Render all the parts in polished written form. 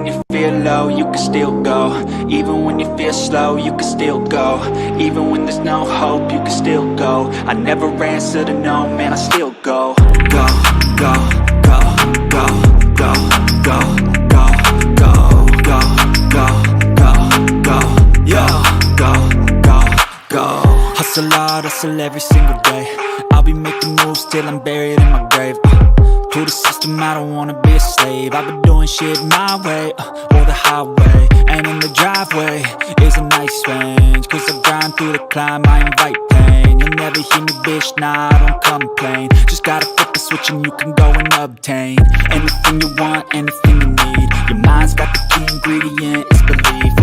when you feel low, you can still go. Even when you feel slow, you can still go. Even when there's no hope, you can still go. I never answer to no, man, I still go. Go, go, go, go, go, go, go, go, go, go, go, go, yo, go, go, go. Hustle hard, hustle every single day. I'll be making moves till I'm buried in my grave. To the system, I don't wanna be a slave. I've been doing shit my way, or the highway. And in the driveway is a nice range, cause I grind through the climb, I invite pain. You'll never hear me, bitch, nah, I don't complain. Just gotta flip the switch and you can go and obtain anything you want, anything you need. Your mind's got the key ingredient, it's belief.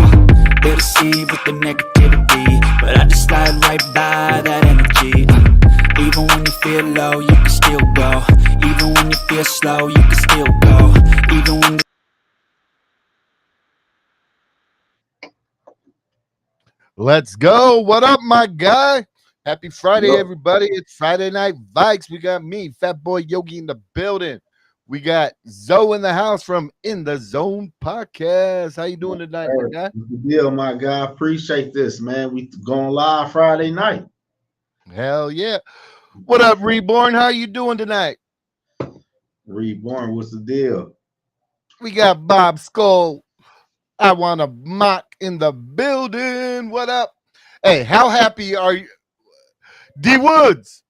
They deceive with the negativity, but I just slide right by that energy. Even when you feel low, you can still go. Even when you feel slow, you can still go. Even when Let's go. What up, my guy? Happy Friday, Yo, everybody. It's Friday Night Vikes. We got me, Fat Boy Yogi, in the building. We got Zoe in the house from In the Zone Podcast. How you doing tonight, my guy? what's the deal, my guy? Appreciate this, man. We going live Friday night. Hell yeah. What up, Reborn? How you doing tonight? Reborn, what's the deal? We got Bob Skull. I want to mock in the building. What up? Hey, how happy are you? D Woods.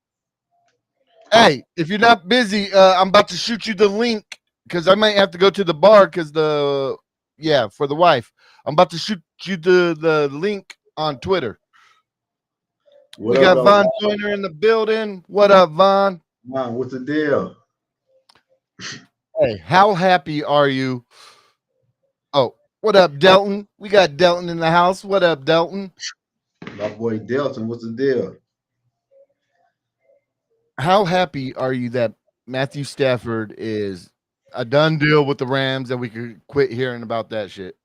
Hey, if you're not busy, I'm about to shoot you the link because I might have to go to the bar because for the wife. I'm about to shoot you the link on Twitter. What We up, got though? Von Joyner in the building. What up, Von? Man, what's the deal? Hey, how happy are you? Oh, what up, Delton? We got Delton in the house. What up, Delton? My boy Delton, what's the deal? How happy are you that Matthew Stafford is a done deal with the Rams and we could quit hearing about that shit?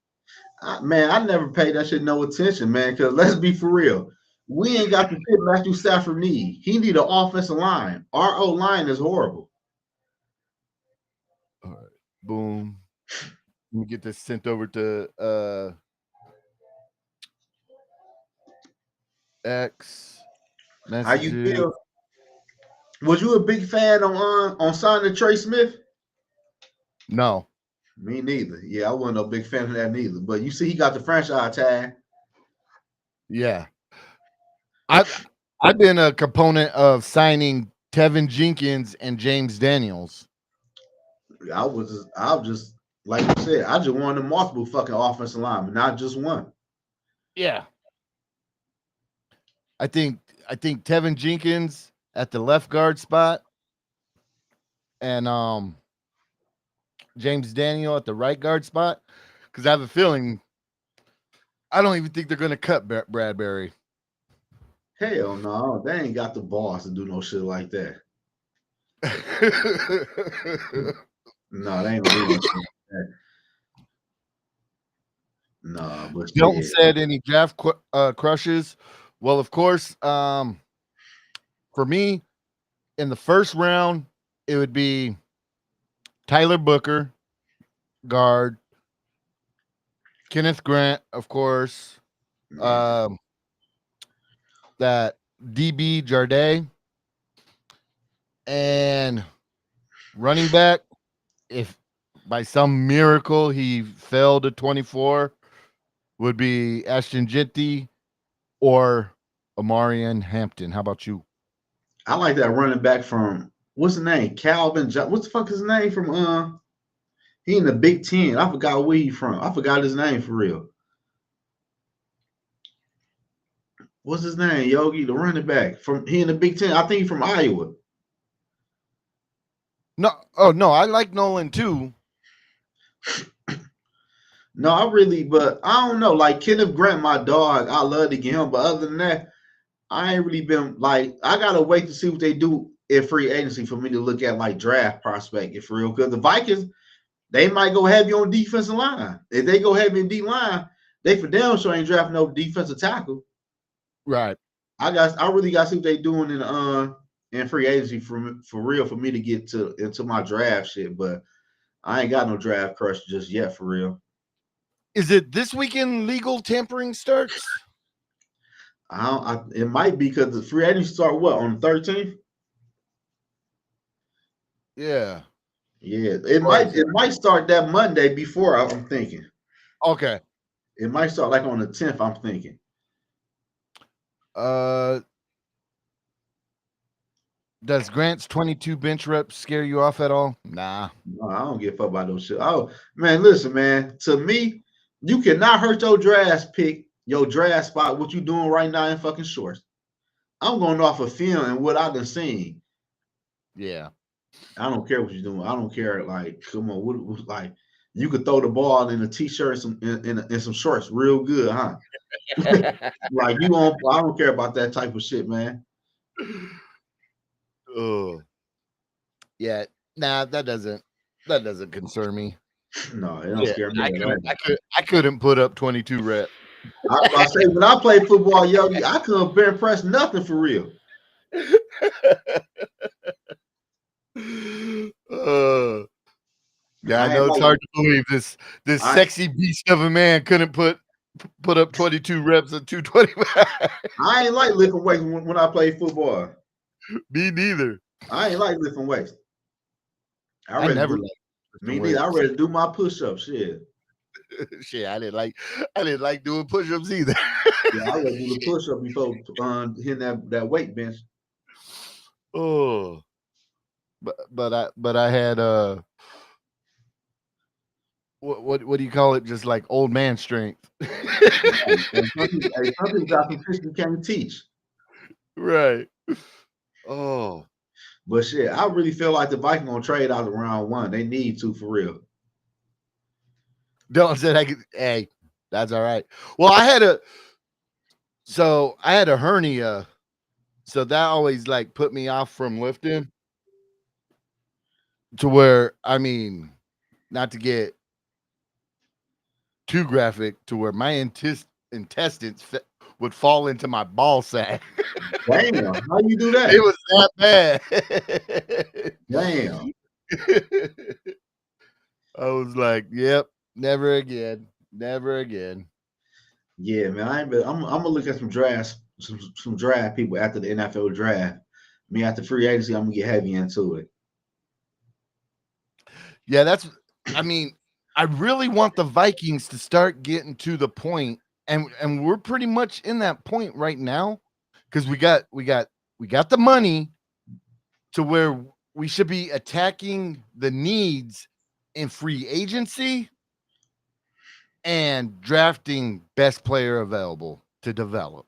Man, I never paid that shit no attention, man, because let's be for real. We ain't got the shit Matthew Stafford need. He need an offensive line. Our O line is horrible. All right, boom. Let me get this sent over to X How you messages. feel? Was you a big fan on signing Trey Smith? No, Me neither. Yeah, I wasn't a big fan of that neither. But you see, he got the franchise tag. yeah, I've been a component of signing Tevin Jenkins and James Daniels. I was just like you said, I just wanted multiple fucking offensive linemen, not just one. Yeah, I think Tevin Jenkins at the left guard spot and James Daniel at the right guard spot because I have a feeling I don't even think they're going to cut Bradbury. Hell no, they ain't got the balls to do no shit like that. No, they ain't gonna do no shit like that. No, but Delton shit. said any draft crushes. Well, of course, for me, in the first round, it would be Tyler Booker, guard, Kenneth Grant, of course, um, that DB Jardé, and running back. If by some miracle he fell to 24, would be Ashton Jitty or Amarian Hampton. How about you? I like that running back from what's his name? What's the fuck is his name from he in the Big Ten. I forgot where he from. I forgot his name for real. What's his name? Yogi, the running back from he in the Big Ten. I think he's from Iowa. No, oh no, I like Nolan too. No, but I don't know. Like Kenneth Grant, my dog, I love to get him. But other than that, I ain't really been like I gotta wait to see what they do in free agency for me to look at like draft prospect if for real. Because the Vikings, they might go heavy on defensive line. If they go heavy in D line, they for damn sure ain't drafting no defensive tackle. Right. I really got to see what they doing in free agency for real for me to get to into my draft shit. But I ain't got no draft crush just yet for real. Is it this weekend legal tampering starts? It might be because the free agency start what on the 13th. Yeah. Yeah, Or is it might start that Monday before. I'm thinking okay. it might start like on the 10th. I'm thinking. Does Grant's 22 bench reps scare you off at all? Nah. No, I don't give a fuck about those shit. Oh man, listen, man. To me, you cannot hurt your draft pick, your draft spot. What you doing right now in fucking shorts? I'm going off of film and what I've been seeing. Yeah. I don't care what you're doing. I don't care. Like, come on, like you could throw the ball in a t-shirt and some in some shorts, real good, huh? Like you don't. I don't care about that type of shit, man. Oh. Yeah. Nah, that doesn't concern me. No, it don't Yeah, scare me at all. I couldn't put up 22 reps. I say when I played football, Yogi, I couldn't bench press nothing for real. Yeah, I I ain't know it's like hard to believe this I, sexy beast of a man couldn't put up 22 reps at 225. I ain't like lifting weights when I played football. Me neither. I ain't like lifting weights. I rather never do liked me lifting neither. I weights. rather do my push-ups. Shit. Shit, I didn't like doing push-ups either. Yeah, I rather do the push-up before hitting that weight bench. Oh, but I had what do you call it? Just like old man strength. And some people got some fish you can't teach. Right. Oh. But shit, I really feel like the Vikings gonna trade out of round one. They need to for real. Don't said I could. Hey, that's all right. Well, I had a hernia, so that always like put me off from lifting. To where, I mean, not to get too graphic, to where my intestines would fall into my ball sack. Damn, how you do that? It was that bad. Damn. I was like, "Yep, never again, never again." Yeah, man. I'm gonna look at some drafts, some draft people after the NFL draft. Me after free agency, I'm gonna get heavy into it. Yeah, I mean, I really want the Vikings to start getting to the point, and we're pretty much in that point right now, because we got the money to where we should be attacking the needs in free agency and drafting best player available to develop,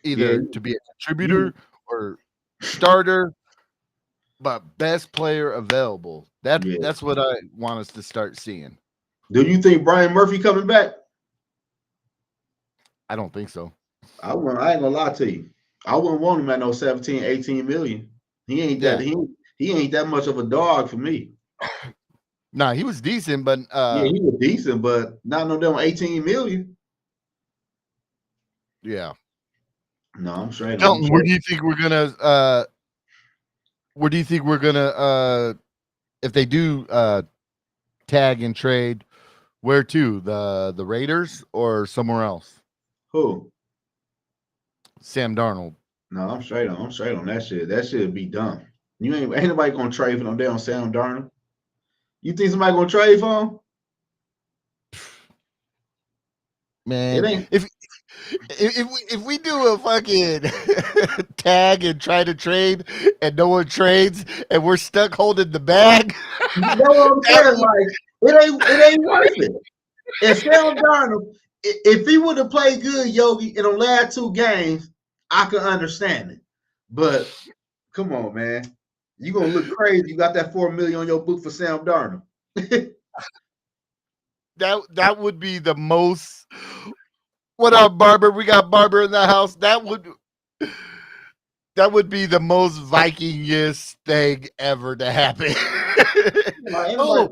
Yeah, either to be a contributor or starter, but best player available. yeah. That's what I want us to start seeing. Do you think Brian Murphy coming back? I don't think so. I ain't gonna lie to you. I wouldn't want him at no 17, 18 million. He ain't that Yeah. he ain't that much of a dog for me. Nah, he was decent, but Yeah, he was decent, but not no damn 18 million. yeah. No, I'm straight. I'm Elton, straight. where do you think we're gonna if they do tag and trade, where to? The Raiders or somewhere else? Who? Sam Darnold. No, I'm straight on. I'm straight on that shit. That shit would be dumb. Ain't nobody gonna trade for them damn Sam Darnold. You think somebody gonna trade for him? Man, It ain't. if we do a fucking tag and try to trade and no one trades and we're stuck holding the bag, You know what I'm saying? Like it ain't worth it. And Sam Darnold, if he would have played good, Yogi, in the last two games, I could understand it. But come on, man. You gonna look crazy. You got that $4 million on your book for Sam Darnold. that would be the most. What up, Barber? We got Barber in the house. That would be the most Vikingist thing ever to happen. Oh,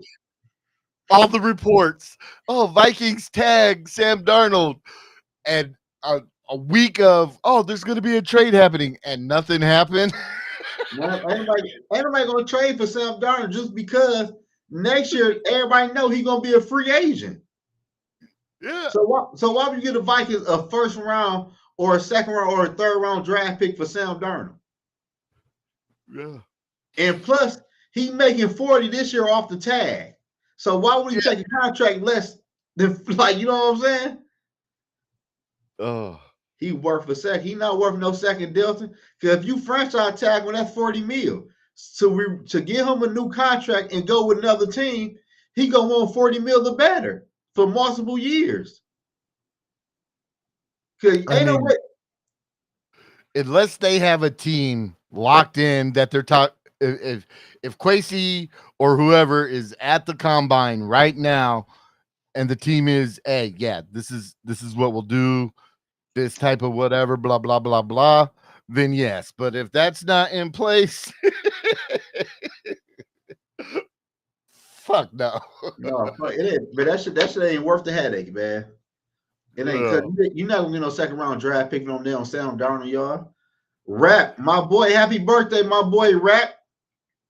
all the reports. Oh, Vikings tag Sam Darnold, and a week of there's going to be a trade happening, and nothing happened. Ain't nobody gonna trade for Sam Darnold just because next year everybody know he's gonna be a free agent. Yeah. So why would you give the Vikings a first round or a second round or a third round draft pick for Sam Darnold? Yeah. And plus, he making 40 this year off the tag. So why would he take a contract less than like you know what I'm saying? Oh. He worth a second. He not worth no second Delta. Because if you franchise tag him, that's 40 mil. So to give him a new contract and go with another team, he gonna want 40 mil the better for multiple years. Cause I ain't no mean, way. unless they have a team locked in that they're talking, if Quasey or whoever is at the combine right now, and the team is, hey, yeah, this is what we'll do, this type of whatever, blah blah blah blah, then yes. But if that's not in place, fuck no. No, it ain't. But that shit ain't worth the headache, man. It ain't because No. you're not gonna get no second round draft pick on them Sam Darnold, y'all. Rap, my boy, happy birthday, my boy, Rap.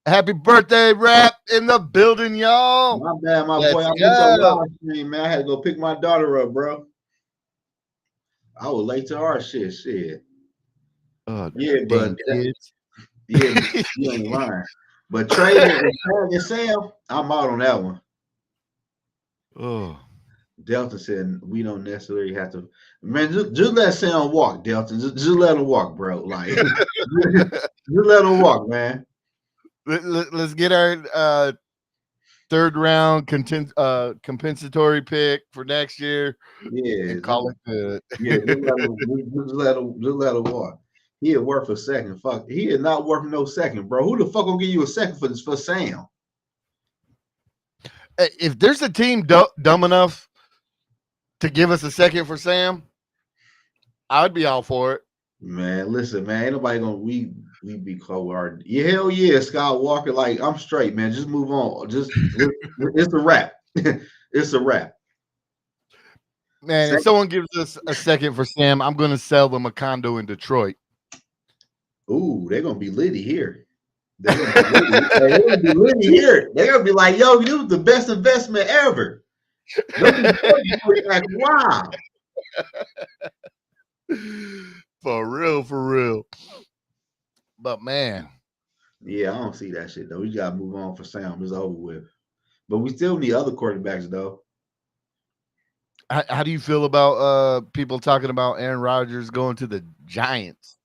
Happy birthday, Rap in the building, y'all. My bad, my boy. Let's I missed your go. live stream, man. I had to go pick my daughter up, bro. I was late to our shit. Shit. Oh, Yeah, dang but kids. yeah, you ain't lying. But trading and tagging Sam, I'm out on that one. Oh. Delta said we don't necessarily have to. Man, just let Sam walk, Delta. Just let him walk, bro. Like, just let him walk, man. Let's get our third round compensatory pick for next year Yeah, and call it good. yeah. Just let him walk. He is worth a second. Fuck, he is not worth no second, bro. Who the fuck gonna give you a second for Sam? If there's a team dumb enough to give us a second for Sam, I'd be all for it. Man, listen, man. Ain't nobody gonna we be cold hard. Yeah, hell yeah, Scott Walker. Like I'm straight, man. Just move on. It's a wrap. It's a wrap. Man, if someone gives us a second for Sam, I'm going to sell them a condo in Detroit. Ooh, they're gonna be litty here. They're gonna be litty. Hey, they're gonna be litty here. They're gonna be like, yo, this was the best investment ever. Like, wow. For real, for real. But man, Yeah, I don't see that shit though. We gotta move on for Sam. It's over with. But we still need other quarterbacks though. how do you feel about people talking about Aaron Rodgers going to the Giants?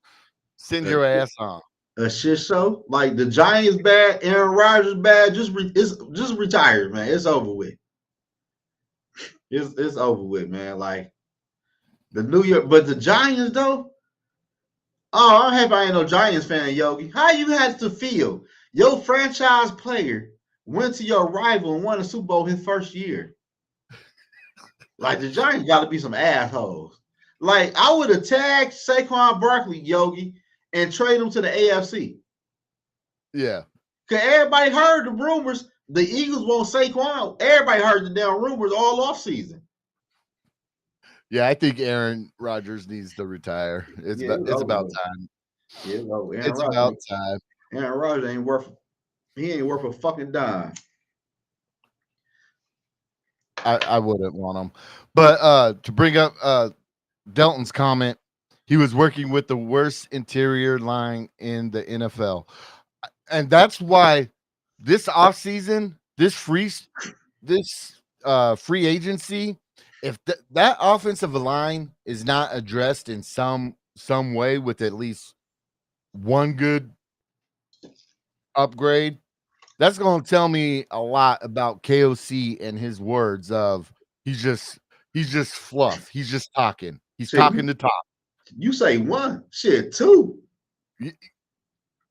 Send your ass on. A shit show. Like the Giants bad, Aaron Rodgers bad. It's just retired, man. It's over with. It's over with, man. Like the New York, but the Giants though. Oh, I'm happy I ain't no Giants fan, Yogi. How you had to feel? Your franchise player went to your rival and won a Super Bowl his first year. Like the Giants got to be some assholes. Like I would have tagged Saquon Barkley, Yogi, and trade him to the AFC. Yeah. Cause everybody heard the rumors. The Eagles won't Saquon. Everybody heard the damn rumors all off season. Yeah, I think Aaron Rodgers needs to retire. It's about time. Yeah, It's about time. Aaron Rodgers ain't worth a fucking dime. I wouldn't want him. But to bring up Delton's comment, he was working with the worst interior line in the NFL. And that's why this offseason, this free agency, if that offensive line is not addressed in some way with at least one good upgrade, that's going to tell me a lot about KOC and his words of he's just fluff. He's just talking. He's talking to talk. You say one, shit, two.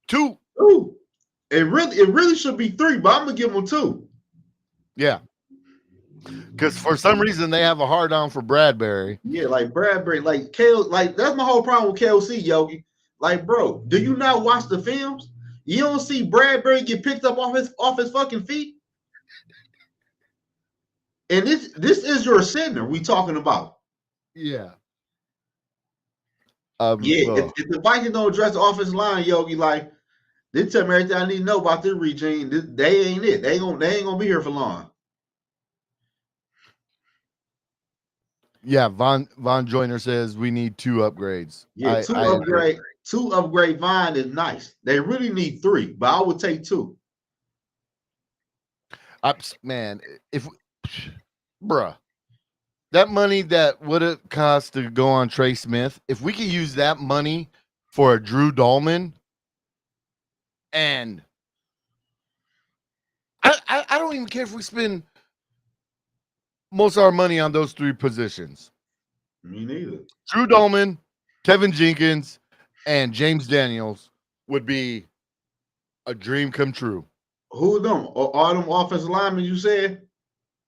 Two. It really should be three, but I'm gonna give them two. Yeah. Because for some reason they have a hard on for Bradbury. Yeah, like Bradbury, like KO, like that's my whole problem with KOC, Yogi. Like, bro, do you not watch the films? You don't see Bradbury get picked up off his fucking feet. And this is your center we talking about. Yeah. If the Vikings don't address the offensive line, Yogi, like they tell me everything I need to know about this regime. They ain't it. They ain't gonna be here for long. Yeah, Von Joyner says we need 2 upgrades. Yeah, I agree. two upgrade Vine is nice. They really need three, but I would take two. Man, if bruh, that money that would have cost to go on Trey Smith, if we could use that money for a Drew Dolman, and I don't even care if we spend most of our money on those 3 positions. Me neither. Drew Dolman, Kevin Jenkins, and James Daniels would be a dream come true. Who are them? All them offensive linemen you said?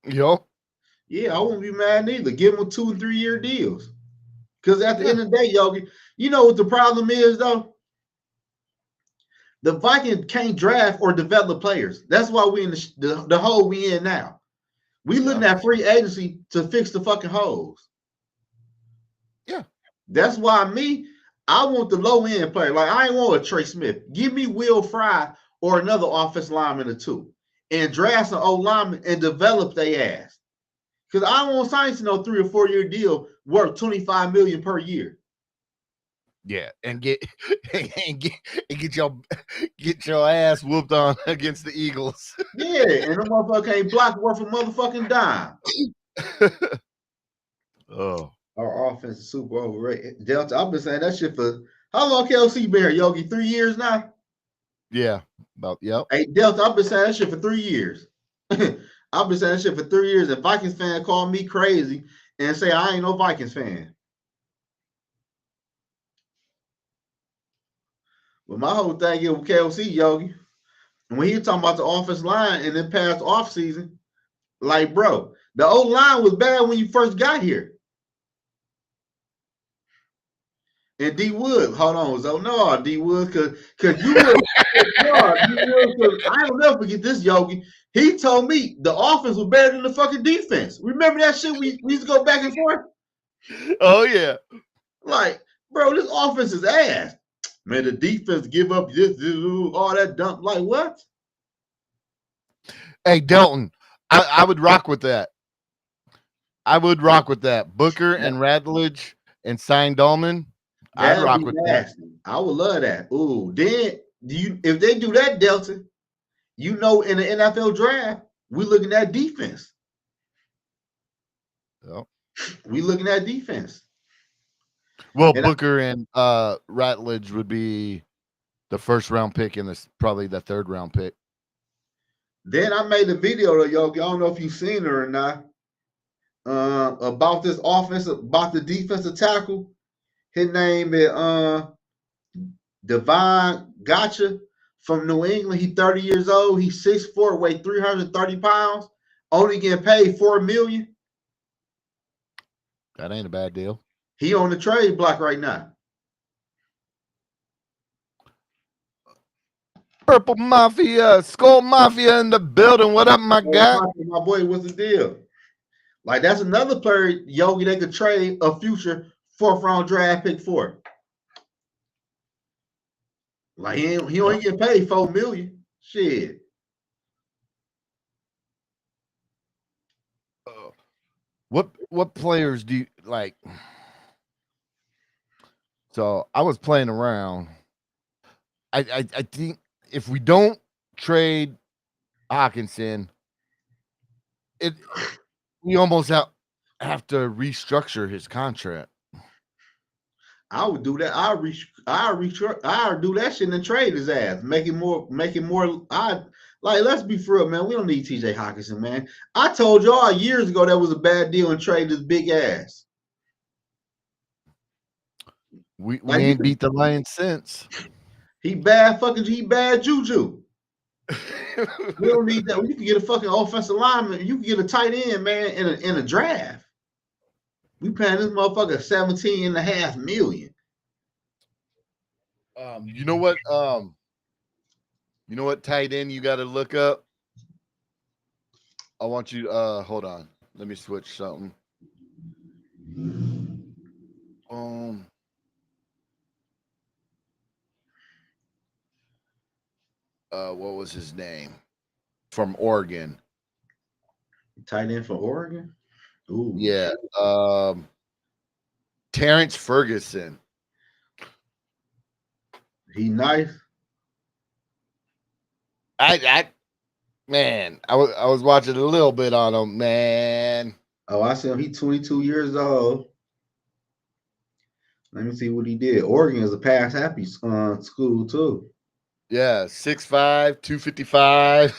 Yo, Yeah, I won't be mad neither. Give them 2 and 3 year deals. Because at the yeah, end of the day, Yogi, you know what the problem is though? The Vikings can't draft or develop players. That's why we in the hole we in now. We yeah, looking at free agency to fix the fucking holes. yeah. That's why I want the low end player. Like I ain't want a Trey Smith. Give me Will Fry or another offensive lineman or two, and draft some old linemen and develop their ass. Because I don't want sign to no 3 or 4 year deal worth $25 million per year. Yeah, and get and get and get your ass whooped on against the Eagles. Yeah, and the motherfucker can't block worth a motherfucking dime. Oh, Our offense is super overrated. Delta, I've been saying that shit for how long KLC been here, Yogi? 3 years now? yeah, about yep. Hey, Delta, I've been saying that shit for 3 years. I've been saying that shit for 3 years. And Vikings fan call me crazy and say I ain't no Vikings fan. But my whole thing is with KLC, Yogi, when he talking about the offense line and then past off season, like, bro, the old line was bad when you first got here. And D Wood, hold on, so no, D Wood, cause you would no, D Wood, cause I will never forget this, Yogi. He told me the offense was better than the fucking defense. Remember that shit? We used to go back and forth. Oh yeah. Like, bro, this offense is ass. Man, the defense give up this all that dump. Like what? Hey Delton, I would rock with that. I would rock with that. Booker and Radledge and sign Dolman. I'd That'd rock be with that. nasty. I would love that. Ooh, then if they do that, Delta, you know, in the NFL draft, we looking at defense. Yep. We looking at defense. Well, And Booker and Ratledge would be the first round pick and this probably the 3rd round pick. then I made a video to Yogi. I don't know if you've seen it or not. About this offense, about the defensive tackle. His name is Devon Gotcha from New England. He's 30 years old. He's 6'4", weigh 330 pounds. Only getting paid $4 million. That ain't a bad deal. He on the trade block right now. Purple Mafia, Skull Mafia in the building. What up, my guy? My boy, what's the deal? Like that's another player, Yogi, they could trade a future 4th round draft pick for. Like he only get paid $4 million. Shit. What players do you like? So I was playing around. I think if we don't trade Hawkinson, we almost have to restructure his contract. I would do that. I'll do that shit and trade his ass. Make it more. Let's be for real, man. We don't need TJ Hawkinson, man. I told y'all years ago that was a bad deal and trade this big ass. We ain't beat the Lions since. He bad juju. We don't need that. You can get a fucking offensive lineman. You can get a tight end, man, in a draft. We paying this motherfucker $17.5 million. You know what? You know what tight end you got to look up? I want you hold on. Let me switch something. What was his name? From Oregon. Tight end for Oregon? Ooh, Yeah. Terrence Ferguson. he nice. I man, I was watching a little bit on him, man. Oh, I see him. He 22 years old. Let me see what he did. Oregon is a pass happy school too. Yeah, 6'5", 255.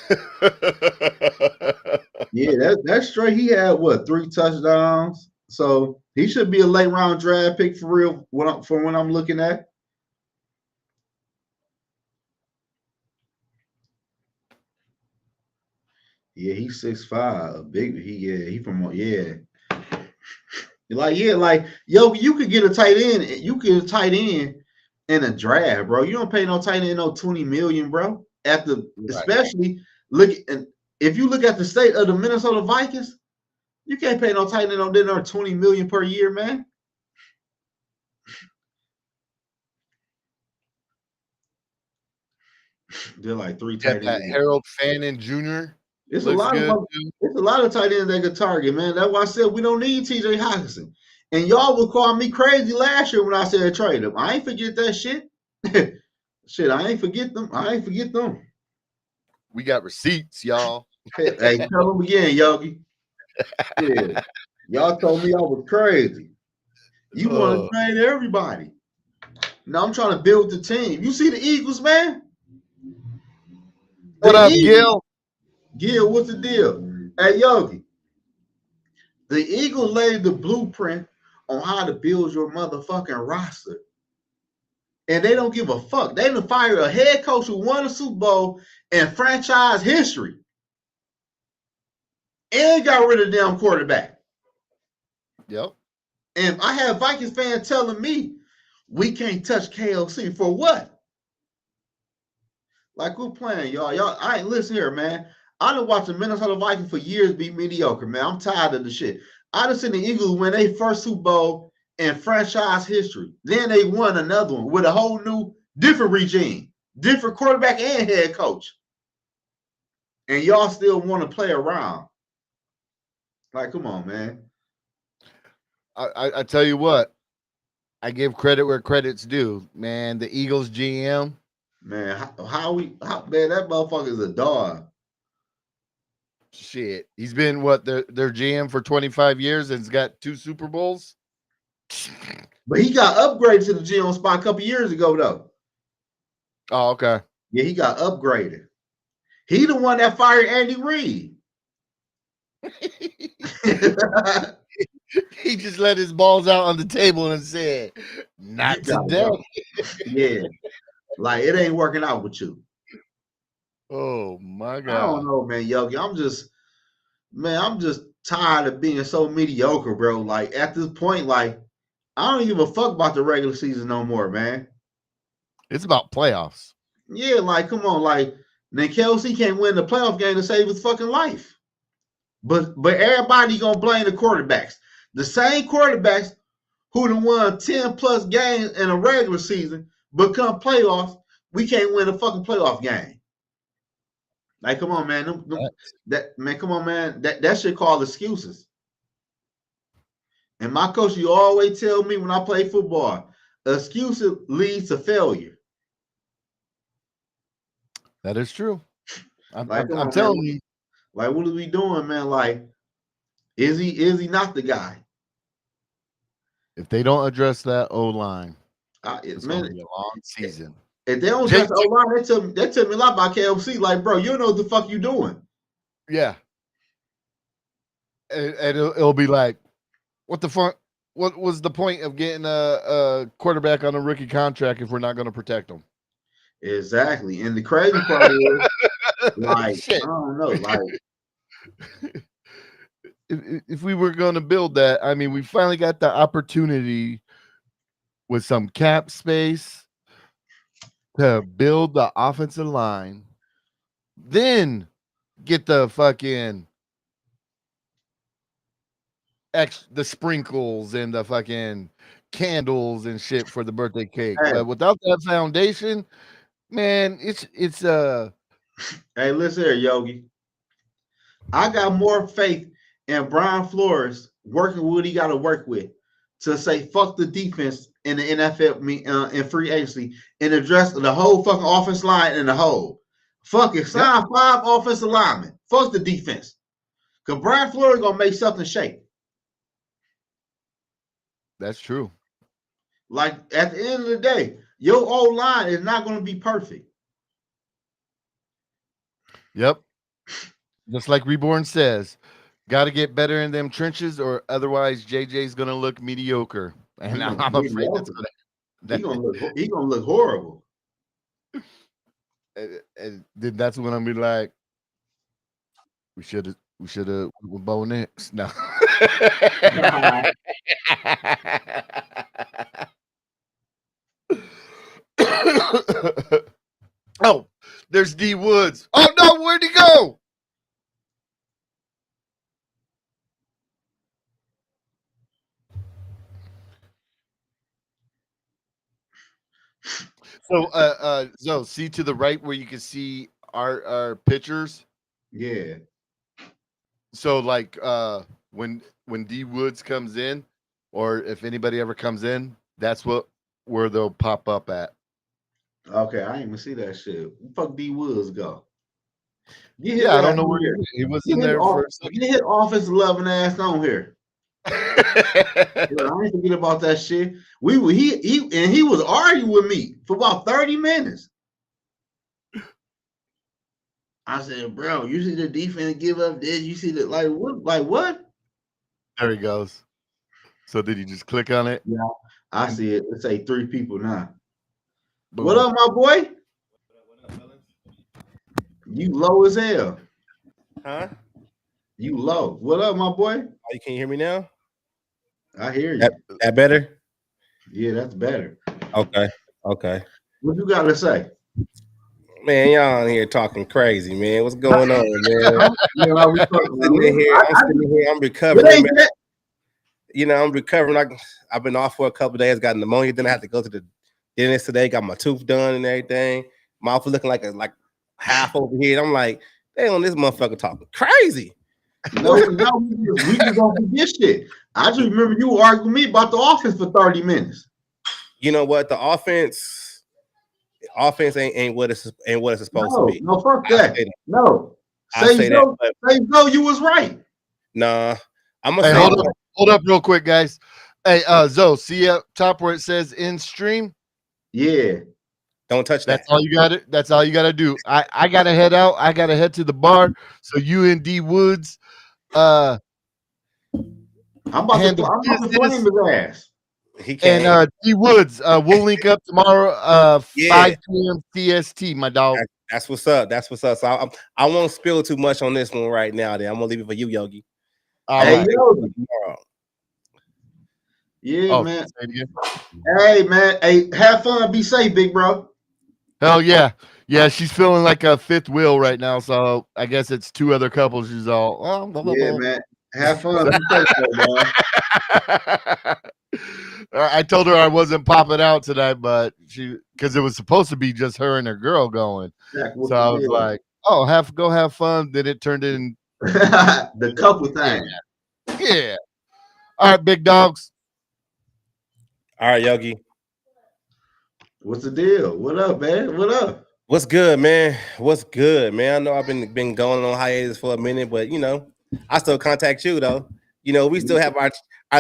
Yeah, that's straight. He had what 3 touchdowns. So he should be a late round draft pick for real. From what I'm looking at. Yeah, he's 6'5". Big. He from like yo, you could get a tight end. You could get a tight end in a draft, bro. You don't pay no tight end no 20 million, bro. Right. Especially look and if you look at the state of the Minnesota Vikings, you can't pay no tight end no dinner 20 million per year, man. They're like three Got tight that ends. Harold Fannin Jr. It's a Looks lot of good too. it's a lot of tight ends they could target, man. That's why I said we don't need TJ Hawkinson. And y'all would call me crazy last year when I said trade him. I ain't forget that shit. Shit, I ain't forget them. I ain't forget them. We got receipts, y'all. Hey, tell them again, Yogi. Yeah. Y'all told me I was crazy. You want to trade everybody. Now I'm trying to build the team. You see the Eagles, man? What The up, Eagles. Gil? Gil, what's the deal? Hey, Yogi. The Eagles laid the blueprint on how to build your motherfucking roster. And they don't give a fuck. They done fired a head coach who won a Super Bowl in franchise history. And got rid of the damn quarterback. Yep. And I have Vikings fans telling me we can't touch KLC for what? Like, who playing, y'all? I ain't listen here, man. I done watched the Minnesota Vikings for years be mediocre, man. I'm tired of the shit. I done seen the Eagles win their first Super Bowl in franchise history. Then they won another one with a whole new, different regime, different quarterback and head coach. And y'all still want to play around. Like, come on, man. I tell you what, I give credit where credit's due, man. The Eagles GM, Man, man, that motherfucker is a dog. shit. He's been what their GM for 25 years and's got 2 Super Bowls. But he got upgraded to the GM spot a couple years ago, though. Oh, okay. Yeah, he got upgraded. He the one that fired Andy Reid. He just let his balls out on the table and said, "Not today." Yeah, like it ain't working out with you. Oh my I god! don't know, man, Yogi. I'm just tired of being so mediocre, bro. Like at this point, like I don't give a fuck about the regular season no more, man. It's about playoffs. Yeah, like come on, like then KLC can't win the playoff game to save his fucking life. But everybody gonna blame the quarterbacks. The same quarterbacks who done won 10 plus games in a regular season, but come playoffs, we can't win a fucking playoff game. Like, come on, man. Come on, man. That shit called excuses. And my coach, you always tell me when I play football, excuses leads to failure. That is true. Like, come I'm on, man. telling you. Like, what are we doing, man? Like, is he not the guy? If they don't address that O line, it's Man, going to be a long season. if they don't address the O-line, they tell me a lot about KFC. Like, bro, you don't know what the fuck you doing. Yeah. And it'll be like, what the fuck? What was the point of getting a quarterback on a rookie contract if we're not going to protect him? Exactly. And the crazy part is, like, Shit. I don't know, like, if we were going to build that, I mean, we finally got the opportunity with some cap space to build the offensive line, then get the fucking the sprinkles and the fucking candles and shit for the birthday cake. hey, But without that foundation, man, it's hey, listen here, Yogi. I got more faith in Brian Flores working with what he got to work with to say fuck the defense in the NFL in free agency and address the whole fucking offense line in the whole. Fuck it, sign 5 offensive linemen. Fuck the defense. Because Brian Flores going to make something shake. That's true. Like, at the end of the day, your old line is not going to be perfect. Yep. Just like Reborn says, got to get better in them trenches, or otherwise JJ's going to look mediocre. And I'm afraid that's going to. He's going to look horrible. And then that's when I'm be like, we should have with Bo Nix. No. Oh, there's D Woods. Oh no, where'd he go? So see to the right where you can see our pictures. Yeah. So like when D Woods comes in, or if anybody ever comes in, that's where they'll pop up at. Okay, I didn't even see that shit. Where the fuck D Woods go? I don't know where he was in there for a second. Get his offensive loving ass on here. I ain't forget about that shit. He was arguing with me for about 30 minutes. I said, bro, you see the defense give up this? You see that what? There he goes. So did you just click on it? Yeah, I see it. Let's say 3 people now. Boom. What up, my boy? You low as hell. Huh? You low. What up, my boy? Oh, you can hear me now? I hear you. That better? Yeah, that's better. Okay. What you got to say? Man, y'all on here talking crazy, man. What's going on, man? I'm sitting here. I'm recovering, man. I'm recovering. I've been off for a couple of days. Got pneumonia. Then I had to go to the dentist today. Got my tooth done and everything. Mouth was looking like half over here. I'm like, damn, this motherfucker talking crazy. No, we just don't forget shit. I just remember you arguing with me about the offense for 30 minutes. You know what? The offense ain't what it's supposed to be. No, fuck that. No. Say no, you was right. Nah. I'm gonna hold up real quick, guys. Hey, Zoe, see up top where it says in stream? Yeah. Don't touch that. That's all you got it. That's all you gotta do. I gotta head out. I gotta head to the bar. So you and D Woods I'm about to blame his ass. He can't. And D Woods, we'll link up tomorrow, 5 p.m. CST, my dog. That's what's up. So I won't spill too much on this one right now. Then I'm gonna leave it for you, Yogi. Yogi. Yeah, man. Hey, man. Hey, have fun. Be safe, big bro. Hell yeah. Yeah, she's feeling like a fifth wheel right now. So I guess it's 2 other couples. She's all, man. Have fun. Be safe, man. I told her I wasn't popping out tonight, but because it was supposed to be just her and her girl going. So I was like, "Oh, go have fun." Then it turned in the couple thing. Yeah. All right, big dogs. All right, Yogi. What's the deal? What up, man? What up? What's good, man? I know I've been going on hiatus for a minute, but I still contact you though. We still have our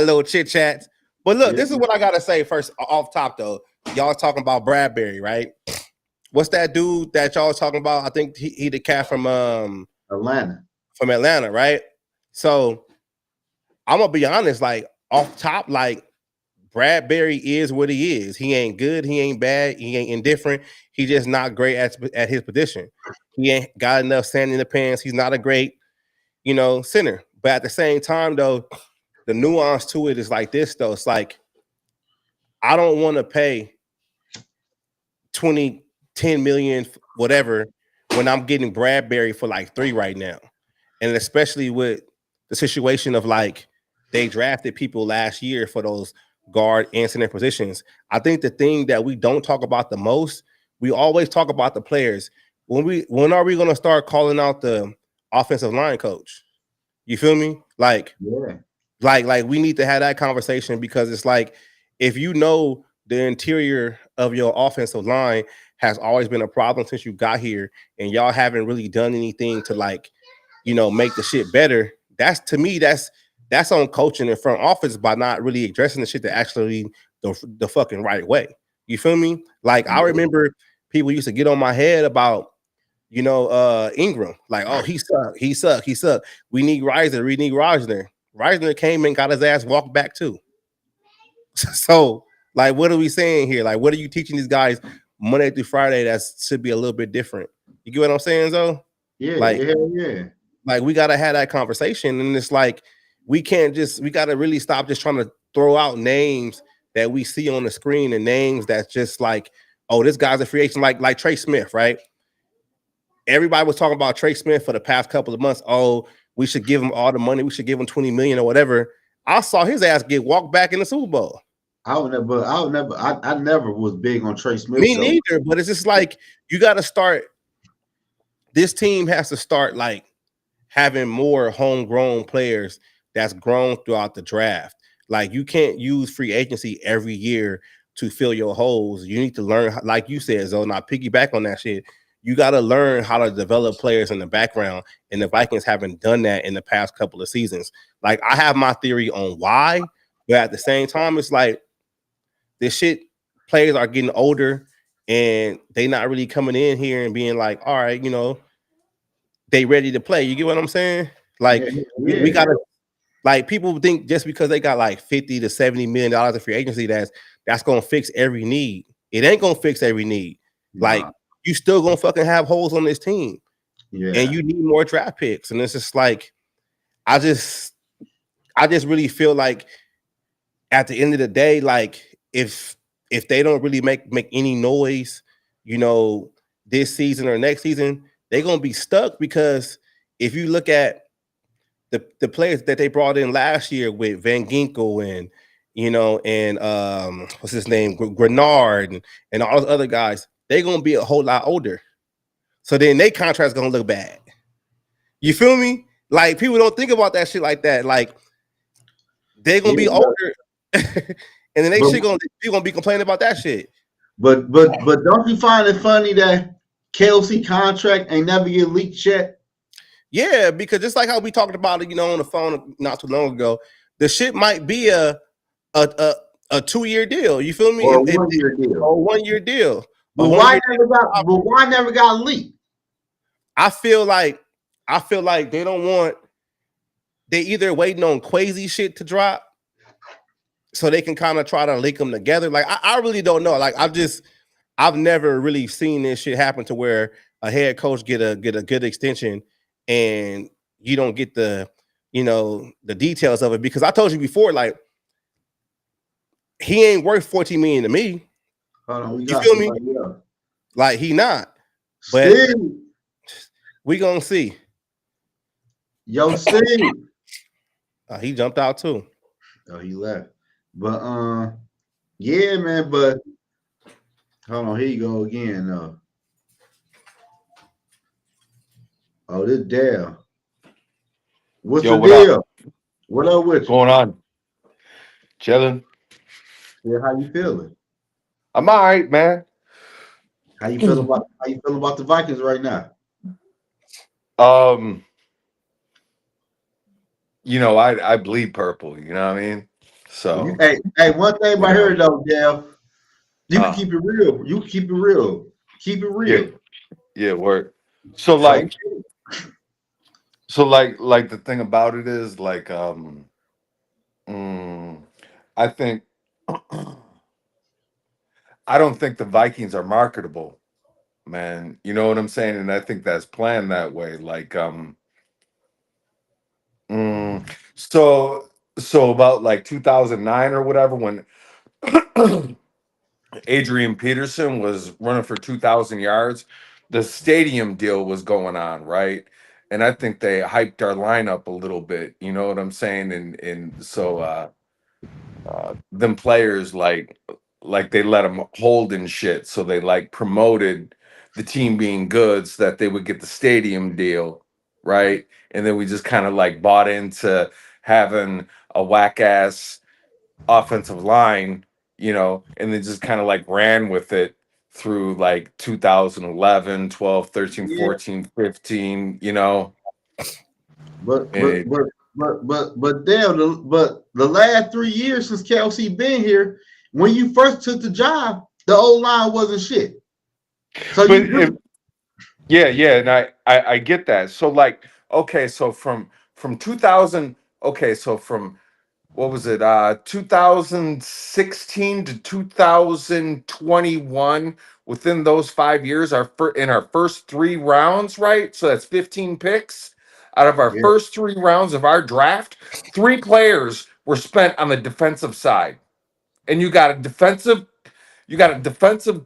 little chit chats. But look, this is what I gotta say first off top though. Y'all talking about Bradbury, right? What's that dude that y'all was talking about? I think he the cat from Atlanta. From Atlanta, right? So I'm gonna be honest, like off top, like Bradbury is what he is. He ain't good, he ain't bad, he ain't indifferent. He's just not great at his position. He ain't got enough sand in the pants. He's not a great, center. But at the same time, though, the nuance to it is like this, though. It's like, I don't want to pay 10 million, whatever, when I'm getting Bradbury for like 3 right now. And especially with the situation of like, they drafted people last year for those guard and center positions. I think the thing that we don't talk about the most, we always talk about the players. When are we going to start calling out the offensive line coach? You feel me? Like, Like we need to have that conversation because it's like if you know the interior of your offensive line has always been a problem since you got here, and y'all haven't really done anything to like, make the shit better. That's to me, that's on coaching in front office by not really addressing the shit that actually the fucking right way. You feel me? Like I Yeah, remember people used to get on my head about Ingram, like, oh, he sucked. We need Riser, we need Rosner. Reisner came and got his ass walked back too. So, like, what are we saying here? Like, what are you teaching these guys Monday through Friday that should be a little bit different? You get what I'm saying, though? yeah, Like, yeah. we gotta have that conversation, and it's like we gotta really stop just trying to throw out names that we see on the screen and names that's just like, oh, this guy's a free agent, like Trey Smith, right? Everybody was talking about Trey Smith for the past couple of months. Oh, we should give him all the money. We should give him 20 million or whatever. I saw his ass get walked back in the Super Bowl. I never was big on Trey Smith Me though. neither, but it's just like you got to start. This team has to start like having more homegrown players that's grown throughout the draft. Like you can't use free agency every year to fill your holes. You need to learn, like you said, Zoe. Now piggyback on that shit. You got to learn how to develop players in the background, and the Vikings haven't done that in the past couple of seasons. Like I have my theory on why, but at the same time, it's like this shit. Players are getting older, and they not really coming in here and being like, all right, they ready to play. You get what I'm saying? Yeah, Like we yeah, gotta like people think just because they got like 50 to 70 million dollars of free agency that's gonna fix every need. It ain't gonna fix every need. Like nah, you still gonna fucking have holes on this team, and yeah. you need more draft picks. And it's just like I just I just really feel like at the end of the day, like if they don't really make any noise, this season or next season, they're gonna be stuck because if you look at the players that they brought in last year with Van Ginkel and what's his name, Grenard and all those other guys, they're gonna be a whole lot older. So then their contract's gonna look bad. You feel me? Like people don't think about that shit like that. Like they're gonna Yeah, be older, and then they but shit gonna be complaining about that shit. but don't you find it funny that Kelsey contract ain't never get leaked yet? Yeah, because just like how we talked about it, on the phone not too long ago, the shit might be a 2-year deal. You feel me? Or a 1 year deal? Or 1 year deal. A But one year why never got leaked? I feel like they don't want they either waiting on crazy shit to drop so they can kind of try to link them together. Like I really don't know. Like I've never really seen this shit happen to where a head coach get a good extension and you don't get the details of it, because I told you before, like he ain't worth 14 million to me. Hold on, we You got feel me? somebody else. Like he not. But Steve, we gonna see. yo, Steve. He jumped out too. Oh, he left. But yeah, man. But hold on, here you go again. Oh, this Dale. What's Yo, the what up? deal? What up with you? Going on? Chilling. Yeah, how you feeling? I'm all right, man. How you feeling about the Vikings right now? Um, I bleed purple, you know what I mean? So, Hey, one thing you about here know, though, Dale, you can uh keep it real. You can keep it real. Keep it yeah, real. yeah, work. So Talk like like the thing about it is like mm, I think I don't think the Vikings are marketable, man. You know what I'm saying? And I think that's planned that way. Like mm, so so about like 2009 or whatever when Adrian Peterson was running for 2,000 yards. The stadium deal was going on, right? And I think they hyped our lineup a little bit. You know what I'm saying? And so them players like they let them hold and shit. So they like promoted the team being good so that they would get the stadium deal, right? And then we just kind of like bought into having a whack ass offensive line, you know, and then just kind of like ran with it through like 2011, 12, 13, Yeah, 14, 15, you know. but And but but but damn, but the last 3 years since Kelsey been here, when you first took the job, the old line wasn't shit. So but you if, yeah, yeah, and I get that. So like, okay, so from 2000, okay, so from what was it, 2016 to 2021, within those 5 years, in our first 3 rounds, right? So that's 15 picks. Out of our yeah, first 3 rounds of our draft, 3 players were spent on the defensive side. And you got a defensive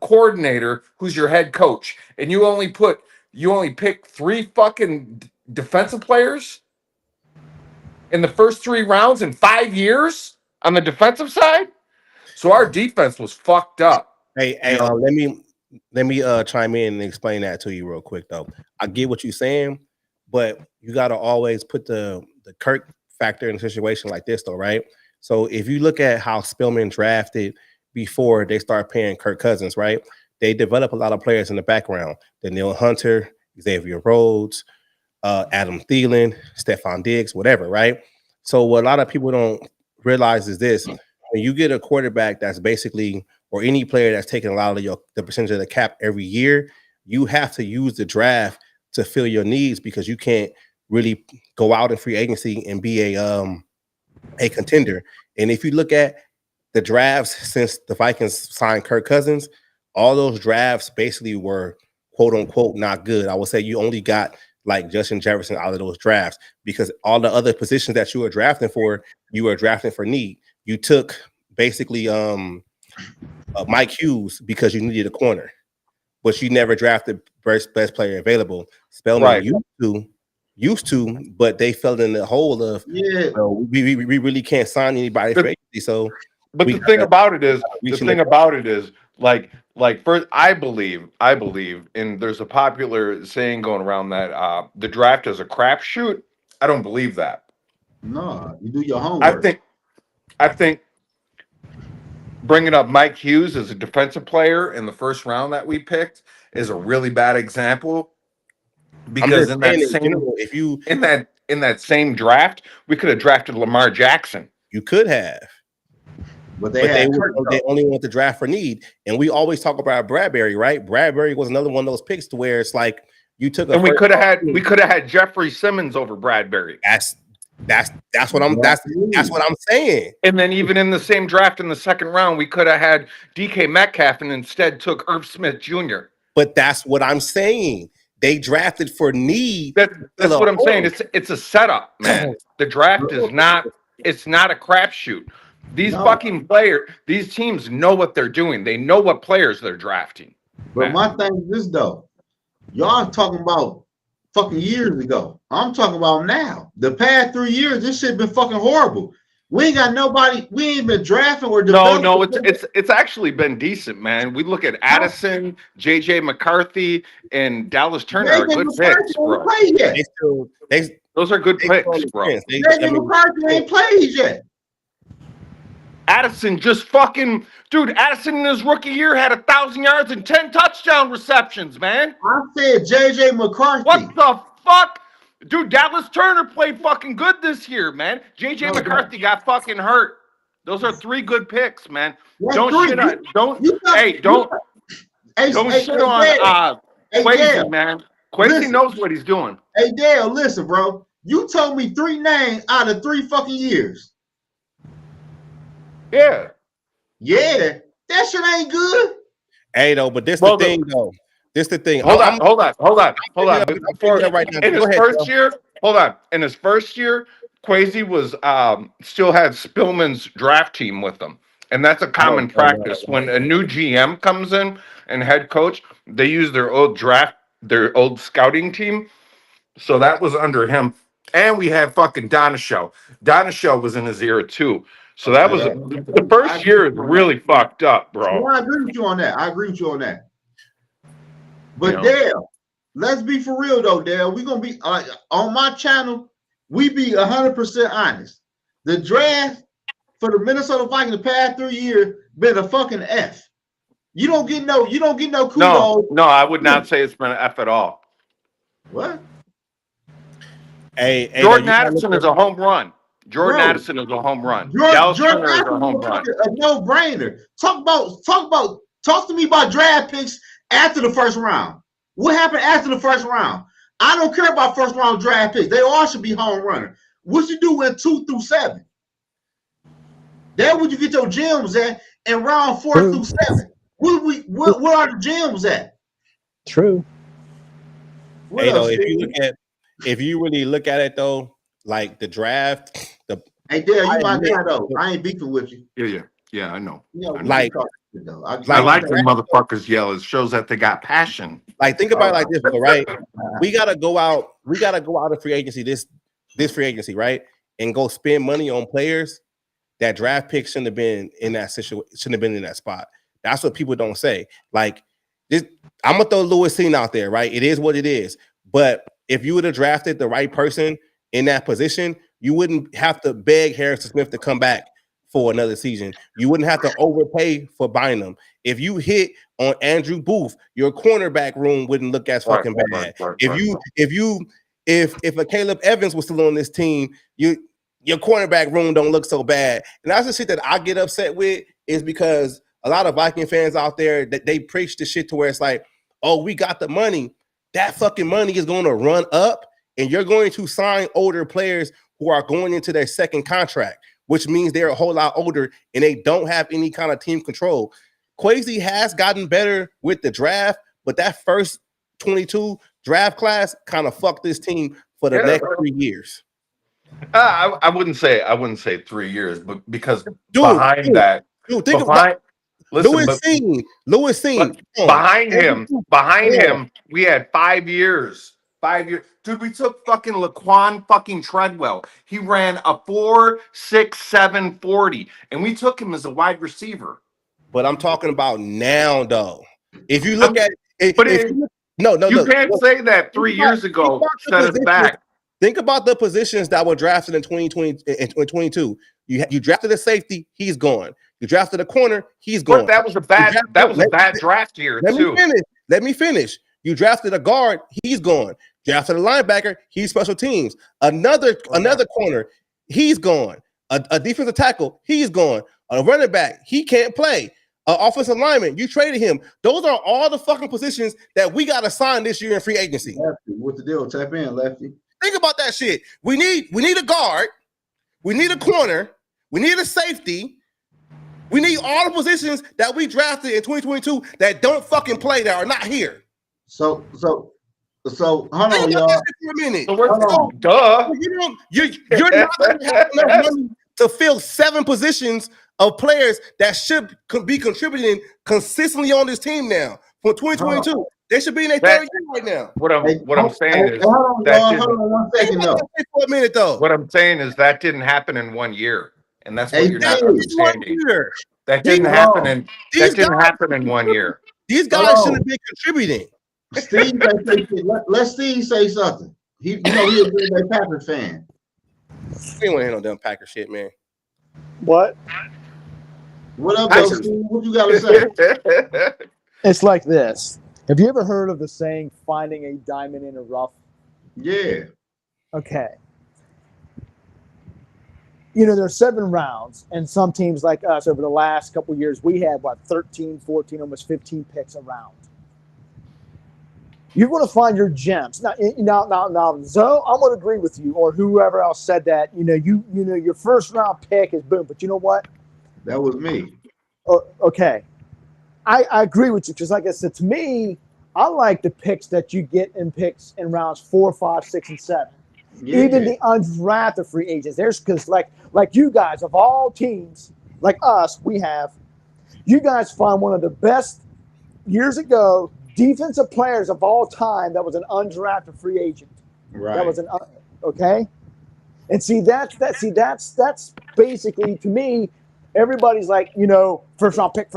coordinator who's your head coach, and you only pick 3 fucking defensive players in the first 3 rounds in 5 years on the defensive side. So our defense was fucked up. Hey, You know, let me chime in and explain that to you real quick though. I get what you're saying, but you got to always put the Kirk factor in a situation like this though, right? So if you look at how Spillman drafted before they start paying Kirk Cousins, right? They develop a lot of players in the background. Daniil Hunter, Xavier Rhodes, Adam Thielen, Stephon Diggs, whatever, right? So what a lot of people don't realize is this: when you get a quarterback that's basically, or any player that's taking a lot of the percentage of the cap every year, you have to use the draft to fill your needs because you can't really go out in free agency and be a contender. And if you look at the drafts since the Vikings signed Kirk Cousins, all those drafts basically were quote unquote not good. I would say you only got like Justin Jefferson out of those drafts because all the other positions that you were drafting for, you were drafting for need. You took basically Mike Hughes because you needed a corner, but you never drafted best player available. Spellman right. used to, but they fell in the hole of yeah. we really can't sign anybody for But, agency, so but we the thing gotta about it is, reach in the like first, I believe, and there's a popular saying going around that the draft is a crapshoot. I don't believe that. No, you do your I homework. think I think bringing up Mike Hughes as a defensive player in the first round that we picked is a really bad example I'm because just in saying that in same general, if you in that same draft, we could have drafted Lamar Jackson. you could have, But they but had Kirk they though. only want the draft for need. And we always talk about Bradbury, right? Bradbury was another one of those picks to where it's like you took a And we first could have round had pick. we could have had Jeffrey Simmons over Bradbury. That's what that's what I'm saying. And then even in the same draft in the second round, we could have had DK Metcalf and instead took Irv Smith Jr. But that's what I'm saying. They drafted for need That to fill that's a what I'm saying. hole. It's a setup, man. The draft is not it's not a crapshoot. No, These teams know what they're doing. They know what players they're drafting, but man. my thing is this though. Y'all talking about fucking years ago. I'm talking about now. The past 3 years, this shit been fucking horrible. We ain't got nobody. We ain't been drafting or No, developing. no, it's actually been decent, man. We look at Addison, JJ McCarthy, and Dallas Turner are JJ good McCarthy picks, ain't bro. played yet. They still Those are good they still on picks, the bro. fence. I JJ mean, McCarthy ain't played yet. Addison just fucking dude. Addison in his rookie year had 1,000 yards and 10 touchdown receptions, man. I said JJ McCarthy. What the fuck? Dude, Dallas Turner played fucking good this year, man. JJ No, McCarthy got fucking hurt. Those are 3 good picks, man. that's Don't three. shit on don't You got, hey, you don't got, hey, don't hey, shit on Dale. Hey, Quasi, Dale. man. Quasi Listen. knows what he's doing. Hey, Dale, listen, bro. You told me 3 names out of 3 fucking years. Yeah. Yeah, that shit ain't good. hey though, but this the Well, thing though. This the thing. hold on. I'm bringing it up right now. In Go his ahead, first bro. year, hold on. In his first year, Quasi was still had Spillman's draft team with him. And that's a common practice. When a new GM comes in and head coach, they use their old scouting team. So that was under him. And we had fucking Donishow. Donishow was in his era too. So that Okay, was the first year is really fucked up, bro. I agree with you on that. I agree with you on that. But You know? Dale, let's be for real though, Dale. We're gonna be on my channel. We be 100% honest. The draft for the Minnesota Vikings the past 3 years been a fucking F. You don't get no kudos. No, I would not say it's been an F at all. What? Hey, no, Jordan you gotta look Addison at, is a home run. Jordan Bro, Addison is a home run. Jordan Dallas Turner is a Addison home was run. a no-brainer. Talk to me about draft picks after the first round. What happened after the first round? I don't care about first round draft picks. They all should be home runners. What you do in 2 through 7? That's where you get your gems at in round 4 through 7. Where are the gems at? True. What hey, up, though, Steve? if you really look at it though, like the draft, Hey, Dale, you I my admit- guy though. I ain't beefing with you. Yeah, I know. You know, we Like- can talk shit, though. I Like, like when motherfuckers yell. It shows that they got passion. like think about it like this, though, right? We gotta go out of free agency this free agency, right? And go spend money on players that draft picks shouldn't have been in that situation, shouldn't have been in that spot. That's what people don't say. Like this, I'm gonna throw Lewis Seen out there, right? It is what it is. But if you would have drafted the right person in that position, you wouldn't have to beg Harrison Smith to come back for another season. You wouldn't have to overpay for buying them. If you hit on Andrew Booth, your cornerback room wouldn't look as fucking bad. If a Caleb Evans was still on this team, your cornerback room don't look so bad. And that's the shit that I get upset with, is because a lot of Viking fans out there that they preach the shit to where it's like, oh, we got the money. That fucking money is going to run up, and you're going to sign older players who are going into their second contract, which means they're a whole lot older and they don't have any kind of team control. Kwesi has gotten better with the draft, but that first 22 draft class kind of fucked this team for the next 3 years. I wouldn't say 3 years, but because behind that, think about Lewis Seen. Behind him, we had 5 years. 5 years. Dude, we took fucking Laquan fucking Treadwell. He ran a 4.67 40, and we took him as a wide receiver. But I'm talking about now, though. If you look at it, you can't say that 3 years ago set us back. Think about the positions that were drafted in 2020 and 2022. You drafted a safety, he's gone. You drafted a corner, he's gone. But that was a bad draft year too. Let me finish. You drafted a guard, he's gone. Drafted a linebacker, he's special teams. Another corner, he's gone. A defensive tackle, he's gone. A running back, he can't play. An offensive lineman, you traded him. Those are all the fucking positions that we got to sign this year in free agency. Lefty, what's the deal? Tap in, Lefty. Think about that shit. We need a guard. We need a corner. We need a safety. We need all the positions that we drafted in 2022 that don't fucking play, that are not here. So hold on, y'all. For a minute. Duh. You're not going to have enough money to fill 7 positions of players that should be contributing consistently on this team now for 2022. They should be in their third year right now. What I'm saying is hold on 1 second though. For a minute though. What I'm saying is that didn't happen in 1 year, and that's what you're not understanding. That didn't happen in 1 year. These guys shouldn't be contributing. Steve, let Steve say something. He's a Green Bay Packers fan. We don't want to hear no damn Packer shit, man. What? What up, though, Steve? What you got to say? It's like this. Have you ever heard of the saying, finding a diamond in a rough? Yeah. Okay. There's 7 rounds, and some teams like us over the last couple of years, we had, 13, 14, almost 15 picks around. You're going to find your gems. Now, Zoe, I'm going to agree with you, or whoever else said that. Your first round pick is boom. But you know what? That was me. Okay. I agree with you because, like I said, to me, I like the picks that you get in picks in rounds 4, 5, 6, and 7. Yeah. Even the undrafted free agents. There's because like you guys of all teams, like us, you guys find one of the best years ago defensive players of all time that was an undrafted free agent. Right. That was okay. And see that's basically, to me, everybody's like, first round pick,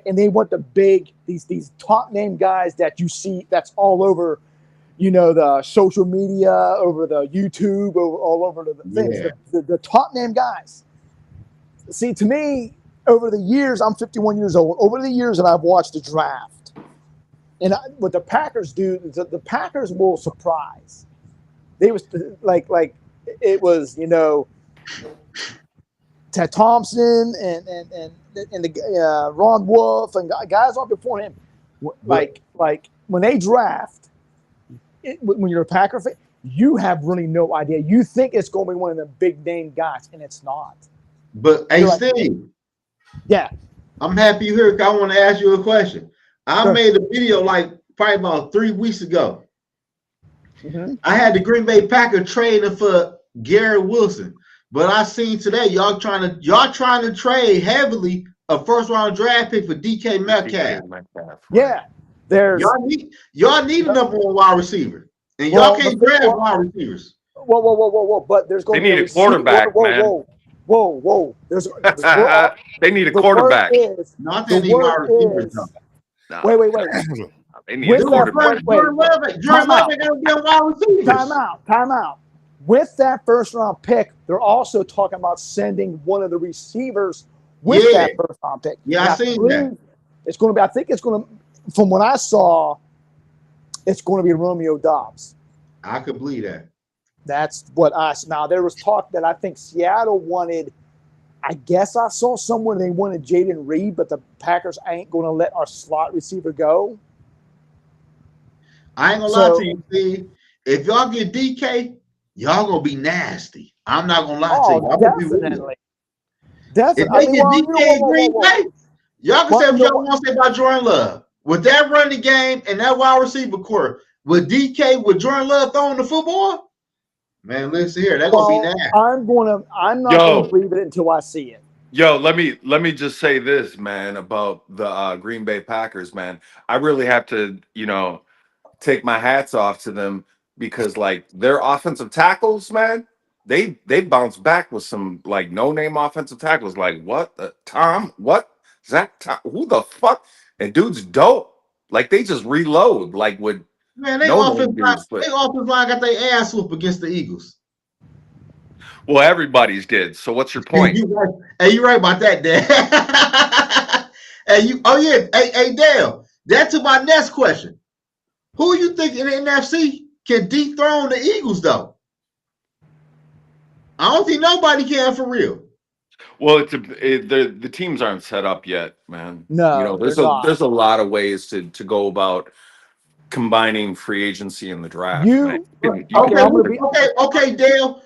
and they want the big these top name guys that you see that's all over, the social media, over the YouTube, all over the things, the top name guys. See, to me, over the years, I'm 51 years old. Over the years that I've watched the draft, and what the Packers do, the Packers will surprise. They was like it was, Ted Thompson and the Ron Wolf and guys on before him. Like when they draft, when you're a Packer fan, you have really no idea. You think it's going to be one of the big name guys, and it's not. But hey, Steve. Yeah. I'm happy you're here. I want to ask you a question. I made a video like probably about 3 weeks ago. Mm-hmm. I had the Green Bay Packers trading for Garrett Wilson, but I seen today y'all trying to trade heavily a first round draft pick for DK Metcalf. Yeah, y'all need a number one wide receiver, and y'all can't grab wide receivers. Whoa! But there's going to be a quarterback, man. Whoa! They need a quarterback. Not they need wide receivers. Wait. They need a quarterback. Time out. With that first round pick, they're also talking about sending one of the receivers with that first round pick. Yeah, I seen that. It's going to be. I think it's going to. From what I saw, it's going to be Romeo Doubs. I could believe that. That's what I. Now there was talk that I think Seattle wanted. I guess I saw somewhere they wanted Jaden Reed, but the Packers ain't going to let our slot receiver go. I ain't gonna lie to you, Steve. If y'all get DK, y'all gonna be nasty. I'm not gonna lie to you. Definitely. If they get DK Green Bay, y'all can say what y'all want to say about Jordan Love. With that running game and that wide receiver core, with DK, with Jordan Love throwing the football, man, listen here, that's gonna be nasty. I'm not gonna believe it until I see it. Yo, let me just say this, man, about the Green Bay Packers, man. I really have to, take my hats off to them because like their offensive tackles, man, they bounced back with some like no-name offensive tackles. Like what? Tom? What? Zach? Tom? Who the fuck? And dude's dope. Like they just reload. Like with they offensive line got their ass whooped against the Eagles. Well, everybody's did. So what's your point? You right about that, Dale. Hey, Dale. That's to my next question. Who you think in the NFC can dethrone the Eagles, though? I don't think nobody can for real. Well, the teams aren't set up yet, man. No, there's a lot of ways to go about combining free agency and the draft. Okay, Dale.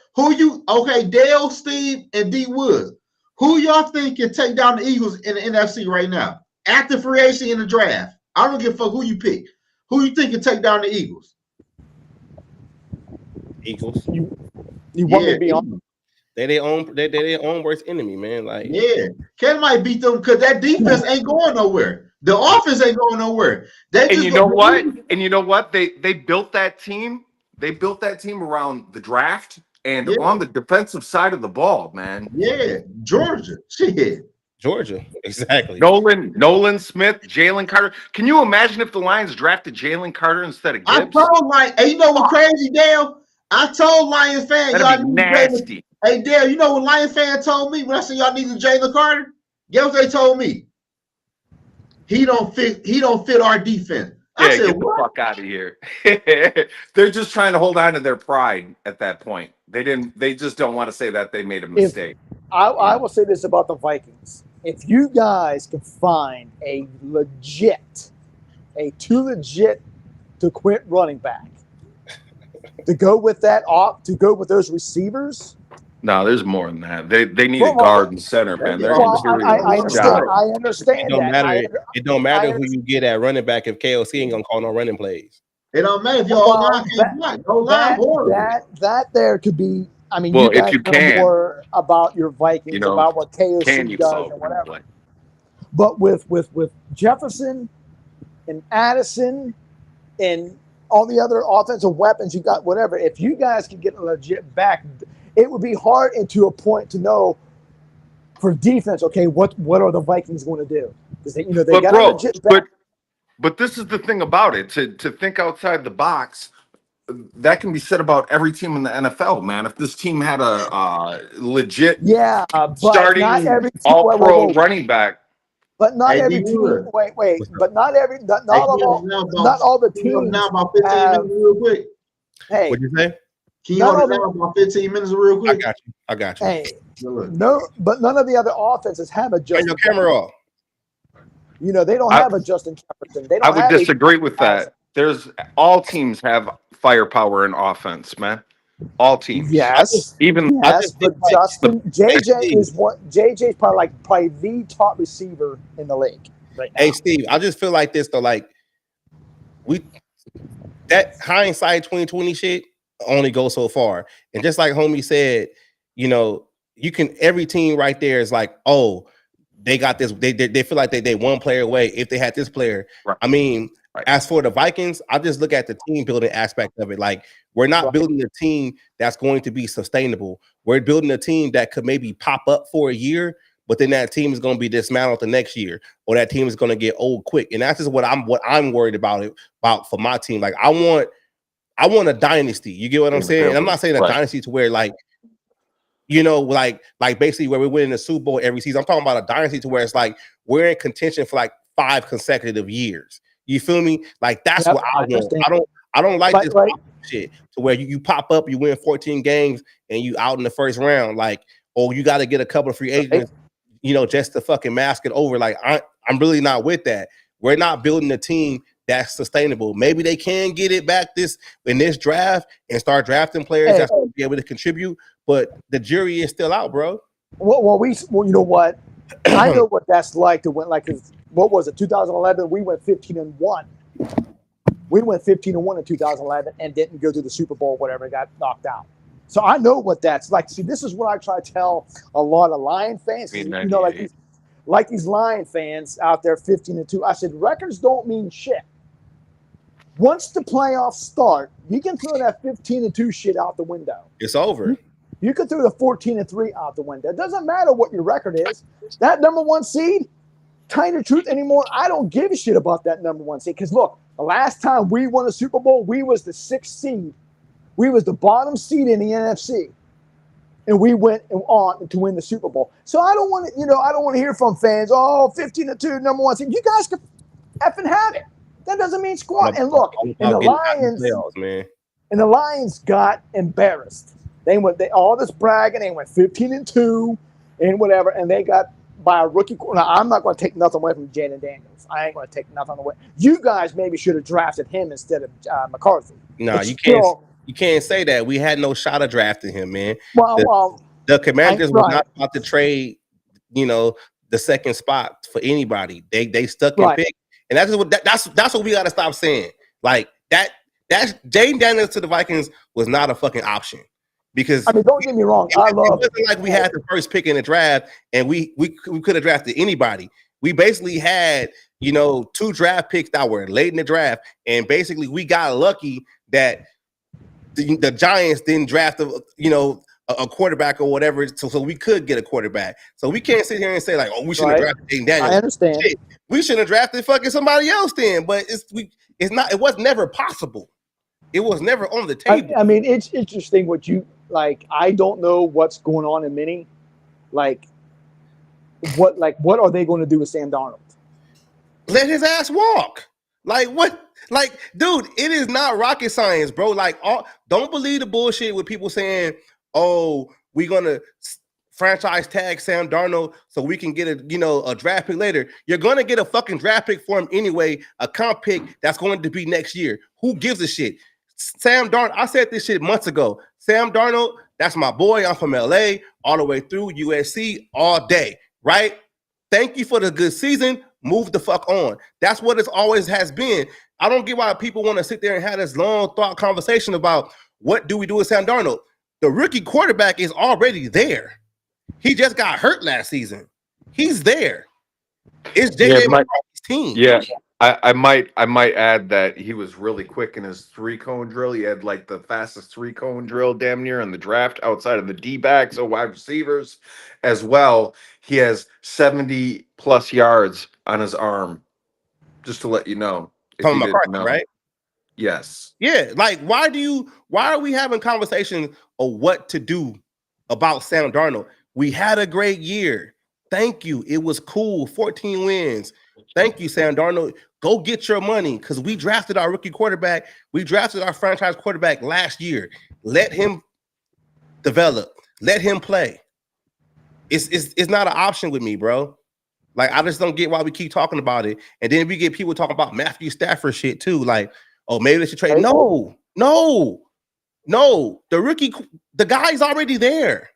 Dale, Steve, and D Woods. Who y'all think can take down the Eagles in the NFC right now? After free agency in the draft. I don't give a fuck who you pick. Who you think can take down the Eagles? Eagles. You want me to be on? They their own worst enemy, man. Like Ken might beat them because that defense ain't going nowhere. The offense ain't going nowhere. And you know what? They built that team. They built that team around the draft and on the defensive side of the ball, man. Yeah, Georgia. Shit. Georgia, exactly. Nolan Smith, Jalen Carter. Can you imagine if the Lions drafted Jalen Carter instead of Gibbs? I told you know what crazy, Dale? I told Lions fans that'd be nasty. Hey, Dale, you know what Lions fan told me when I said y'all needed Jalen Carter? Guess what they told me? He don't fit our defense. I said, get the fuck out of here. They're just trying to hold on to their pride at that point. They just don't want to say that they made a mistake. I will say this about the Vikings. If you guys can find a too legit to quit running back, to go with those receivers. No, there's more than that. They need a guard and center, man. I understand. It don't matter who you get at running back if KLC ain't gonna call no running plays. It don't matter if your line can't block. That there could be. I mean, well, you guys if you can, more about your Vikings, about what KOC does and whatever. But with Jefferson and Addison and all the other offensive weapons you got, whatever, if you guys could get a legit back, it would be hard and to a point to know for defense, okay, what are the Vikings going to do? Because they got a legit back. But this is the thing about it. To think outside the box, that can be said about every team in the NFL, man. If this team had a legit Yeah, but not starting every team. all-pro running back, But not Hey, every D team. Wood. Wait. But not every. Not Hey, all. can you hold us Not all the can you hold us teams down about 15 have. minutes real quick? Hey, What'd you say? Can you not hold all us down about 15 minutes real I quick? got you. I got you. hey, Good look. no, but none of the other offenses have a Turn Justin. your camera off. You know, they don't I- have a Justin Jefferson. They I don't would have disagree with Allison. that. All teams have firepower in offense, man. All teams. Yes, Even I yes, just think but like Justin Hey, JJ Steve. is what JJ's probably the top receiver in the league right now. Hey, Steve, I just feel like this though. Like that hindsight 2020 shit only goes so far. And just like homie said, you know, you can every team right there is like, oh, they got this. They feel like they one player away if they had this player. Right. I mean, Right. as for the Vikings, I just look at the team building aspect of it. Like we're not Right. building a team that's going to be sustainable. We're building a team that could maybe pop up for a year, but then that team is going to be dismantled the next year, or that team is going to get old quick. And that's just what I'm worried about for my team. Like I want a dynasty. You get what I'm saying? And I'm not saying a Right. dynasty to where like, you know, like basically where we win the Super Bowl every season. I'm talking about a dynasty to where it's like we're in contention for like 5 consecutive years. You feel me? Like that's Yep, what I want. understand. I don't like this Right. shit to where you pop up, you win 14 games, and you out in the first round. Like, or you got to get a couple of free agents, you know, just to fucking mask it over. Like, I'm really not with that. We're not building a team that's sustainable. Maybe they can get it back in this draft and start drafting players that's going to be able to contribute, but the jury is still out, bro. Well, you know what? I know what that's like to win. Like, what was it? 2011, we went 15-1. We went 15-1 in 2011 and didn't go to the Super Bowl, whatever, got knocked out. So I know what that's like. See, this is what I try to tell a lot of Lion fans. You know, like these Lion fans out there, 15-2. I said, records don't mean shit. Once the playoffs start, you can throw that 15-2 shit out the window. It's over. You can throw the 14-3 out the window. It doesn't matter what your record is. That number one seed, tell you the truth anymore, I don't give a shit about that number one seed. Because look, the last time we won a Super Bowl, we was the 6th seed. We was the bottom seed in the NFC. And we went on to win the Super Bowl. So I don't want to, I don't want to hear from fans, 15-2, number one seed. You guys can effing have it. That doesn't mean squat. And look, and the Lions got embarrassed. They all this bragging. They went 15-2 and whatever, and they got by a rookie. Now, I'm not going to take nothing away from Jaden Daniels. I ain't going to take nothing away. You guys maybe should have drafted him instead of McCarthy. No, you can't. You can't say that. We had no shot of drafting him, man. The Commanders were not about to trade, the second spot for anybody. They stuck and picked, and that's what we got to stop saying. Like that's Jaden Daniels to the Vikings was not a fucking option. Because don't get me wrong, it wasn't like we had the first pick in the draft and we could have drafted anybody. We basically had 2 draft picks that were late in the draft, and basically we got lucky that the Giants didn't draft a quarterback or whatever, so we could get a quarterback. So we can't sit here and say like, we shouldn't have drafted Jaden Daniels. I understand. Shit, we should have drafted fucking somebody else then, but it was never possible. It was never on the table. I mean, it's interesting what you like. I don't know what's going on in Minnie. What are they going to do with Sam Darnold? Let his ass walk. Like what? Like, dude, it is not rocket science, bro. Like, don't believe the bullshit with people saying, "Oh, we're gonna franchise tag Sam Darnold so we can get a draft pick later." You're gonna get a fucking draft pick for him anyway, a comp pick that's going to be next year. Who gives a shit? Sam Darnold, I said this shit months ago. Sam Darnold, that's my boy. I'm from LA, all the way through USC, all day, right? Thank you for the good season. Move the fuck on. That's what it always has been. I don't get why people want to sit there and have this long thought conversation about what do we do with Sam Darnold. The rookie quarterback is already there. He just got hurt last season. He's there. It's JJ McCarthy's team. Yeah. I might add that he was really quick in his 3-cone drill. He had like the fastest 3-cone drill damn near in the draft outside of the D-backs or wide receivers as well. He has 70 plus yards on his arm, just to let you know. Talking McCarthy, right? Yes. Yeah, like why are we having conversations of what to do about Sam Darnold? We had a great year. Thank you. It was cool. 14 wins. Thank you, Sam Darnold. Go get your money because we drafted our rookie quarterback. We drafted our franchise quarterback last year. Let him develop. Let him play. It's not an option with me, bro. Like, I just don't get why we keep talking about it. And then we get people talking about Matthew Stafford shit too. Like, oh, maybe they should trade. No. The rookie, the guy's already there.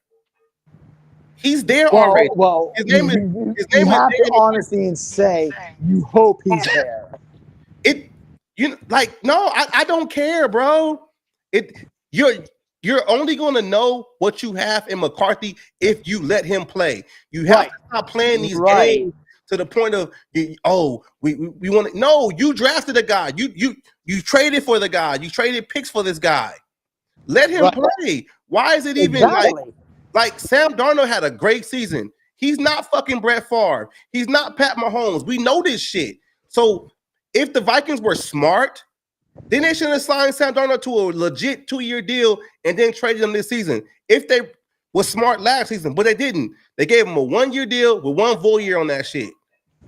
He's there already. Well, his name you is have to honestly and say you hope he's there. I don't care, bro. You're only going to know what you have in McCarthy if you let him play. You have to stop playing these games to the point of we want to. No, you drafted a guy. You traded for the guy. You traded picks for this guy. Let him play. Why is it even like Sam Darnold had a great season? He's not fucking Brett Favre. He's not Pat Mahomes. We know this shit. So if the Vikings were smart, then they should have signed Sam Darnold to a legit 2-year deal and then traded him this season. If they were smart last season, but they didn't. They gave him a 1-year deal with 1 full year on that shit.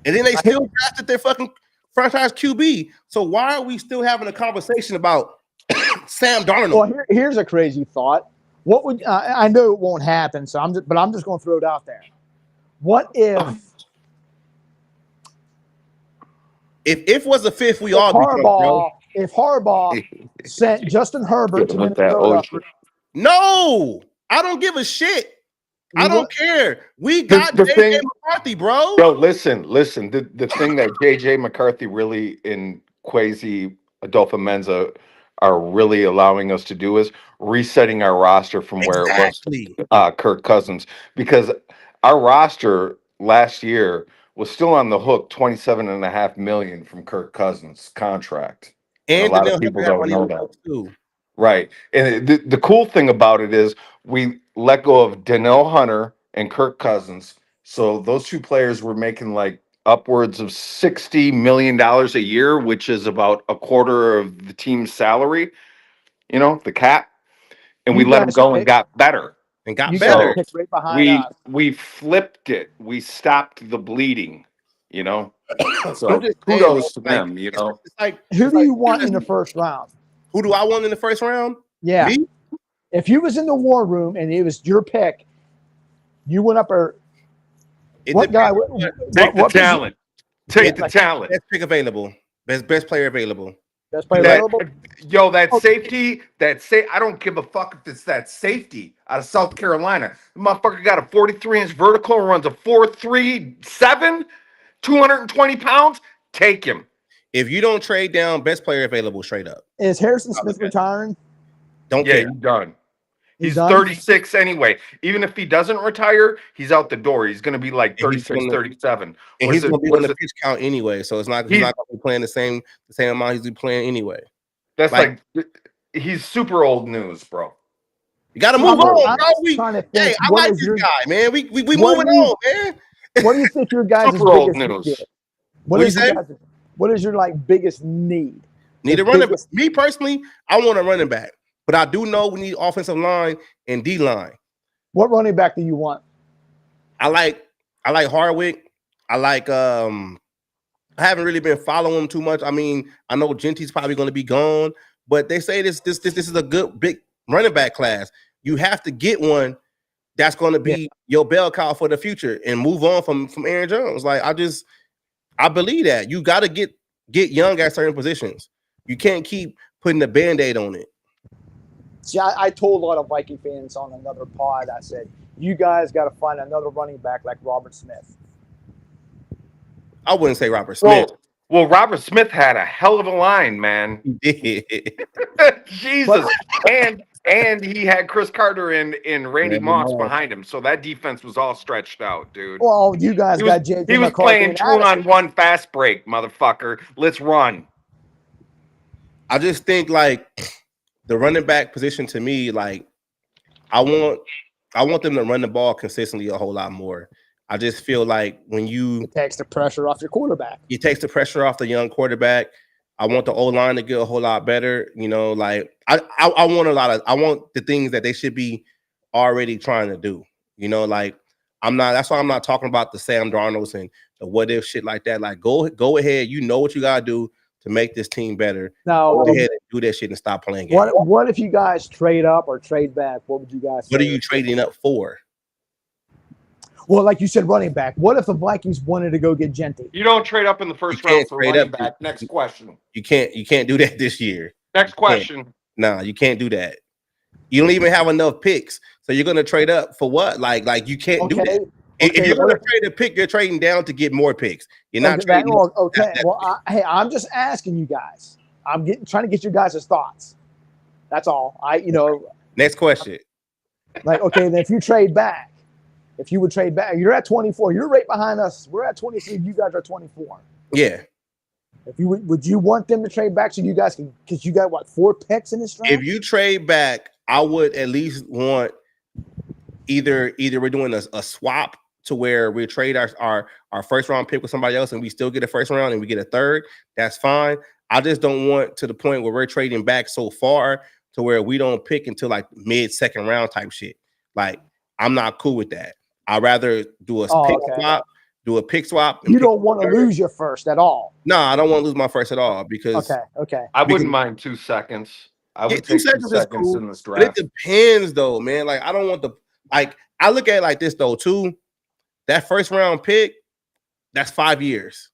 And then they still drafted their fucking franchise QB. So why are we still having a conversation about Sam Darnold? Well, here's a crazy thought. What would I know it won't happen? So I'm just going to throw it out there. What if was a fifth, we all if Harbaugh sent Justin Herbert to Minnesota? No, I don't give a shit. I don't care. We got JJ McCarthy, bro. Yo, listen. The thing that JJ McCarthy really in Kwesi Adolfo-Mensa are really allowing us to do is resetting our roster from where it was Kirk Cousins, because our roster last year was still on the hook $27.5 million from Kirk Cousins' contract. And a lot of people don't know that. Too. Right. And the cool thing about it is we let go of Danielle Hunter and Kirk Cousins. So those two players were making like upwards of $60 million a year, which is about a quarter of the team's salary, the cap. And we let them go and got better. And got better. Right behind us. We flipped it. We stopped the bleeding, So kudos to them, Who do you want in the first round? Who do I want in the first round? Yeah. Me? If you was in the war room and it was your pick, you went up what guy? Take the talent. Take the talent. Best pick available. Best player available. Best player available. Yo, that safety. I don't give a fuck if it's that safety out of South Carolina. The motherfucker got a 43-inch vertical and runs a 4.37, 220 pounds. Take him. If you don't trade down, best player available straight up. Is Harrison Smith retiring? Don't care. He's done. He's 36 anyway. Even if he doesn't retire, he's out the door. He's going to be like 36, 37. And he's going to be on the pitch count anyway. So he's not going to be playing the same amount he's playing anyway. That's like he's super old news, bro. You got to move on, bro. I like this guy, man. We moving on, man. What do you think your guys' super old news? What is your biggest need? Need a running back. Me personally, I want a running back. But I do know we need offensive line and D line. What running back do you want? I like Hardwick. I haven't really been following him too much. I mean, I know Genty's probably going to be gone, but they say this is a good big running back class. You have to get one that's going to be your bell cow for the future and move on from Aaron Jones. Like I believe that you got to get young at certain positions. You can't keep putting a Band-Aid on it. See, I told a lot of Viking fans on another pod, I said, you guys got to find another running back like Robert Smith. I wouldn't say Robert Smith. Well, Robert Smith had a hell of a line, man. He did. Jesus. And he had Chris Carter and Randy Moss behind him. So that defense was all stretched out, dude. Well, you guys got JJ He was playing 2-on-1 fast break, motherfucker. Let's run. I just think the running back position to me, I want them to run the ball consistently a whole lot more. I just feel like when it takes the pressure off your quarterback. It takes the pressure off the young quarterback. I want the O-line to get a whole lot better. You know, like I want I want the things that they should be already trying to do. You know, like that's why I'm not talking about the Sam Darnolds and the what if shit like that. Like go ahead, you know what you gotta do to make this team better. Now, Go ahead and do that shit and stop playing games. what if you guys trade up or trade back? What would you guys say? What are you trading up for? Well, like you said, running back. What if the Vikings wanted to go get Genty? You don't trade up in the first round for running back. Next question. You can't do that this year. Next question. Nah, you can't do that. You don't even have enough picks, so you're gonna trade up for what? Like you can't do that. If you're gonna trade a pick, you're trading down to get more picks. You're not trading. Okay. Well, hey, I'm just asking you guys. I'm trying to get your guys' thoughts. That's all. Next question. Like, okay, then if you trade back. If you would trade back, you're at 24. You're right behind us. We're at 23. You guys are 24. Yeah. If you would you want them to trade back so you guys can, because you got what, 4 picks in this draft? If you trade back, I would at least want either we're doing a swap to where we trade our first round pick with somebody else and we still get a first round and we get a third. That's fine. I just don't want to the point where we're trading back so far to where we don't pick until like mid-second round type shit. Like I'm not cool with that. I'd rather do a pick swap. You don't want to lose your first at all. No, I don't want to lose my first at all because I wouldn't mind 2 seconds. I would take 2 seconds cool, in this draft. But it depends though, man. Like I don't want I look at it like this though too. That first round pick, that's 5 years.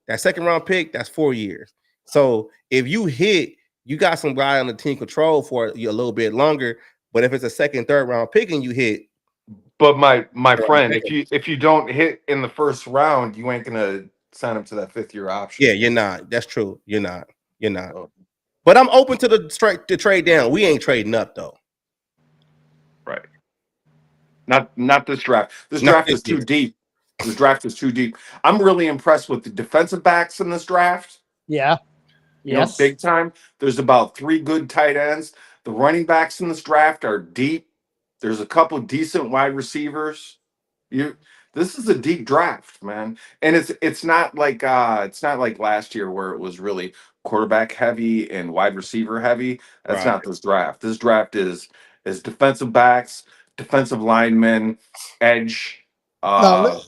That second round pick, that's 4 years. So if you hit, you got some guy on the team control for a little bit longer. But if it's a second, third round pick and you hit. But my friend, if you don't hit in the first round, you ain't gonna sign up to that 5th-year option. Yeah, you're not. That's true. You're not. Oh. But I'm open to the trade down. We ain't trading up though. Right. Not this draft. This draft is too deep. This draft is too deep. I'm really impressed with the defensive backs in this draft. Yeah. Yes. Big time. There's about 3 good tight ends. The running backs in this draft are deep. There's a couple decent wide receivers. This is a deep draft, man. And it's not like last year where it was really quarterback heavy and wide receiver heavy. That's not this draft. This draft is defensive backs, defensive linemen, edge. How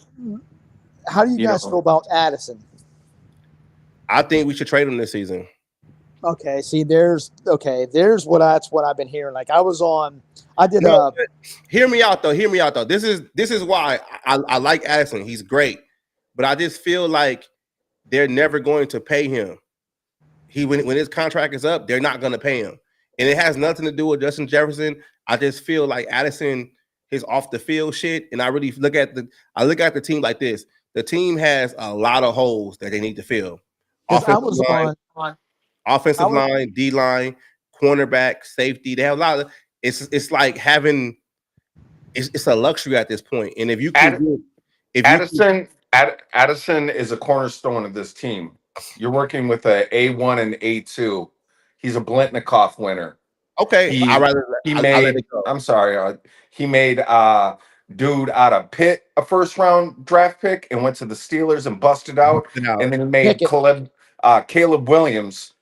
do you guys feel about Addison? I think we should trade him this season. Okay, see, there's what I've been hearing. Like hear me out though. This is why I like Addison. He's great, but I just feel like they're never going to pay him. When his contract is up, they're not going to pay him, and it has nothing to do with Justin Jefferson. I just feel like Addison is off the field shit, and I really look at the team like this. The team has a lot of holes that they need to fill. Offensive line, D line, cornerback, safety. They have a lot of. It's like having. It's a luxury at this point, and if you can, Addison is a cornerstone of this team. You're working with a A1 and A2. He's a Blintnikoff winner. Okay, he made dude out of Pitt a first round draft pick and went to the Steelers and busted out, and then he made Caleb Williams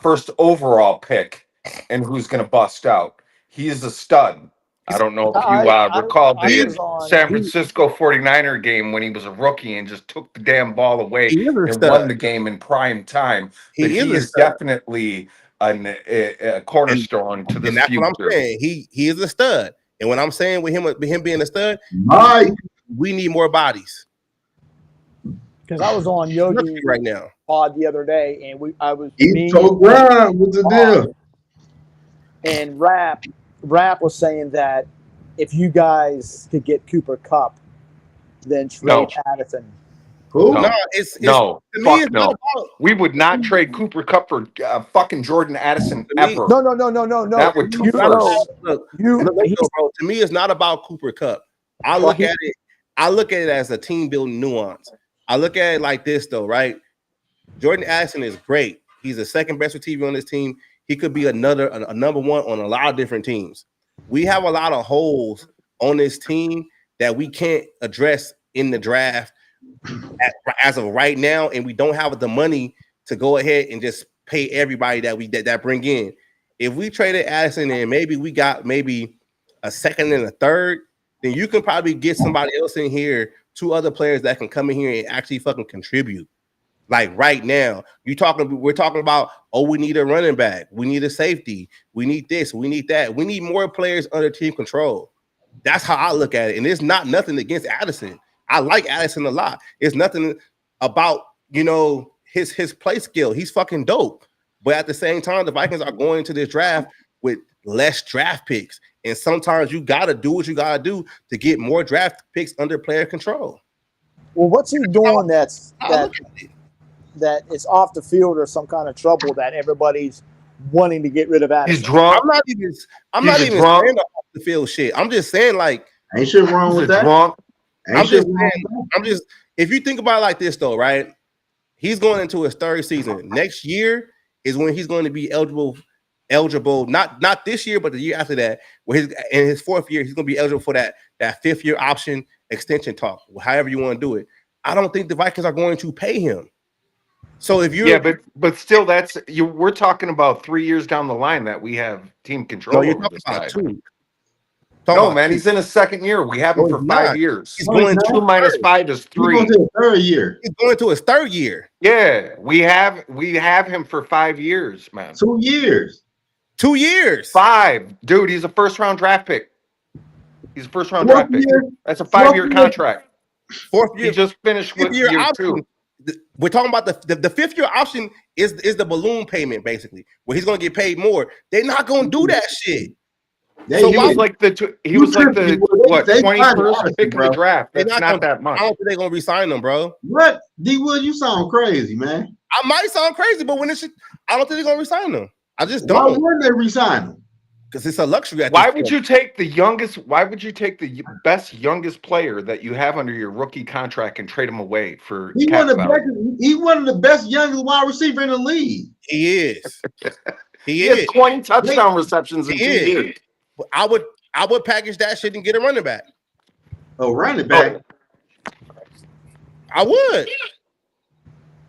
first overall pick, and who's going to bust out. He is a stud. I don't know if you recall the San Francisco 49er game when he was a rookie and just took the damn ball away and won the game in prime time. But he is definitely a cornerstone to this future. That's what I'm saying. He is a stud. And what I'm saying with him being a stud, we need more bodies. Because I was on Yogi right now pod the other day, and I was with the deal. And Rap was saying that if you guys could get Cooper Kupp, then trade Addison. Who? We would not trade Cooper Kupp for fucking Jordan Addison ever. No. That would two first. Look, bro. To me, it's not about Cooper Kupp. I look at it as a team building nuance. I look at it like this, though, right? Jordan Addison is great. He's the second best receiver on this team. He could be a number one on a lot of different teams. We have a lot of holes on this team that we can't address in the draft as of right now, and we don't have the money to go ahead and just pay everybody that bring in. If we traded Addison and maybe we got maybe a second and a third, then you can probably get somebody else in here, 2 other players that can come in here and actually fucking contribute. Like right now, we're talking about, oh, we need a running back, we need a safety, we need this, we need that, we need more players under team control. That's how I look at it, and it's not nothing against Addison. I like Addison a lot. It's nothing about his play skill. He's fucking dope, but at the same time, the Vikings are going into this draft with less draft picks, and sometimes you gotta do what you gotta do to get more draft picks under player control. Well, what's he doing that is off the field or some kind of trouble that everybody's wanting to get rid of Addison? He's drunk. I'm not even saying off the field shit. I'm just saying like ain't shit wrong with that. Drunk. If you think about it like this though, right? He's going into his 3rd season. Next year is when he's going to be eligible. Not this year, but the year after that. Where in his 4th year, he's going to be eligible for that 5th year option extension talk. However you want to do it. I don't think the Vikings are going to pay him. So if you're but still, we're talking about 3 years down the line that we have team control. you're over talking this about guy. 2. No, man, he's in his 2nd year. We have him for 5 years. He's going 2 minus 5 is 3. He's going to his 3rd year. He's going to his 3rd year. Yeah, we have him for 5 years, man. 2 years. 2 years. 5, dude. He's a 1st-round draft pick. He's a 1st-round draft pick. That's a 5-year contract. 4th year. He just finished with year option. 2. We're talking about the 5th year option is the balloon payment, basically, where he's going to get paid more. They're not going to do that shit. So he was like the 21st pick of the draft. That's not that much. I don't think they're going to resign them, bro. What? D-Wood, you sound crazy, man. I might sound crazy, but I don't think they're going to resign them. I just don't. Why wouldn't they resign him? Because it's a luxury. Why would you take the best youngest player that you have under your rookie contract and trade him away for cap value? He one of the best youngest wide receiver in the league. He is. He has 20 touchdown receptions in 2 years. I would package that shit and get a running back. Oh, running back? I would.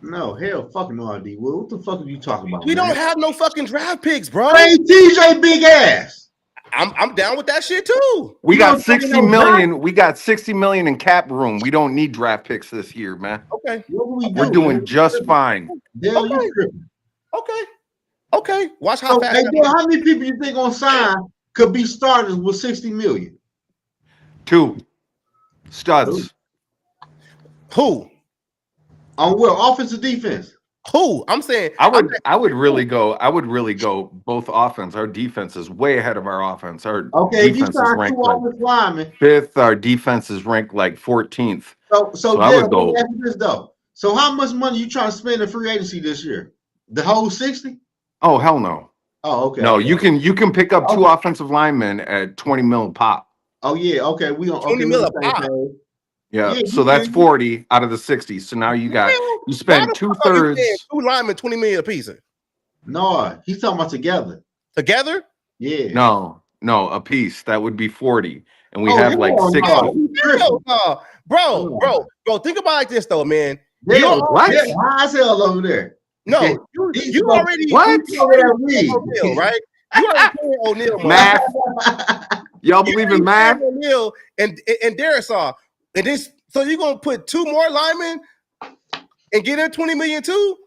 No, hell fucking no, D. What the fuck are you talking about? We don't have no fucking draft picks, bro. Hey, TJ big ass. I'm down with that shit too. We got 60 million. We got 60 million in cap room. We don't need draft picks this year, man. Okay. We're doing just fine. Okay. Watch how fast. Hey, how many people you think gonna sign could be starters with 60 million? 2 studs. Who? On what, offense or defense? Who? I'm saying I would really go both offense. Our defense is way ahead of our offense. Our defense is ranked like 5th. Our defense is ranked like 14th. So I would go. This though. So how much money you trying to spend in free agency this year? The whole 60? Oh hell no. Oh, okay. No, you can pick up 2 offensive linemen at 20 mil pop. Oh yeah, okay. We on 20 mil pop. Yeah, so that's 40 out of the 60. So now you spend 2/3. 2 linemen, 20 million a piece. No, he's talking about together. Together? Yeah. No, a piece. That would be 40. And we have like 60. Bro, think about it like this though, man. What? How's hell over there? No, you already what? O'Neal, right? You already paying O'Neal math. Y'all believe in math? O'Neal and Darisaw. And this, so you're gonna put 2 more linemen and get in 20 million too?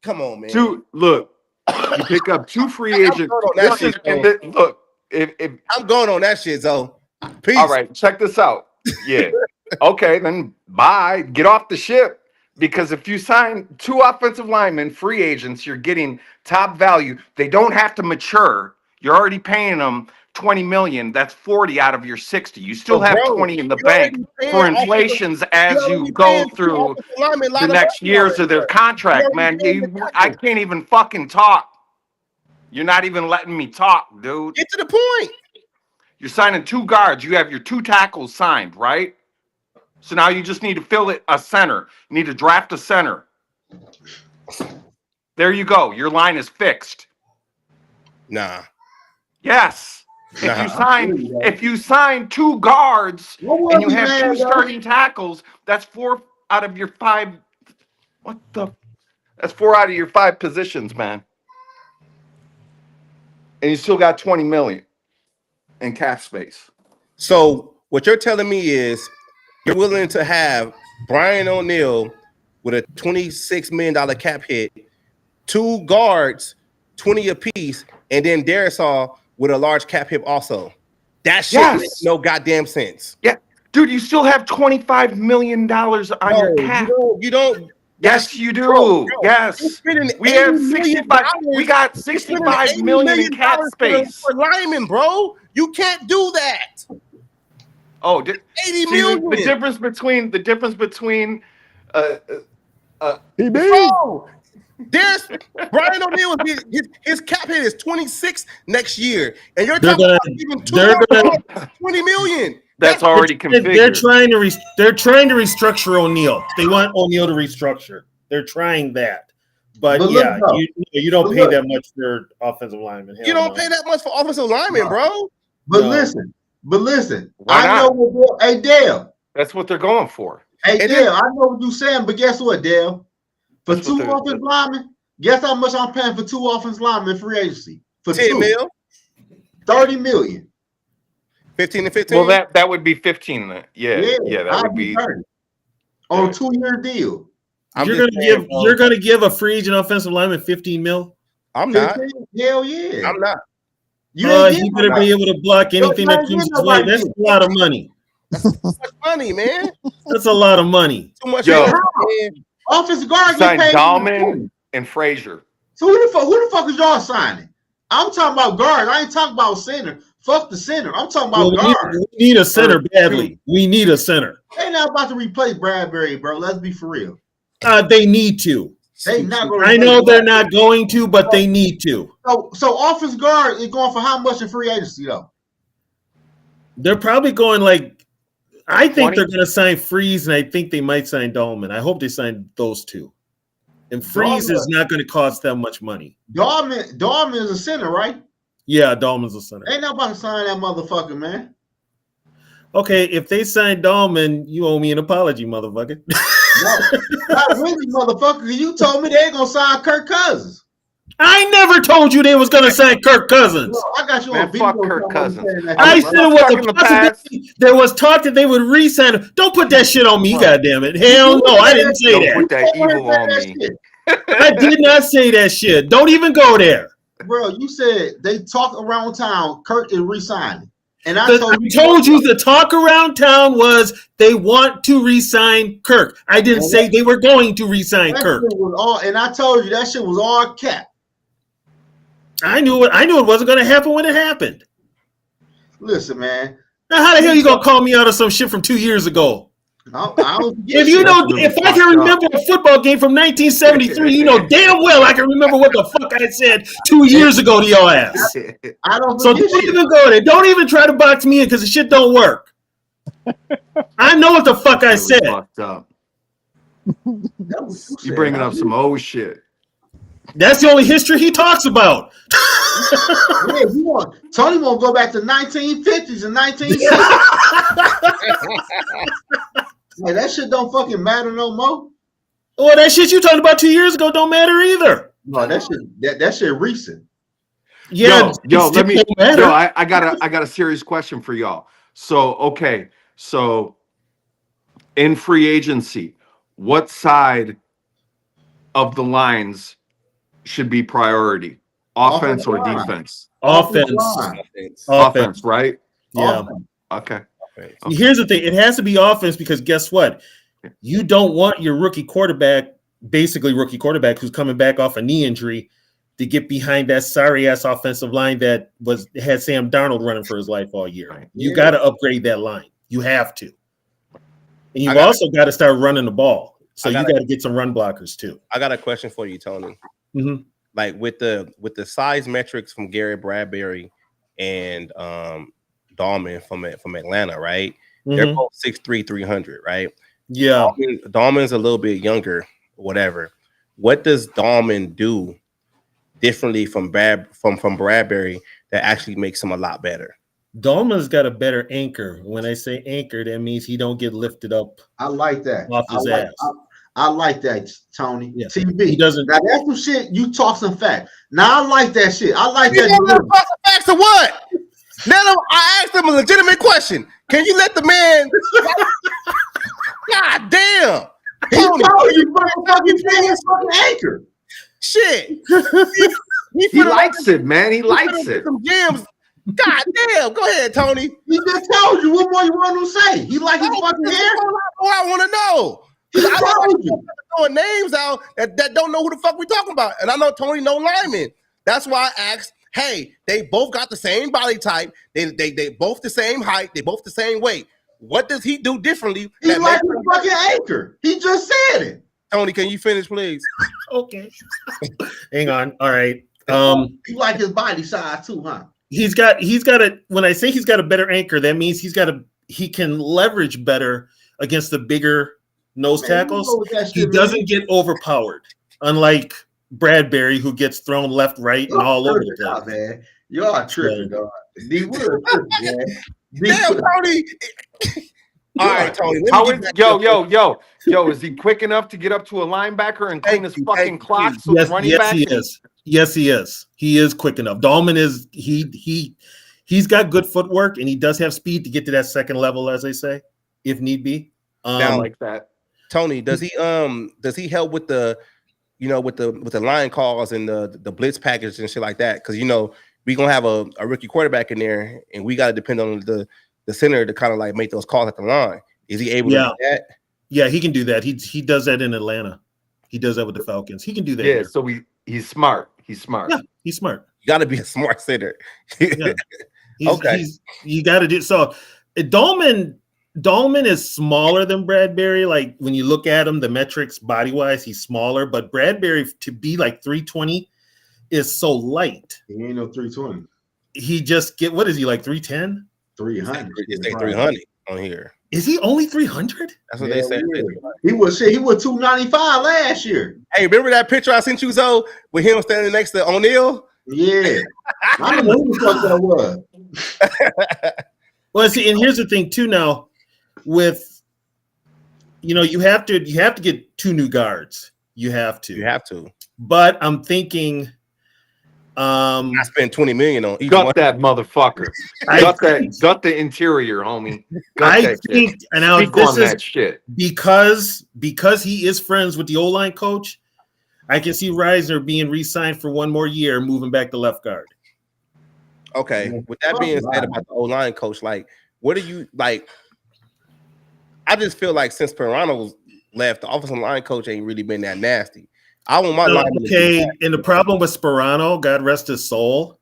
Come on, man. Look, you pick up 2 free agents. Look, if I'm going on that shit, Zoe. Peace. All right, check this out. Yeah. Okay, then bye. Get off the ship. Because if you sign 2 offensive linemen, free agents, you're getting top value. They don't have to mature. You're already paying them 20 million. That's 40 out of your 60. You still have 20 in the bank for inflations as you go through the next years of their contract, man. I can't even fucking talk. You're not even letting me talk, dude. Get to the point. You're signing 2 guards. You have your 2 tackles signed, right? So now you just need to fill it a center. You need to draft a center. There you go. Your line is fixed. Nah. Yes. If you sign 2 guards and you have 2 starting tackles, that's 4 out of your 5. What the? That's 4 out of your 5 positions, man. And you still got 20 million in cap space. So what you're telling me is you're willing to have Brian O'Neill with a $26 million cap hit, 2 guards, 20 apiece, and then Darisaw with a large cap hit also. That shit makes no goddamn sense. Yeah. Dude, you still have $25 million on your cap. You don't. Yes, you do. Bro, yes. We have 65. We got 65 million in cap space. For linemen, bro. You can't do that. Oh, 80 million. The difference between bro, there's Brian O'Neill. His cap hit is 26 next year, and you're talking about even 20 million. That's already configured. They're trying to restructure O'Neill. They want O'Neill to restructure. They're trying that, but yeah, you don't pay that much for offensive linemen. You don't pay that much for offensive linemen, bro. But listen. I know what. Hey, Dale. That's what they're going for. Hey, Dale. I know what you're saying, but guess what, Dale? For 2 offensive linemen, guess how much I'm paying for 2 offensive linemen in free agency? For 10 mil, 30 million. 15 and 15. Well, that would be 15. Yeah, that would be 30 on a 2-year deal. You're gonna give a free agent offensive lineman 15 mil? I'm not. Hell yeah. I'm not. You better be able to block anything that comes his way. That's a lot of money. That's too much money, man. That's a lot of money. Too much. Offensive guard signed Dahlman and Frazier. So who the fuck is y'all signing? I'm talking about guards. I ain't talking about center. Fuck the center. I'm talking about guards. We need a center badly. We need a center. They not about to replace Bradbury, bro. Let's be for real. They need to. They not going. I know they're not going to, but they need to. So offense guard is going for how much in free agency though? They're probably going like. I think 20? they're going to sign Freeze, and I think they might sign Dahlman. I hope they sign those 2. And Freeze is not going to cost them much money. Dahlman is a center, right? Yeah, Dahlman's a center. Ain't nobody sign that motherfucker, man. Okay, if they sign Dahlman, you owe me an apology, motherfucker. No, not really, motherfucker. You told me they gonna sign Kirk Cousins. I never told you they was gonna sign Kirk Cousins. No, I got you on video. Fuck Kirk Cousins. I said it was a possibility. There was talk that they would re-sign him. Don't put that shit on me, goddammit. Hell no, I didn't say that. Put that evil on me. I did not say that shit. Don't even go there. Bro, you said they talk around town. Kirk is re-signing. And I told you the talk around town was they want to re-sign Kirk. I didn't say they were going to re-sign Kirk. And I told you that shit was all cap. I knew it wasn't going to happen when it happened. Listen, man. Now, how the hell you going to call me out of some shit from 2 years ago? If I can remember a football game from 1973, you know damn well I can remember what the fuck I said 2 years ago to your ass. So don't even go there. Don't even try to box me in because the shit don't work. I know what the fuck I said. You bringing up some old shit. That's the only history he talks about. Tony won't go back to 1950s and 1960s. Man, that shit don't fucking matter no more. Well, that shit you talking about 2 years ago don't matter either. No, that shit recent. Yeah, I got a serious question for y'all. So in free agency, what side of the lines should be priority? Offense or defense? Offense, right? Yeah. Okay. Here's the thing. It has to be offense because guess what? You don't want your rookie quarterback who's coming back off a knee injury to get behind that sorry-ass offensive line that had Sam Darnold running for his life all year. Right. You got to upgrade that line. You have to. And you've also got to start running the ball. So you got to get some run blockers too. I got a question for you, Tony. Mm-hmm. Like with the size metrics from Garrett Bradbury and Dahlman from Atlanta, right? Mm-hmm. They're both 6'3", 300, right? Yeah. Dahlman's a little bit younger, whatever. What does Dahlman do differently from Bradbury that actually makes him a lot better? Dahlman's got a better anchor. When I say anchor, that means he don't get lifted up. I like that. Off his ass. I like that, Tony. Yeah. TV. He doesn't. Now that's some shit. You talk some fact. Now I like that shit. I like You that. don't let him talk some facts or what? Let him. I asked him a legitimate question. Can you let the man? God damn. He told you fucking anchor. Shit. He likes it, man. He likes it. Some gems. God damn. Go ahead, Tony. He just told you. What more you want to say? He like his fucking hair. I want to know. He I don't told like you. throwing names out that don't know who the fuck we talking about. And I know Tony no lineman. That's why I asked, hey, they both got the same body type. They both the same height. They both the same weight. What does he do differently? He like his fucking anchor. He just said it. Tony, can you finish, please? Okay. Hang on. All right. He like his body size too, huh? He's got a, when I say he's got a better anchor, that means he can leverage better against the bigger nose tackles. He doesn't get overpowered, unlike Bradbury, who gets thrown left, right, and all over the place. Man. Y'all tripping, dog. D Wood tripping, man. Damn, Tony. All right, Tony. How is yo? Is he quick enough to get up to a linebacker and clean his fucking clock? So Yes, the running yes, back he is. Yes, he is. He is quick enough. Dahlman is he's got good footwork and he does have speed to get to that second level, as they say, if need be. Now, like that. Tony, does he help with the with the line calls and the blitz package and shit like that? Because we gonna have a rookie quarterback in there, and we gotta depend on the center to kind of like make those calls at the line. Is he able to do that? Yeah, he can do that. He does that in Atlanta. He does that with the Falcons. He can do that. Yeah, so he's smart. He's smart. Yeah, he's smart. You got to be a smart center. Yeah. Okay. You got to do so. Dahlman is smaller than Bradbury. Like when you look at him, the metrics body wise, he's smaller. But Bradbury to be like 320 is so light. He ain't no 320. He just what is he like 310? 300. It's like 300 on here. Is he only 300? That's what they said. He was 295 last year. Hey, remember that picture I sent you, Zoe, with him standing next to O'Neal? Yeah. I don't know who the fuck that was. Well, see, and here's the thing too. Now, with you have to get 2 new guards. You have to. But I'm thinking, I spent $20 million on each Gut one. that motherfucker. Gut the interior, homie. I think, and now Speak this on is that shit. because he is friends with the O-line coach. I can see Reisner being re-signed for 1 more year, moving back to left guard. Okay. With that being said about the O-line coach, like, what do you like? I just feel like since Pirano's left, the offensive line coach ain't really been that nasty. I want my line. Okay, and the problem with Sperano, God rest his soul,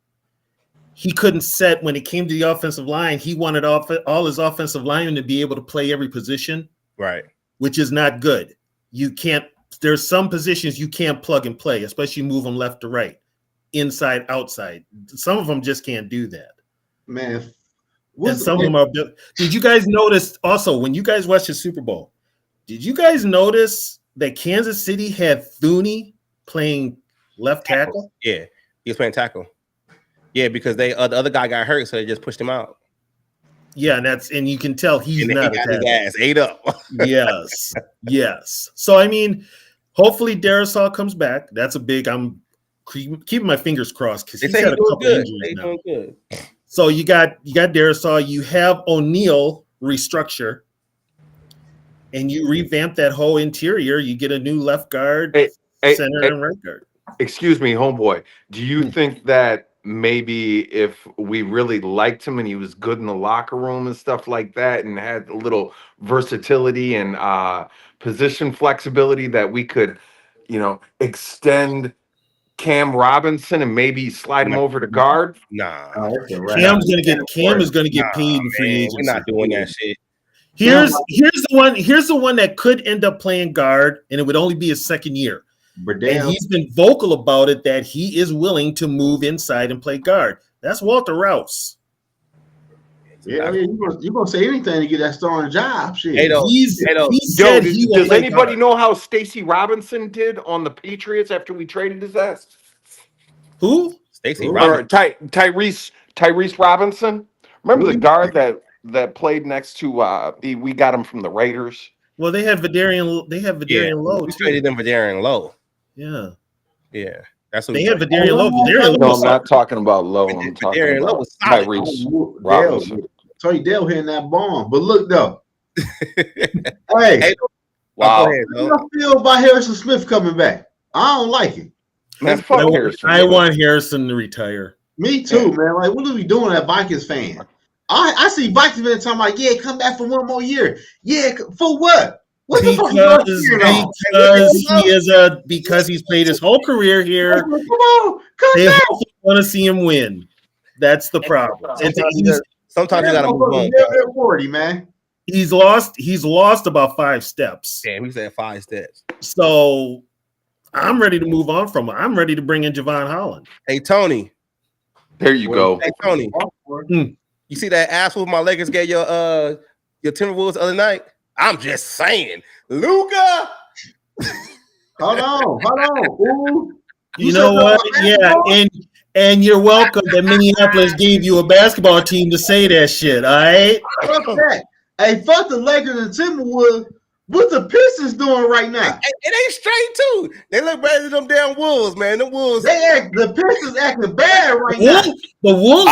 he couldn't set when it came to the offensive line. He wanted all his offensive linemen to be able to play every position, right? Which is not good. You can't. There's some positions you can't plug and play, especially move them left to right, inside, outside. Some of them just can't do that. Man, and some of them are. Did you guys notice also when you guys watched the Super Bowl? Did you guys notice that Kansas City had Thuney playing left tackle? Yeah, he was playing tackle. Yeah, because the other guy got hurt, so they just pushed him out. Yeah, and you can tell he's not he got his ass ate up. yes. So I mean, hopefully Darisaw comes back. That's a big. I'm keeping my fingers crossed because he's had a couple injuries now. Good. So you got Darisaw. You have O'Neal restructure. And you revamp that whole interior. You get a new left guard, center, and right guard. Excuse me, homeboy. Do you think that maybe if we really liked him and he was good in the locker room and stuff like that and had a little versatility and position flexibility that we could, extend Cam Robinson and maybe slide him over to guard? Nah. Cam is gonna get paid in free agency. We're not doing that shit. Here's the one that could end up playing guard, and it would only be his second year. And he's been vocal about it that he is willing to move inside and play guard. That's Walter Rouse. Yeah, you're gonna say anything to get that starting job. Shit. Does anybody know how Stacy Robinson did on the Patriots after we traded his ass? Who? Stacy Robinson. Tyrese Robinson. Remember the guard that played next to we got him from the Raiders. Well, they had Vidarian. They have Vidarian Lowe We too. traded them for Darren Lowe. Yeah, Yeah, that's what they we had traded. Vidarian Lowe. Vidarian No, Lowe. I'm not talking about Lowe. I'm talking Darren Lowe about was solid. Tyrese Robinson. Tony Dale hitting that bomb. But look though. Hey, Hey, Wow. go ahead, how do you feel about Harrison Smith coming back? I don't like it. Man, fuck I Harrison. want Harrison to retire. Me too, man. Like, what are we doing at Vikings fan? I see Vikings fans talking like, yeah, come back for one more year. Yeah, for what? What the fuck Because he's played his whole career here. Come on, come They back. want to see him win. That's the problem. Sometimes you gotta move on. Never 40, man. He's lost about 5 steps. Damn, he said 5 steps. So I'm ready to move on from him. I'm ready to bring in Javon Holland. Hey Tony. There you go. Hey Tony. You see that asshole my Lakers gave your Timberwolves the other night? I'm just saying, Luka. Hold on. Ooh. You know what? Yeah, and you're welcome that Minneapolis gave you a basketball team to say that shit. All right. Fuck that. Hey, fuck the Lakers and Timberwolves. What the Pistons doing right now? It ain't straight too. They look better than them damn Wolves, man. The Wolves. The Pistons acting bad right now. The Wolves.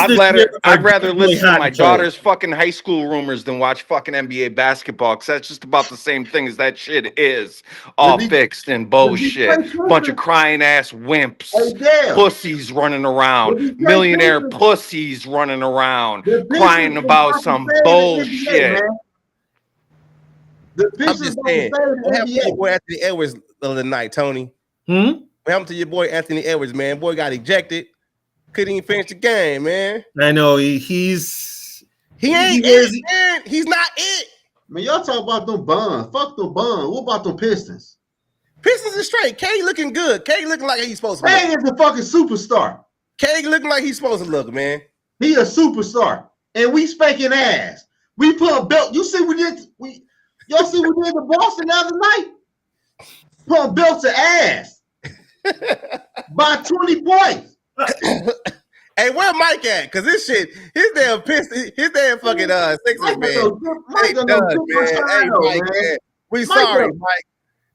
I'd rather really listen to hot my and cold. daughter's fucking high school rumors than watch fucking NBA basketball, because that's just about the same thing as that shit is. All fixed and bullshit. Bunch of crying ass wimps. Hey, damn. Pussies running around. Millionaire pussies running around. Crying about some bullshit. The I'm Pistons just don't saying. stay in What happened to your the boy Anthony Edwards the other night, Tony? Hmm? What happened to your boy Anthony Edwards, man? Boy got ejected. Couldn't even finish the game, man. I know He ain't he it, man. He's not it. Man, y'all talk about them buns. Fuck them buns. What about them Pistons? Pistons is straight. K looking good. K looking like he's supposed to look. Hey, is a fucking superstar. K looking like he's supposed to look, man. He a superstar. And we spanking ass. We put a belt. You see y'all see what we did to Boston the other night? Put a belt to ass. By 20 points. Hey, where Mike at? Cause this shit, his damn Pistons, his damn fucking Sixers, man. Hey, Mike, man. We sorry, Mike.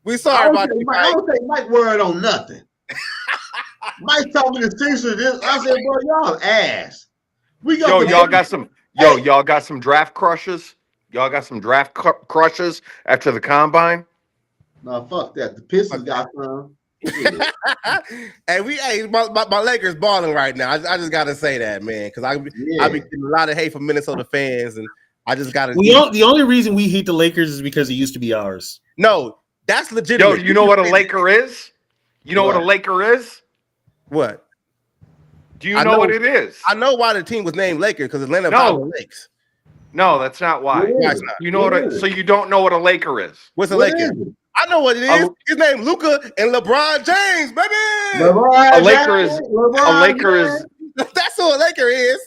We sorry about you, Mike. I don't think Mike worried on nothing. Mike told me the Sixers this. I said, bro, y'all ass. Y'all got some draft crushes? Y'all got some draft crushes after the combine? No, fuck that. The Pistons got some. Hey, my Lakers balling right now. I just gotta say that, man, because I be getting a lot of hate from Minnesota fans, and I just gotta. The only reason we hate the Lakers is because it used to be ours. No, that's legitimate. Yo, you know what a Laker is? You know what a Laker is? What? Do you know what it is? I know why the team was named Lakers, because Atlanta Power Lakes. No, that's not why. You know so you don't know what a Laker is. What's a Laker? I know what it is. His name Luka and LeBron James, baby. A Laker is That's who a Laker is.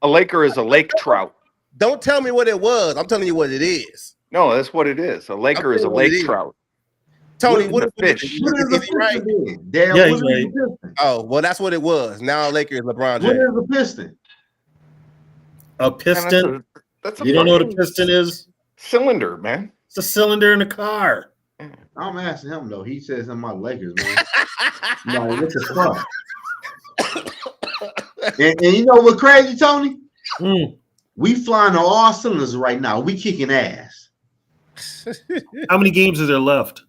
A Laker is a lake trout. Don't tell me what it was. I'm telling you what it is. No, that's what it is. A Laker is a lake trout. Tony, what is fish? Is he right? Yeah, he's right. Oh, well, that's what it was. Now a Laker is LeBron James. What is a piston? A piston? That's a you don't know what a piston is? Cylinder, man. It's a cylinder in a car. I'm asking him though. He says I'm my Lakers, man. Like, what the fuck? and you know what crazy, Tony? We flying on all cylinders right now. We kicking ass. How many games is there left?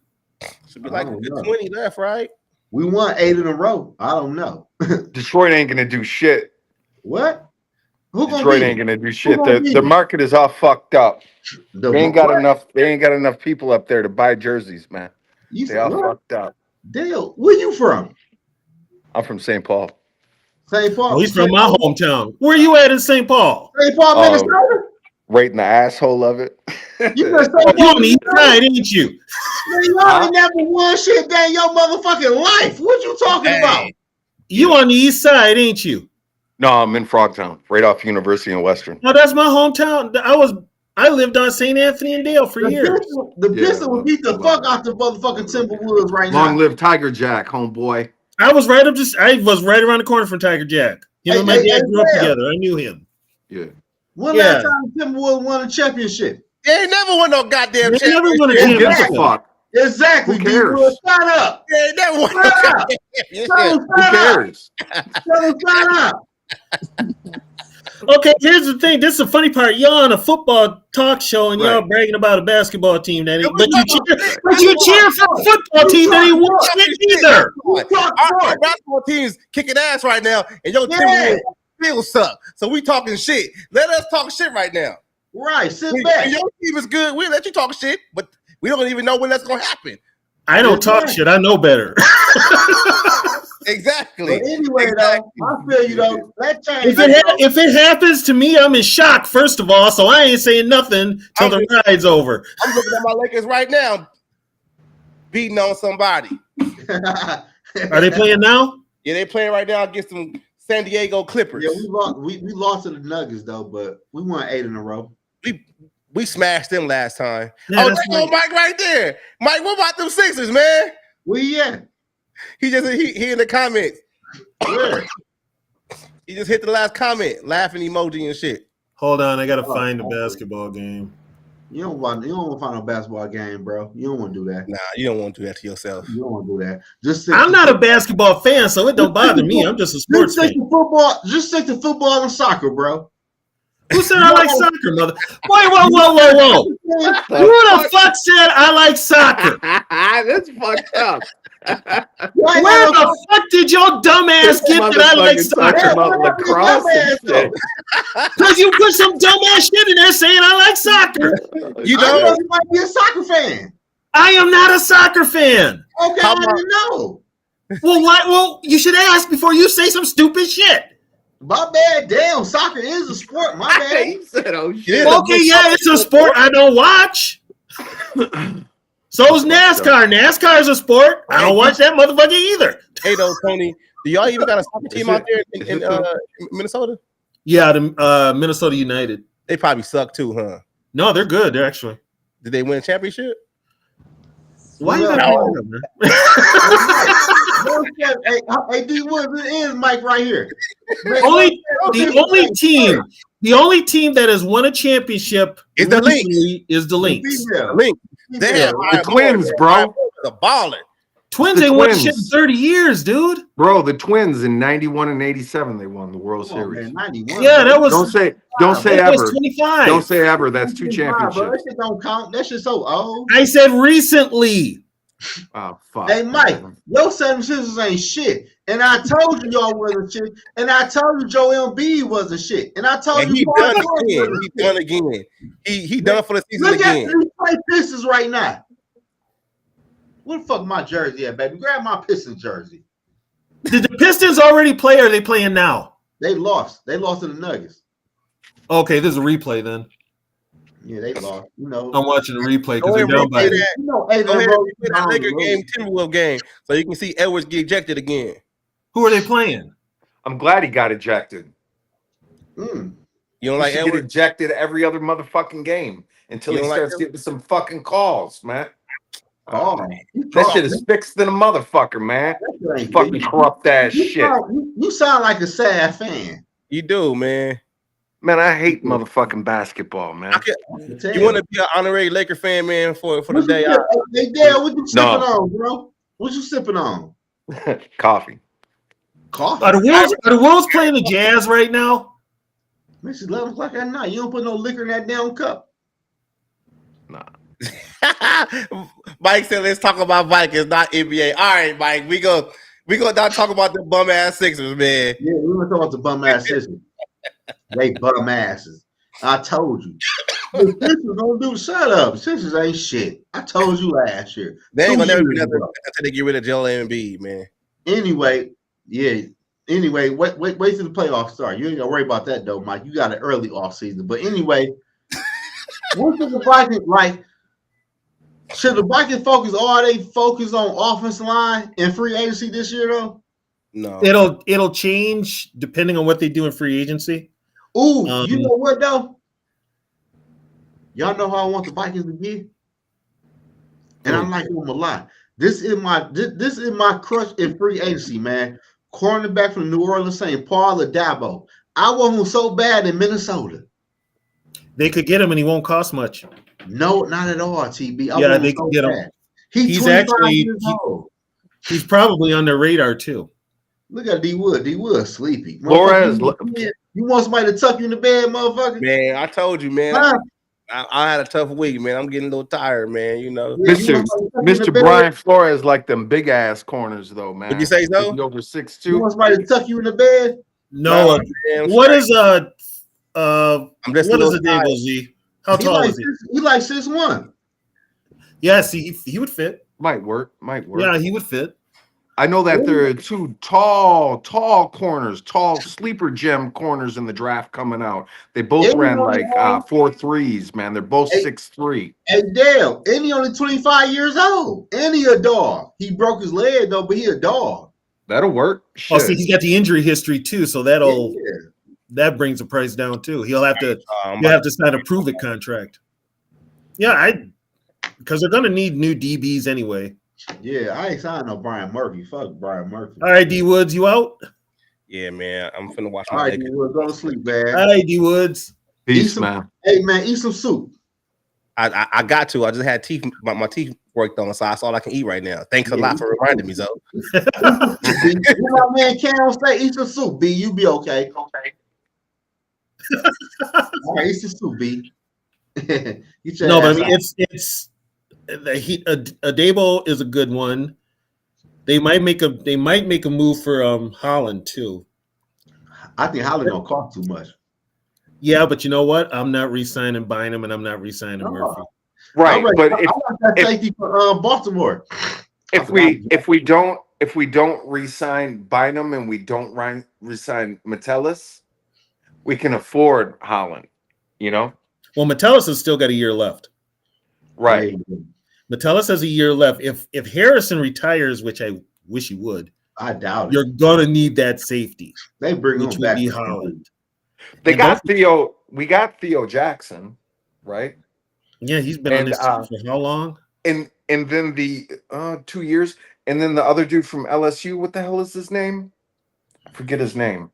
Should be like 20 left, right? We won 8 in a row. I don't know. Detroit ain't gonna do shit. What? Detroit ain't gonna do shit. The market is all fucked up. They ain't got enough people up there to buy jerseys, man. They all fucked up. Dale, where you from? I'm from St. Paul. St. Paul. Oh, he's from my hometown. Where you at in St. Paul? St. Paul, Minnesota. Right in the asshole of it. You on the east side, ain't you? Man, y'all ain't never won shit down your motherfucking life. What you talking about? You on the east side, ain't you? No, I'm in Frogtown, right off University and Western. No, that's my hometown. I lived on St. Anthony and Dale for years. The Pistons will beat the fuck out the motherfucking Timberwolves right now. Long live Tiger Jack, homeboy. I was right around the corner from Tiger Jack. Him and my dad grew up together. I knew him. Yeah. When last time the Timberwolves won a championship? They ain't never won no goddamn They never championship. won a Who gives a championship. fuck? Exactly, Who cares? D-Wood. Shut up. They ain't never won no Shut up. championship. Who Shut up. cares? Shut up. Okay, here's the thing. This is the funny part. Y'all on a football talk show and y'all Right. bragging about a basketball team that ain't, Yeah, but you cheer for a football team that ain't won shit either. You talk Our sports. basketball team's kicking ass right now, and your Yeah. Timberwolves still suck. So we talking shit. Let us talk shit right now. Right. Sit When back. your team is good, we let you talk shit, but we don't even know when that's gonna happen. I don't talk shit. I know better. Exactly. But anyway, Exactly. though, I feel you though. That change. If it happens to me, I'm in shock, first of all, so I ain't saying nothing till the ride's over. I'm looking at my Lakers right now, beating on somebody. Are they playing now? Yeah, they playing right now against some San Diego Clippers. Yeah, we lost to the Nuggets though, but we won 8 in a row. We smashed them last time. Yeah, Oh, that's there go Mike right there. Mike, what about them Sixers, man? Where you at? He in the comments. Where? He just hit the last comment, laughing emoji and shit. Hold on, I gotta find the basketball game. You don't want to find a basketball game, bro. You don't want to do that. Nah, you don't want to do that to yourself. You don't want to do that. Just I'm not a basketball fan, so it don't bother me. I'm just a sports fan. Just stick to football and soccer, bro. Who said I like soccer, mother? Wait, whoa. Who the fuck said I like soccer? That's fucked up. Where the fuck did your dumbass get that I like Talking soccer? about lacrosse and shit. Because you put some dumbass shit in there saying I like soccer. You I know, know you might be a soccer fan. I am not a soccer fan. Okay, How I about- didn't know. Well, what? Well, you should ask before you say some stupid shit. My bad. Damn, soccer is a sport. My bad. He said, "Oh shit." Yeah. Okay, yeah, it's a sport I don't watch. So is NASCAR. NASCAR is a sport. I don't watch that motherfucker either. hey though, Tony, do y'all even got a soccer team out there in Minnesota? Yeah, the Minnesota United. They probably suck too, huh? No, they're good. They're actually. Did they win a championship? Why you No. gotta bring it up, man? Hey, D Woods, it is Mike right here. The only team that has won a championship Is the Lynx. recently is the Lynx. Female. Link. They had Female. The Twins, bro. The baller. Twins The ain't won Twins. shit in 30 years, dude. Bro, the Twins in 91 and 87, they won the World Come on, Series. man, 91. Yeah, that was. Don't say that was ever. 25. Don't say ever. That's 2 Bro, championships. that shit don't count. That shit so old. I said recently. Oh fuck. Hey, Mike, your 76ers ain't shit. And I told you y'all wasn't shit. And I told you Joel Embiid wasn't shit. And I told And you he Paul done George again. wasn't He shit. done again. He done for the season Look at again. these play Pistons right now. Where the fuck my jersey at, baby? Grab my Pistons jersey. Did the Pistons already play or are they playing now? They lost. They lost to the Nuggets. Okay, this is a replay then. Yeah, they lost. You know, I'm watching the replay Go because they're ahead, down by. replay that. you know, hey, Go ahead bro, and play that Laker game, Timberwolves game, so you can see Edwards get ejected again. Who are they playing? I'm glad he got ejected. Mm. You don't He like should get Edwards? ejected every other motherfucking game until You he don't like starts getting some fucking calls, man. Oh, That shit is fixed in a motherfucker, man. Fucking corrupt ass shit. You sound like a sad fan. You do, man. Man, I hate motherfucking basketball, man. You want to be an honorary Laker fan, man, for the What day you out? Hey, Dale, what you sipping No. on, bro? What you sipping on? Coffee. Coffee. Are the Wolves playing the Jazz right now? This is 11 o'clock at night. You don't put no liquor in that damn cup. Nah. Mike said, "Let's talk about Vikings, not NBA." All right, Mike, we go not talk about the bum ass Sixers, man. Yeah, we want to talk about the bum ass sisters. They bum asses. I told you. The sisters don't do. Shut up. Sisters ain't shit. I told you last year. They ain't gonna 2 never be years nothing ago. until they get rid of Joel Embiid, man. Anyway, yeah. Anyway, wait till the playoffs start. You ain't gonna worry about that though, Mike. You got an early off season. But anyway, what should the Vikings like? Should the Vikings focus all they focus on offensive line and free agency this year though? No, It'll change depending on what they do in free agency. Ooh, you know what though? Y'all know how I want the Vikings to be, and I'm like them a lot. This is my crush in free agency, man. Cornerback from New Orleans St. Paul Adabo. I want him so bad in Minnesota. They could get him and he won't cost much. No, not at all, TB. I Yeah, want they him can so get him. bad. He's He's 25 actually years old. he's probably on their radar too. Look at D Wood. D Wood sleepy. Flores, You want somebody to tuck you in the bed, motherfucker? Man, I told you, man. Huh? I had a tough week, man. I'm getting a little tired, man. You know. Yeah, you want somebody to tuck you in the Mr. bed? Brian Flores like them big ass corners though, man. Would you say so? Is he over You 6'2"? want somebody to tuck you in the bed? No, Damn what straight. is I'm just a what is little the tired. Dable Z? How tall is he? He like 6'1". Yeah, see, he would fit. Might work. Yeah, he would fit. I know that there are two tall corners, tall sleeper gem corners in the draft coming out. They both ran like 4.3s, man. They're both 6'3". Hey Dale, and he only 25 years old. And he a dog. He broke his leg though, but he a dog. That'll work. Oh, see, he's got the injury history too, so that'll Yeah. that brings the price down too. He'll have to sign a prove it contract. Yeah, because they're gonna need new DBs anyway. Yeah, I ain't signed no Brian Murphy. Fuck Brian Murphy. All right, D Woods, you out? Yeah, man. I'm finna watch All my right, Lakers. D Woods, go to sleep, man. All right, D Woods. Peace, man. Hey, man, eat some soup. I got to. I just had my teeth worked on, so that's all I can eat right now. Thanks a lot for reminding me, Zoe. My man Cam say eat some soup, B. You be okay. Okay. All right, eat some soup, B. No, but I mean it's a Dable is a good one. They might make a move for Holland too. I think Holland don't cost too much. Yeah, but you know what? I'm not re-signing Bynum, and I'm not re-signing Murphy. Right, but I want that safety for Baltimore. If we don't re-sign Bynum and we don't re-sign Metellus, we can afford Holland. You know. Well, Metellus has still got a year left. Right. Metellus has a year left. If Harrison retires, which I wish he would, I doubt it. You're gonna need that safety. They bring him back. Be Holland. They got Theo. We got Theo Jackson, right? Yeah, he's been on this team for how long? And then the 2 years, and then the other dude from LSU. What the hell is his name? I forget his name.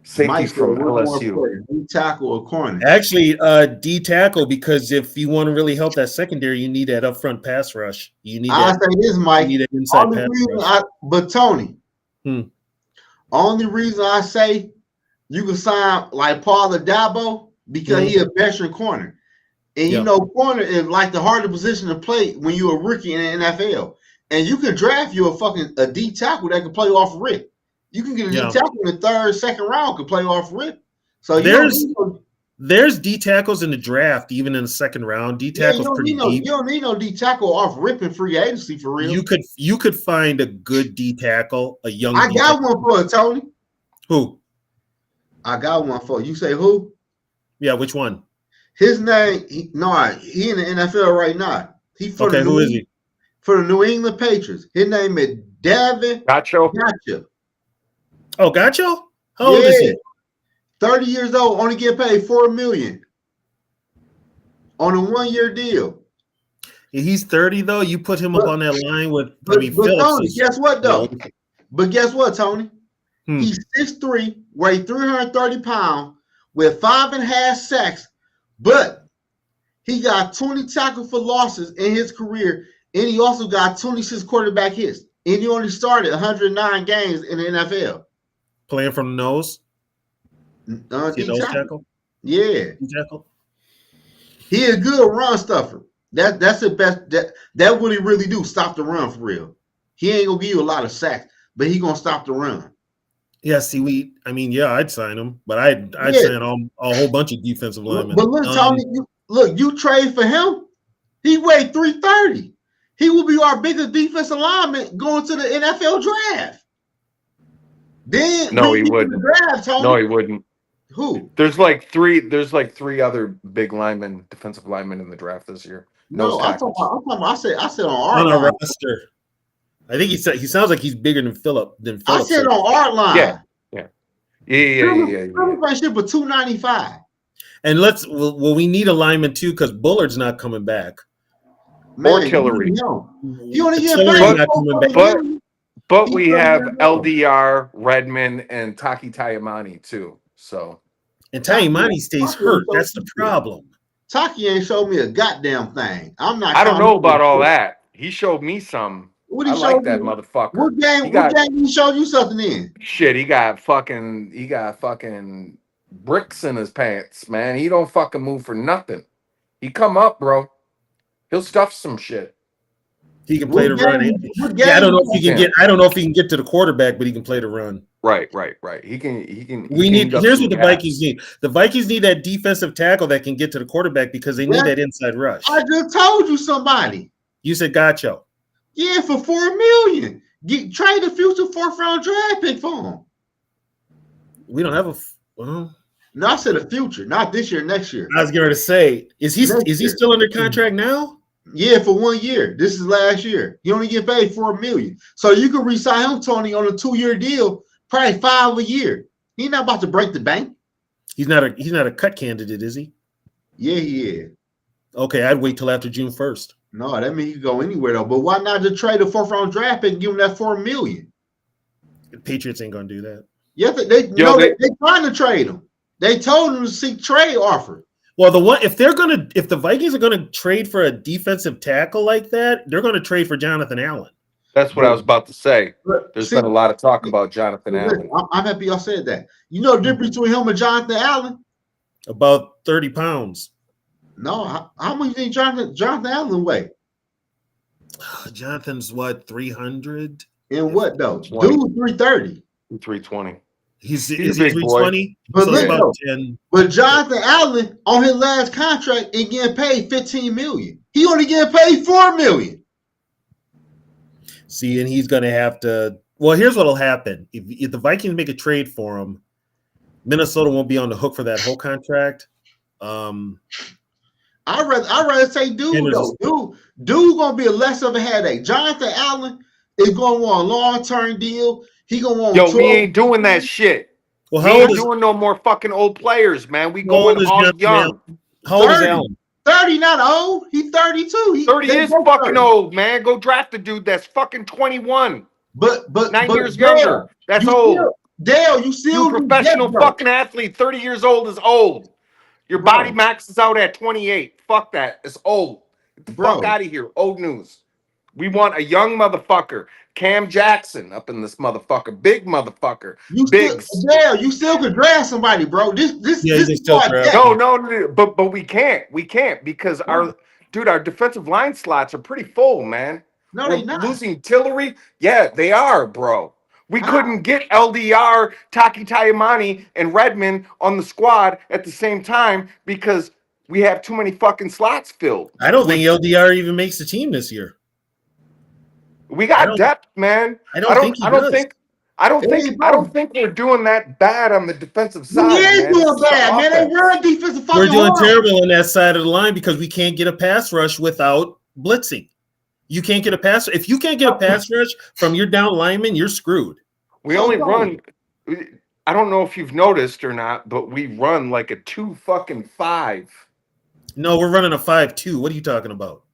Safety from LSU. D tackle or corner? Actually, D tackle, because if you want to really help that secondary, you need that upfront pass rush. You need. I say this, Mike. You need an inside only pass reason rush. but Tony. Only reason I say you can sign like Paul Adabo because he a veteran corner, and you know corner is like the hardest position to play when you're a rookie in the NFL, and you can draft you a D tackle that can play off rip. You can get a D tackle in the third, second round can play off rip. So there's D tackles in the draft, even in the second round. D tackles pretty deep. You don't need no D tackle off rip in free agency for real. You could find a good D tackle, a young. I got one for it, Tony. Who? I got one for you. Say who? Yeah, which one? His name. He in the NFL right now. Who is he? For the New England Patriots. His name is Davin Gotcha. Oh, Gotcha? How old is he? 30 years old, only get paid $4 million on a 1-year deal. He's 30 though. You put him up on that line with Phillips. Tony, guess what though? But guess what, Tony? He's 6'3", weighs 330 pounds, with 5.5 sacks, but he got 20 tackles for losses in his career, and he also got 26 quarterback hits, and he only started 109 games in the NFL. Playing from the nose? Tackle? Yeah. Tackle? He is good run stuffer. That's the best. That what he really do, stop the run for real. He ain't gonna give you a lot of sacks, but he gonna stop the run. Yeah, see, I'd sign him, but I'd sign a whole bunch of defensive linemen. But look, Tony, you trade for him. He weighed 330. He will be our biggest defensive lineman going to the NFL draft. Then no, he wouldn't. Draft, Tony. No, he wouldn't. Who? There's like three other big linemen, defensive linemen in the draft this year. No, I said on our roster. I think he sounds like he's bigger than Phillips. I said on our line. Yeah. Ship for 295. And we need a lineman too because Bullard's not coming back. Or Tillery. You only get paid. But we have LDR, Redmond, and Taki Taimani too. So and Taimani stays hurt. That's the problem. Taki ain't showed me a goddamn thing. I'm not. I don't know about all that. that. He showed me some. What I he like showed that you? motherfucker. What game? He got He showed you something in? shit. He got fucking bricks in his pants, man. He don't fucking move for nothing. He come up, bro. He'll stuff some shit. He can play the run. What Yeah, I don't game? know if he can get. I don't know if he can get to the quarterback, but he can play the run. Right. He can. We need. Here's what the Vikings need. The Vikings need that defensive tackle that can get to the quarterback because they need that inside rush. I just told you somebody. You said Gacho. Yeah, for $4 million. Trade a future 4th-round draft pick for him. We don't have a. Well, no, I said a future, not this year, next year. I was going to say, is he still under contract now? Yeah, for 1 year. This is last year. He only get paid $4 million. So you could re-sign him, Tony, on a 2-year deal, probably $5 a year. He's not about to break the bank. He's not a cut candidate, is he? Yeah, he is. Okay, I'd wait till after June 1st. No, that means he can go anywhere though. But why not just trade a 4th-round draft pick and give him that $4 million? The Patriots ain't gonna do that. Yeah, they trying to trade him. They told him to seek trade offer. Well, if the Vikings are gonna trade for a defensive tackle like that, they're gonna trade for Jonathan Allen. That's what I was about to say. There's been a lot of talk about Jonathan Allen. I'm happy y'all said that. You know the difference between him and Jonathan Allen? About 30 pounds. No, how much do you think Jonathan Allen weigh? Jonathan's what, 300? And what though? 20. Dude, 330. 320. He's a big 320. But So look, about 10. But Jonathan Allen on his last contract is getting paid $15 million. He only getting paid $4 million. See, and he's gonna have to. Well, here's what'll happen: if the Vikings make a trade for him, Minnesota won't be on the hook for that whole contract. I'd rather say dude though. Dude gonna be less of a headache. Jonathan Allen is gonna want a long-term deal. He gonna want. We ain't doing that shit. Well, we ain't doing no more fucking old players, man. We going all young. How old is Allen? 30, not old. He's 32. 30 is fucking old, man. Go draft a dude that's fucking 21. But 9 years younger. That's old. Dale, you still you professional fucking athlete. 30 years old is old. Your body maxes out at 28. Fuck that. It's old. Get the fuck out of here. Old news. We want a young motherfucker. Cam Jackson up in this motherfucker. Big motherfucker. Big. You still could draft somebody, bro. This No, but we can't. We can't because our defensive line slots are pretty full, man. No, we're they not. Losing Tillery. Yeah, they are, bro. We couldn't get LDR, Taki Taimani, and Redmond on the squad at the same time because we have too many fucking slots filled. I don't think LDR even makes the team this year. We got depth, man. I don't think we're doing that bad on the defensive side. We ain't doing bad, man. We're a defensive fucking. We're doing terrible on that side of the line because we can't get a pass rush without blitzing. You can't get a pass. If you can't get a pass rush from your down lineman, you're screwed. We only run. I don't know if you've noticed or not, but we run like a 2-5. No, we're running a 5-2. What are you talking about?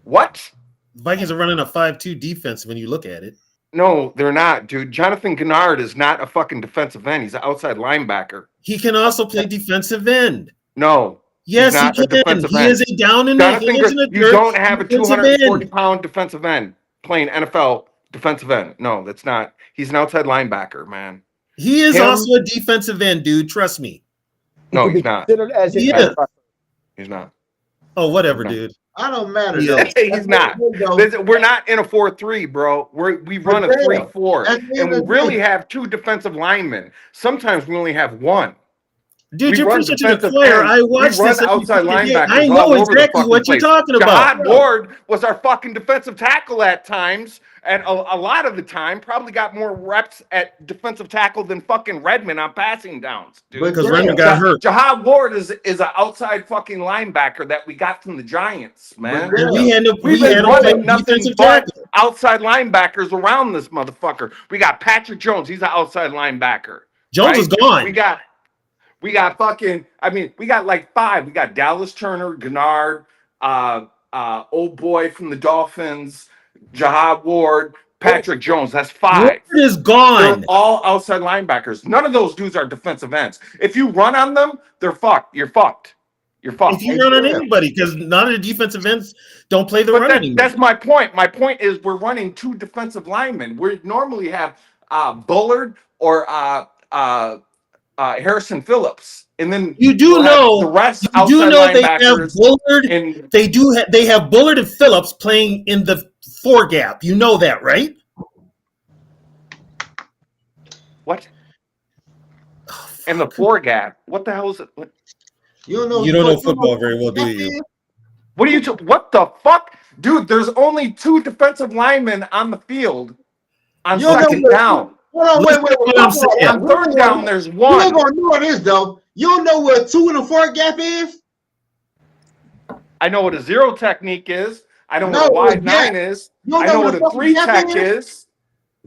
What? The Vikings are running a 5-2 defense when you look at it. No, they're not, dude. Jonathan Gennard is not a fucking defensive end. He's an outside linebacker. He can also play defensive end. No. Yes, he can. He is a down in the hands in the dirt. You don't have a 240-pound defensive end playing NFL defensive end. No, that's not. He's an outside linebacker, man. He is also a defensive end, dude. Trust me. No, he's not. He's not. Oh, whatever, dude. I don't matter. He's not. We're not in a 4-3, bro. We run a 3-4, and we really have 2 defensive linemen. Sometimes we only have 1. Dude, you're pretty such a player. I watched this outside linebackers. I know exactly what you're talking about. Jahad Ward was our fucking defensive tackle at times, and a lot of the time probably got more reps at defensive tackle than fucking Redmond on passing downs, dude. Because Redmond got hurt. Jahad Ward is an outside fucking linebacker that we got from the Giants, man. We've been running nothing but outside linebackers around this motherfucker. We got Patrick Jones. He's an outside linebacker. Jones is gone. We got like 5. We got Dallas Turner, Gennard, old boy from the Dolphins, Jahad Ward, Patrick Jones. That's 5. Ward is gone. They're all outside linebackers. None of those dudes are defensive ends. If you run on them, they're fucked. You're fucked. You're fucked. If you run on anybody, because none of the defensive ends don't play the But run anymore. that's my point. My point is we're running 2 defensive linemen. We normally have Bullard or Harrison Phillips, and then You do we'll have know the rest you do outside know they have linebackers. Bullard. And They have Bullard and Phillips playing in the 4 gap. You know that, right? what? And the 4 gap. What the hell is it? You You don't know football very well, do you? What are you? What the fuck, dude? There's only 2 defensive linemen on the field on You don't know second what- down. Hold on, wait. What I'm saying. On third down, there's You 1. ain't gonna know this though. You don't know what 2 and a 4 gap is? I know what a 0 technique is. I know No, what a wide gap. 9 is. You don't I know know what what a a 3 fucking tech gap is.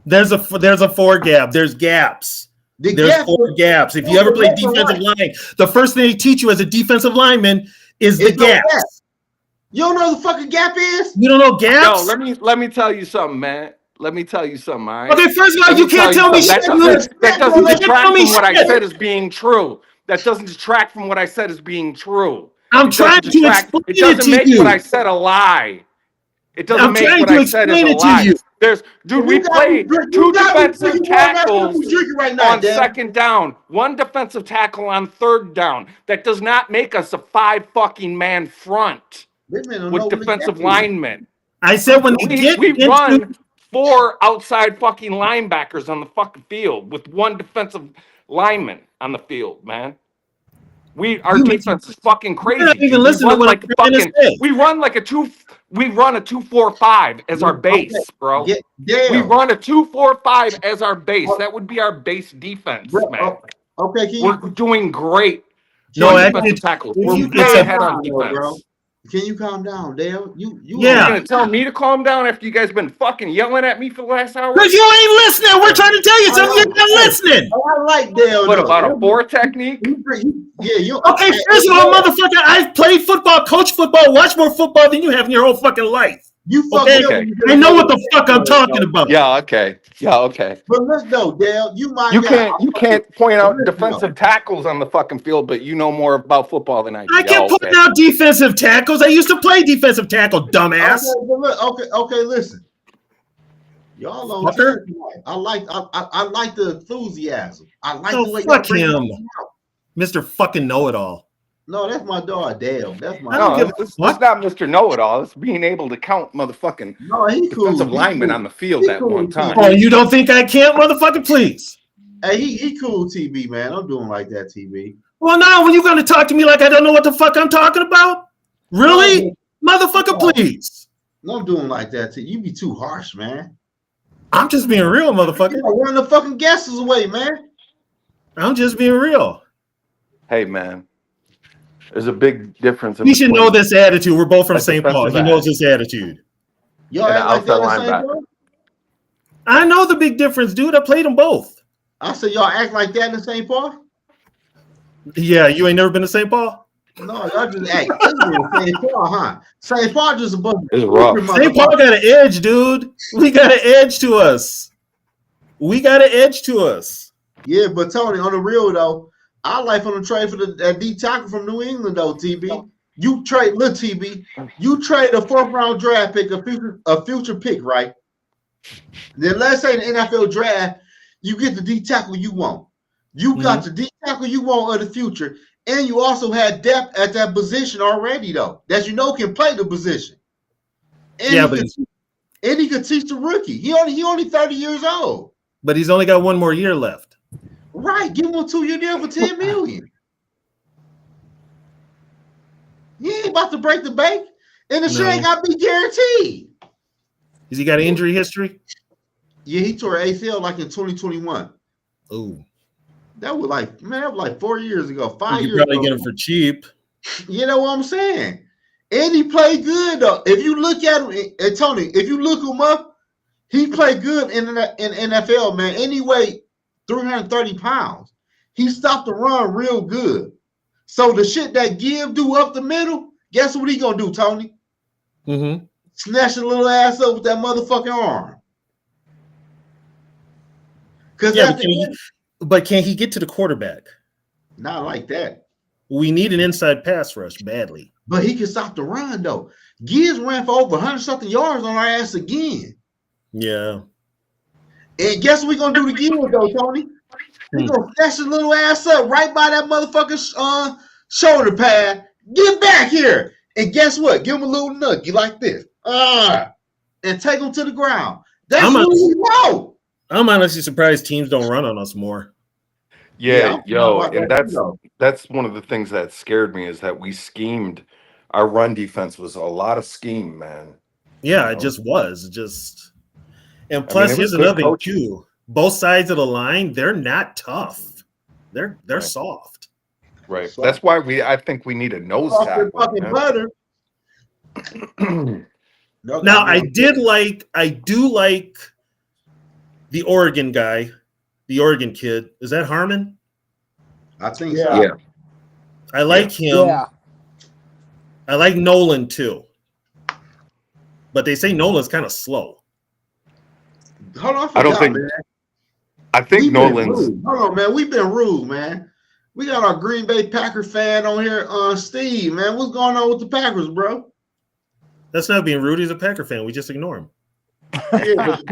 There's a 4 gap. There's gaps. The There's gap 4 gaps. If you ever play defensive line, the first thing they teach you as a defensive lineman is the It's no gaps. gap. You don't know what the fucking gap is? You don't know gaps? Yo, let me tell you something, man. Let me tell you something, all right? Okay, first of all, Let you me can't tell me something. shit. That You doesn't can't detract tell me from what I shit. said as being true. That doesn't detract from what I said as being true. I'm It trying doesn't to detract. explain It it doesn't to make you. what I said a lie. It doesn't I'm make trying what to I said as explain a it to lie. you. Dude, we played 2 defensive tackles right now, on second down, 1 defensive tackle on third down. That does not make us a 5 fucking man front with defensive linemen. I said when they get We into run 4 outside fucking linebackers on the fucking field with 1 defensive lineman on the field, man. Our defense is fucking crazy. You're not even Dude. listening to what I'm trying to say. We run a 2-4-5 as our base, bro. We run a 2-4-5 as our base. That would be our base defense, man. Okay, We're doing great. No, on actually, defensive tackles. if We're you- way it's a- ahead on defense. bro. Can you calm down, Dale? You Yeah. You're gonna tell me to calm down after you guys been fucking yelling at me for the last hour? Because you ain't listening. We're trying to tell you something. You're not listening. I like Dale. What about a 4 technique? Yeah, you. Okay, first of all, motherfucker, I've played football, coached football, watched more football than you have in your whole fucking life. You Okay? Okay. I know what the fuck I'm talking about. Yeah, okay. Yeah, okay. But look though, Dale, you might. You can't point out defensive tackles on the fucking field, but you know more about football than I do. I can put out defensive tackles. I used to play defensive tackle, dumbass. Okay, listen. Y'all on Fucker. tonight. I like the enthusiasm. I like Oh, the way fuck y'all bring him. it out. Mr. fucking know-it-all. No, that's my dog, Dale. That's my I don't No, give a it's fuck. not Mr. Know-It-all. It's being able to count motherfucking No, he cool. defensive He linemen cool. on the field He at cool, one time. Oh, you don't think I can't, motherfucker? Please. Hey, he cool, TB, man. I'm doing like that, TB. Well, now when you going to talk to me like I don't know what the fuck I'm talking about? Really? Motherfucker, please. No, I'm doing like that, T. You be too harsh, man. I'm just being real, motherfucker. Run the fucking guesses away, man. I'm just being real. Hey, man. There's a big difference. He should know this attitude. We're both from A St. Paul. He defensive knows this attitude. Y'all And act like that outside the same linebacker. bro? I know the big difference, dude. I played them both. I said y'all act like that in St. Paul? Yeah, you ain't never been to St. Paul? No, y'all just act angry in St. Paul, huh? St. Paul just above. It's rough. St. Paul got an edge, dude. We got an edge to us. We got an edge to us. Yeah, but Tony, on the real though, I like on the trade for the D tackle from New England though, TB. You trade, look, TB, you trade a 4th round draft pick, a future pick, right? Then let's say in the NFL draft, you get the D tackle you want. You got the D tackle you want of the future, and you also had depth at that position already though, that you know can play the position. And Yeah, he could teach the rookie. He only 30 years old. but he's only got one more year left. Right, give him a 2-year deal for $10 million. He ain't about to break the bank, and the shit ain't got to be guaranteed. Has he got an injury history? Yeah, he tore ACL like in 2021. Oh, That was like 4 years ago, 5 you years probably ago. get him for cheap. You know what I'm saying? And he played good though. If you look at him, and Tony, if you look him up, he played good in NFL, man. Anyway, 330 pounds. He stopped the run real good. So the shit that Give do up the middle, guess what he gonna do, Tony? Mm-hmm. Snatch a little ass up with that motherfucking arm. Because Yeah, but can he get to the quarterback? not like that. We need an inside pass rush badly. But he can stop the run though. Gibbs ran for over 100-something yards on our ass again. Yeah. And guess what we're gonna do again though, Tony? We're gonna flash his little ass up right by that motherfucking shoulder pad. Get back here. And guess what? Give him a little nugget like this. And take him to the ground. That's what we know. I'm honestly surprised teams don't run on us more. Yeah, and that's one of the things that scared me is that we schemed. Our run defense was a lot of scheme, man. Yeah, it just was. And plus, here's another thing too. Both sides of the line, they're not tough. They're soft. Right. That's why I think we need a nose tackle. Fucking butter. Now I do like the Oregon guy, the Oregon kid. Is that Harmon? I think so. Yeah. I like him. Yeah. I like Nolan too. But they say Nolan's kind of slow. Hold on, I don't think. man. I think Nolan's. Hold on, man. We've been rude, man. We got our Green Bay Packer fan on here, Steve. Man, what's going on with the Packers, bro? That's not being rude. He's a Packer fan. We just ignore him. Yeah, but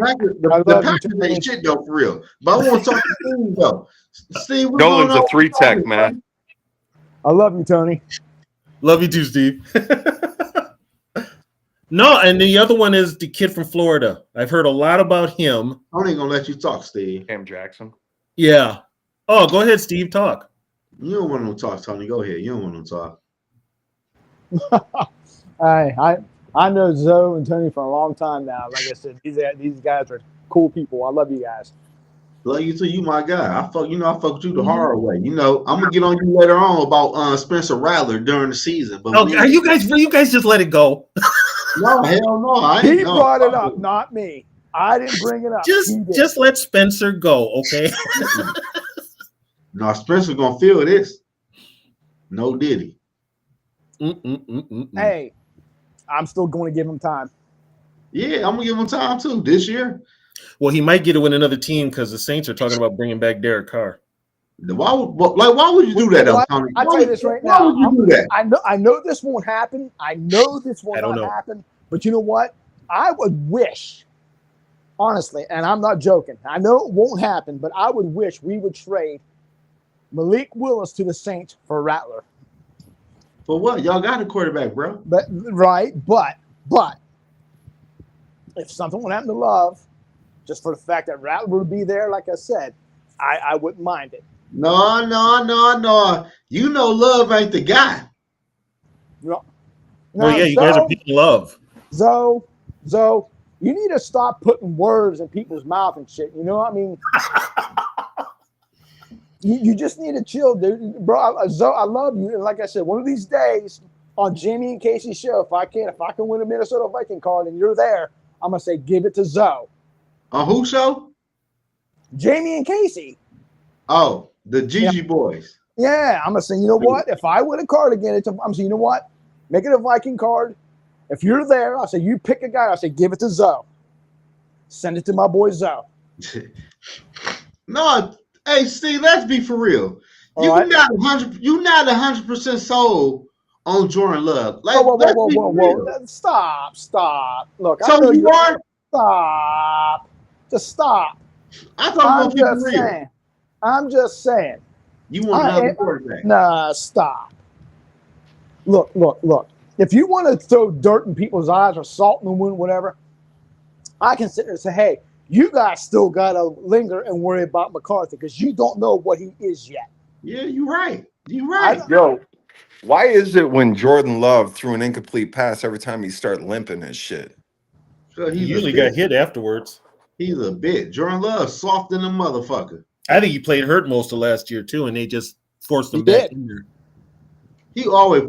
the Packers ain't shit though, for real. But I want to talk to Steve though. Steve, what's Nolan's going on a 3-tech, man. I love you, Tony. Love you too, Steve. No, and the other one is the kid from Florida. I've heard a lot about him. I ain't gonna let you talk, Steve. Cam Jackson. Yeah. Oh, go ahead, Steve. Talk. You don't want no talk, Tony. Go ahead. You don't want no talk. I know Zoe and Tony for a long time now. Like I said, these guys are cool people. I love you guys. Love you too. You my guy. I fuck with you the hard way. You know, I'm gonna get on you later on about Spencer Rattler during the season. But are you guys just let it go? No, hell no. He brought it up, not me. I didn't bring it up. Just let Spencer go, okay? No, Spencer gonna feel this. No diddy. Hey, I'm still going to give him time. Yeah, I'm gonna give him time too this year. Well, he might get it with another team because the Saints are talking about bringing back Derek Carr. Why would you do that, though, Tony? I'll tell you this right now. Why would you do that? I know this won't happen. I know this will not happen. But you know what? I would wish, honestly, and I'm not joking. I know it won't happen, but I would wish we would trade Malik Willis to the Saints for Rattler. For what? Y'all got a quarterback, bro. But if something would happen to Love, just for the fact that Rattler would be there, like I said, I wouldn't mind it. No. You know Love ain't the guy. No, well, yeah, you guys are picking Love. Zoe, you need to stop putting words in people's mouth and shit. You know what I mean? you just need to chill, dude. Bro, Zoe, I love you. And like I said, one of these days on Jimmy and Casey's show, if I can win a Minnesota Viking card and you're there, I'm going to say, give it to Zoe. On whose show? Jamie and Casey. Oh, the Gigi boys. Yeah, I'm going to say, you know what? If I win a card again, I'm going to say, you know what? Make it a Viking card. If you're there, I'll say, you pick a guy. I'll say, give it to Zoe. Send it to my boy Zoe. No, hey, Steve, let's be for real. You're not 100% sold on Jordan Love. Like, whoa. Stop. Look, so I know you are. Stop. Just stop. I'm just saying. You want another quarterback? Nah, stop. Look. If you want to throw dirt in people's eyes or salt in the wound, whatever, I can sit there and say, hey, you guys still got to linger and worry about McCarthy because you don't know what he is yet. Yeah, you're right. Yo, why is it when Jordan Love threw an incomplete pass every time he start limping and shit? So he usually got hit afterwards. He's a bit. Jordan Love soft in the motherfucker. I think he played hurt most of last year too, and they just forced him back in there. He always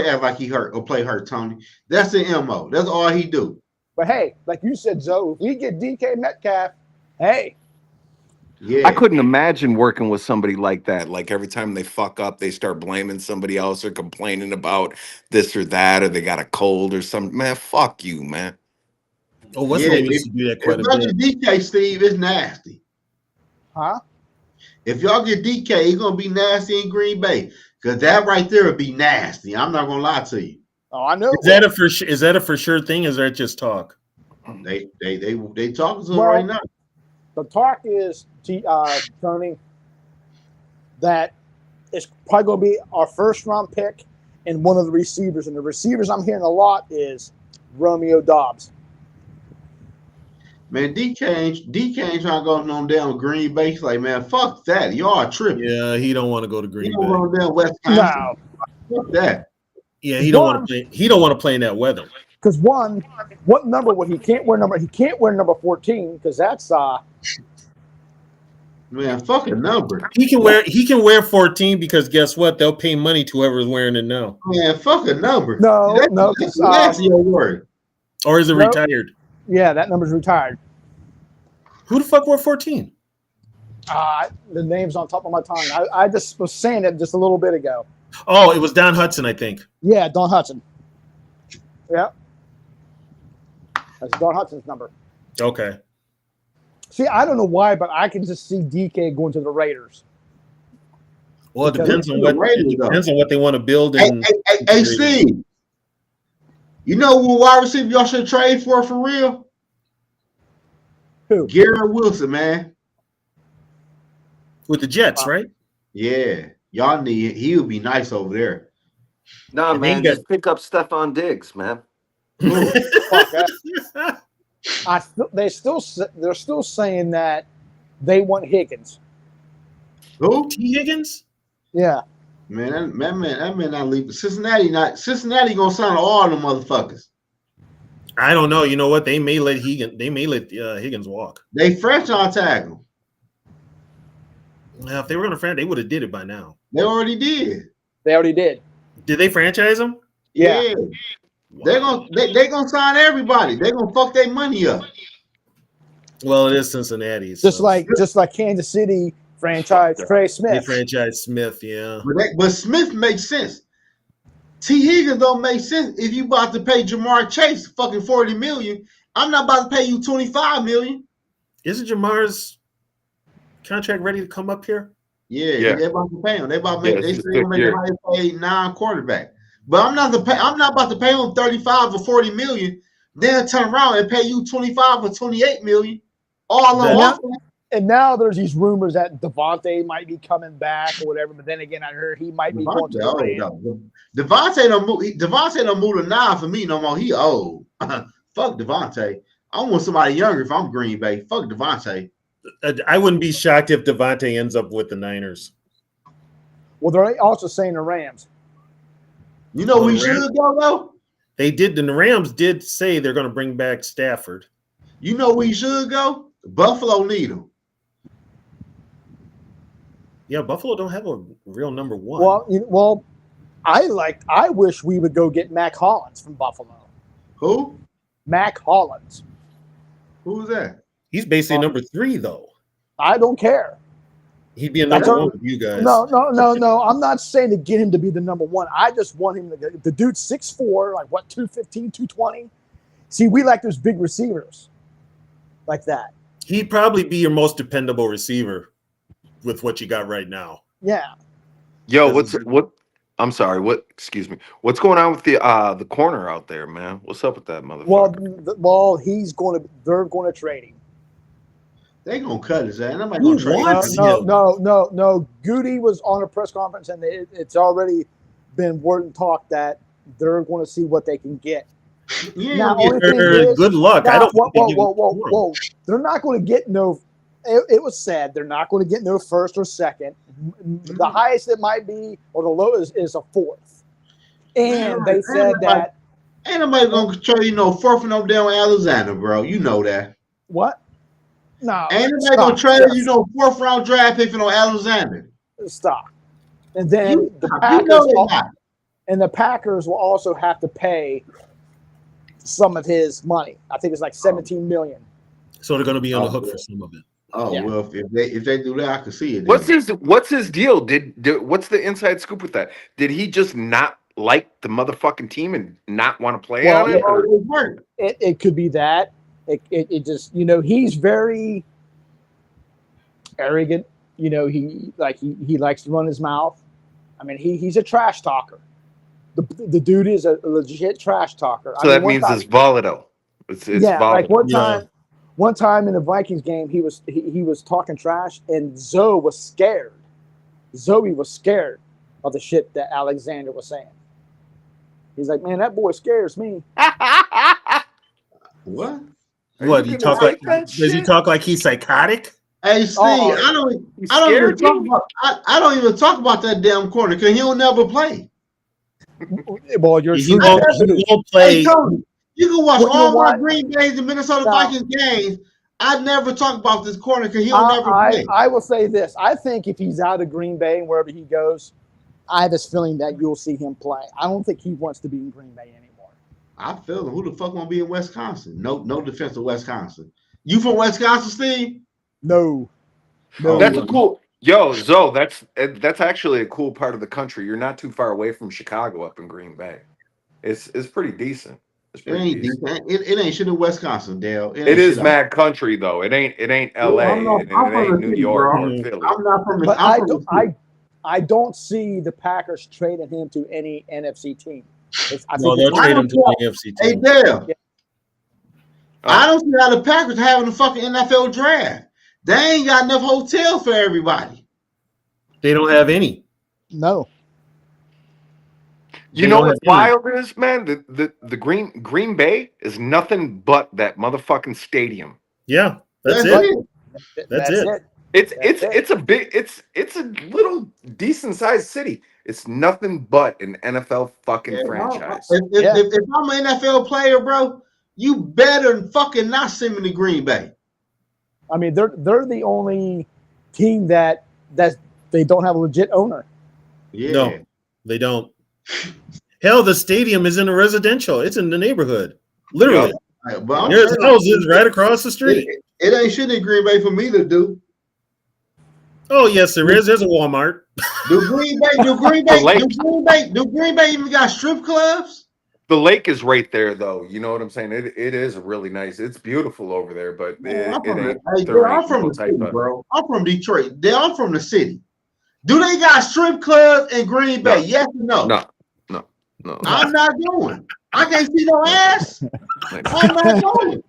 act like he hurt or play hurt, Tony. That's the MO. That's all he do. But hey, like you said, Zoe, if we get DK Metcalf, hey. Yeah. I couldn't imagine working with somebody like that. Like every time they fuck up, they start blaming somebody else or complaining about this or that, or they got a cold or something. Man, fuck you, man. Oh, what's name used to do that quite a bit. DK, Steve, is nasty. Huh? If y'all get DK, he's gonna be nasty in Green Bay. Because that right there would be nasty. I'm not gonna lie to you. Oh, I know. Is that a for sure thing? Is that just talk? They talking to him Well, right now. the talk is, Tony, that it's probably going to be our first round pick and one of the receivers. And the receivers I'm hearing a lot is Romeo Dobbs. Man, DK ain't trying to go no damn Green Bay. He's like, man, fuck that. Y'all tripping. Yeah, he don't want to go to Green You Bay. don't go down Wisconsin. No. Fuck that. Yeah, he don't want to play. He don't want to play in that weather. Because what number would he can't wear number? He can't wear number 14 because that's Man, fuck a number. He can wear 14 because guess what? They'll pay money to whoever's wearing it now. Man, fuck a number. No, That's your word. Or is it retired? Yeah, that number's retired. Who the fuck wore 14? The name's on top of my tongue. I just was saying it just a little bit ago. Oh, it was Don Hudson, I think. Yeah, Don Hudson. Yeah. That's Don Hudson's number. Okay. See, I don't know why, but I can just see DK going to the Raiders. Well, it depends on what they want to build. Hey, Steve. You know what wide receiver y'all should trade for real? Who? Garrett Wilson, man. With the Jets, right? Yeah. Y'all need he would be nice over there. No, man, just pick up Stephon Diggs, man. They're still saying that they want Higgins. Who? T. Higgins? Yeah. Man, that man not leaving. Cincinnati gonna sign all them motherfuckers. I don't know. You know what? They may let Higgins walk. They franchise tag him. Now, if they were going to franchise, they would have did it by now. They already did. Did they franchise him? Yeah. Wow. They're gonna sign everybody. They're gonna fuck their money up. Well, it is Cincinnati. Just like Kansas City franchise Trey Smith. They franchise Smith, yeah. But Smith makes sense. T. Higgins don't make sense if you about to pay Jamar Chase fucking $40 million. I'm not about to pay you $25 million. Isn't Jamar's contract ready to come up here? Yeah. They're about to pay him. They about to make the highest paid non-quarterback. But I'm not about to pay him 35 or 40 million, then turn around and pay you 25 or 28 million. All on offense. And now there's these rumors that Devontae might be coming back or whatever. But then again, I heard he might be going to the Rams. Devontae don't move to 9 for me no more. He old. Fuck Devontae. I want somebody younger if I'm Green Bay. Fuck Devontae. I wouldn't be shocked if Devontae ends up with the Niners. Well, they're also saying the Rams. You know we should go though. They did. The Rams did say they're going to bring back Stafford. You know we should go. Buffalo need him. Yeah, Buffalo don't have a real number one. Well, I wish we would go get Mac Hollins from Buffalo. Who? Mac Hollins. Who's that? He's basically number 3 though. I don't care. He'd be a number 1 with you guys. No. I'm not saying to get him to be the number 1. I just want him to. The dude's 6'4", like what, 215, 220. See, we like those big receivers like that. He'd probably be your most dependable receiver with what you got right now. Yeah. Yo, I'm sorry. Excuse me. What's going on with the corner out there, man? What's up with that motherfucker? Well, they're going to trade him. They gonna cut his ass. Nobody gonna trade him. No. Goody was on a press conference, and it's already been word and talk that they're going to see what they can get. Yeah. Now, good luck. Now, whoa. They're not going to get no. It was said they're not going to get no first or second. The highest it might be, or the lowest, is a 4th. And they said that ain't nobody gonna trade fourth and no damn Alexander, bro. You know that. What? No. Ain't nobody gonna trade 4th round draft pick for no Alexander. Stop. And then the Packers will also have to pay some of his money. I think it's like $17 million. So they're going to be on the hook for some of it. Oh yeah. Well, if they do that, I can see it. What's his deal? What's the inside scoop with that? Did he just not like the motherfucking team and not want to play on it? It could be that. It just he's very arrogant. He likes to run his mouth. I mean, he's a trash talker. The dude is a legit trash talker. So that means it's volatile. It's like volatile. one time in the Vikings game, he was talking trash, and Zoe was scared. Zoe was scared of the shit that Alexander was saying. He's like, man, that boy scares me. What? What he talk like? Does he talk like he's psychotic? Hey, Steve, I don't even talk about that damn corner because he'll never play. Well, he won't play. Hey, Tony, you can watch all my Green Bay's and Minnesota Vikings games. I never talk about this corner because he'll never play. I will say this. I think if he's out of Green Bay and wherever he goes, I have this feeling that you'll see him play. I don't think he wants to be in Green Bay anymore. I feel him. Who the fuck want to be in Wisconsin? No defense of Wisconsin. You from Wisconsin, Steve? No. That's a cool. Yo, Zoe, that's actually a cool part of the country. You're not too far away from Chicago up in Green Bay. It's pretty decent. It ain't decent. It ain't shit in Wisconsin, Dale. It is mad country though. It ain't LA. It ain't New York or Philly. I'm not from but I don't see the Packers trading him to any NFC team. They'll trade him to the NFC team. Hey, Dale. Yeah. I don't see how the Packers having a fucking NFL draft. They ain't got enough hotels for everybody. They don't have any. No. You know what's wild is, man? The Green Bay is nothing but that motherfucking stadium. Yeah, that's it. That's it. It's a little decent sized city. It's nothing but an NFL fucking franchise. If I'm an NFL player, bro, you better fucking not send me to Green Bay. I mean, they're the only team that they don't have a legit owner. Yeah. No, they don't. Hell, the stadium is in a residential. It's in the neighborhood. Literally. Yeah. There's houses right across the street. It ain't shit in Green Bay for me to do. Oh, yes, there is. There's a Walmart. Do Green Bay even got strip clubs? The lake is right there, though. You know what I'm saying? It is really nice. It's beautiful over there, but I'm from the city, bro. I'm from Detroit. I'm from the city. Do they got strip clubs in Green Bay? No. Yes or no? No. I'm not going. I can't see no ass. I'm not going.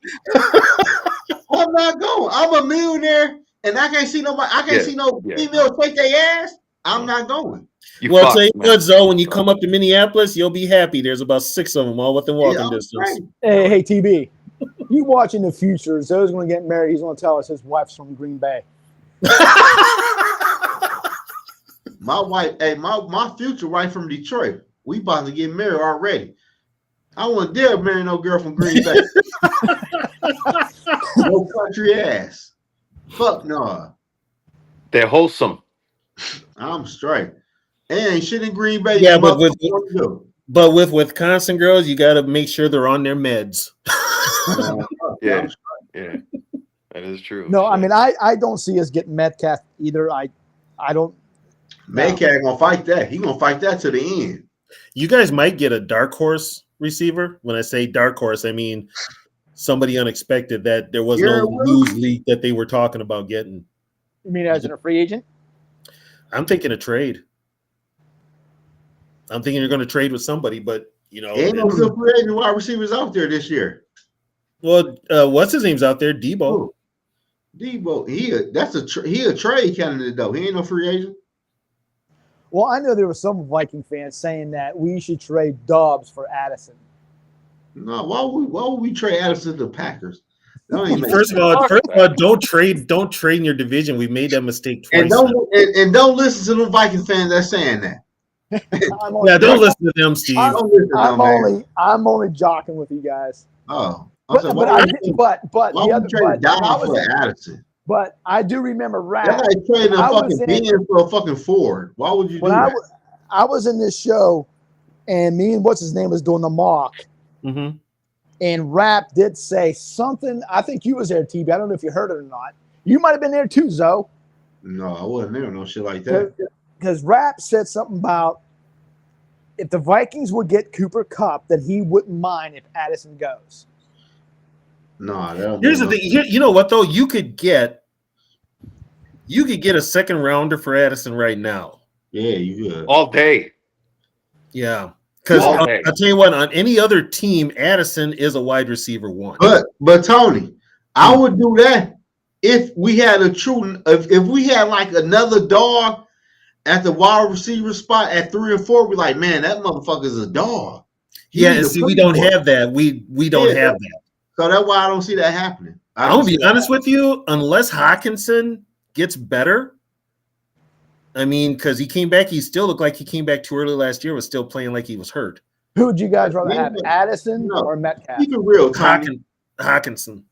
I'm not going. I'm a millionaire, and I can't see nobody. I can't see no female take their ass. I'm not going. Well, tell you what, Zoe, when you come up to Minneapolis, you'll be happy. There's about 6 of them, all within walking distance. Right. Hey, TB, you watching the future? Zoe's going to get married. He's going to tell us his wife's from Green Bay. My wife, my future wife from Detroit. We about to get married already. I wouldn't dare marry no girl from Green Bay. No country ass. Fuck no. They're wholesome. I'm straight. And shit in Green Bay. Yeah, but with Wisconsin girls, you got to make sure they're on their meds. Yeah, that is true. No, I mean, I don't see us getting Metcalf either. I don't. Metcalf gonna fight that. He gonna fight that to the end. You guys might get a dark horse receiver. When I say dark horse, I mean somebody unexpected that there was no news leak that they were talking about getting. You mean as in a free agent? I'm thinking a trade. I'm thinking you're going to trade with somebody, but ain't no good free agent wide receivers out there this year. Well, what's his name's out there? Debo. Debo. He a trade candidate though. He ain't no free agent. Well, I know there were some Viking fans saying that we should trade Dobbs for Addison. No, why would we trade Addison to the Packers? First of all, don't trade in your division. We made that mistake twice. And don't listen to the Vikings fans that's saying that. Don't listen to them, Steve. I'm only joking with you guys. Oh, but I do remember Rat. That's like trading a fucking bean for a fucking Ford. Why would you do that? I was in this show, and me and what's his name was doing the mock. Mm-hmm. And Rap did say something. I think you was there, TB. I don't know if you heard it or not. You might have been there too, Zoe. No, I wasn't there. No shit like that. Because Rap said something about if the Vikings would get Cooper Kupp, that he wouldn't mind if Addison goes. No, here's the thing. You know what though? You could get a second rounder for Addison right now. Yeah, you good. All day. Yeah. Because I'll tell you what, on any other team, Addison is a wide receiver one. But Tony, I would do that if we had a true if we had like another dog at the wide receiver spot at 3 or 4, we're like, man, that motherfucker's a dog. Yeah, and see, we don't have that. We don't have that. So that's why I don't see that happening. I'm gonna be honest with you, unless Hawkinson gets better. I mean, because he came back, he still looked like he came back too early last year, was still playing like he was hurt. Who would you guys rather have, Addison or Metcalf? Keep it real, Tony. Hawkinson.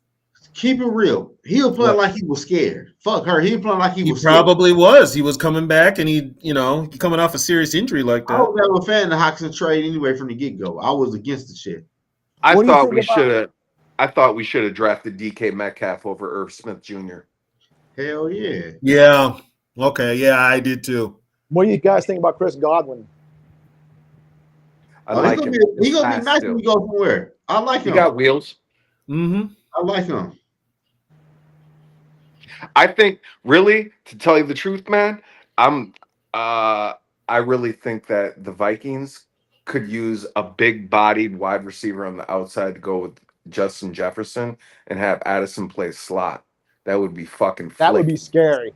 Keep it real. He was playing like he was scared. Fuck her. He was playing like he was scared. Probably was. He was coming back, and he coming off a serious injury like that. I was never a fan of the Hawkinson trade anyway from the get-go. I was against the shit. I thought we should have drafted DK Metcalf over Irv Smith Jr. Hell yeah. Yeah. Okay. Yeah, I did too. What do you guys think about Chris Godwin? He's gonna be nice when we go somewhere. I like him. He got wheels. Mm-hmm. I like him. I think, really, to tell you the truth, man, I really think that the Vikings could use a big-bodied wide receiver on the outside to go with Justin Jefferson and have Addison play slot. That would be fucking flick. That would be scary.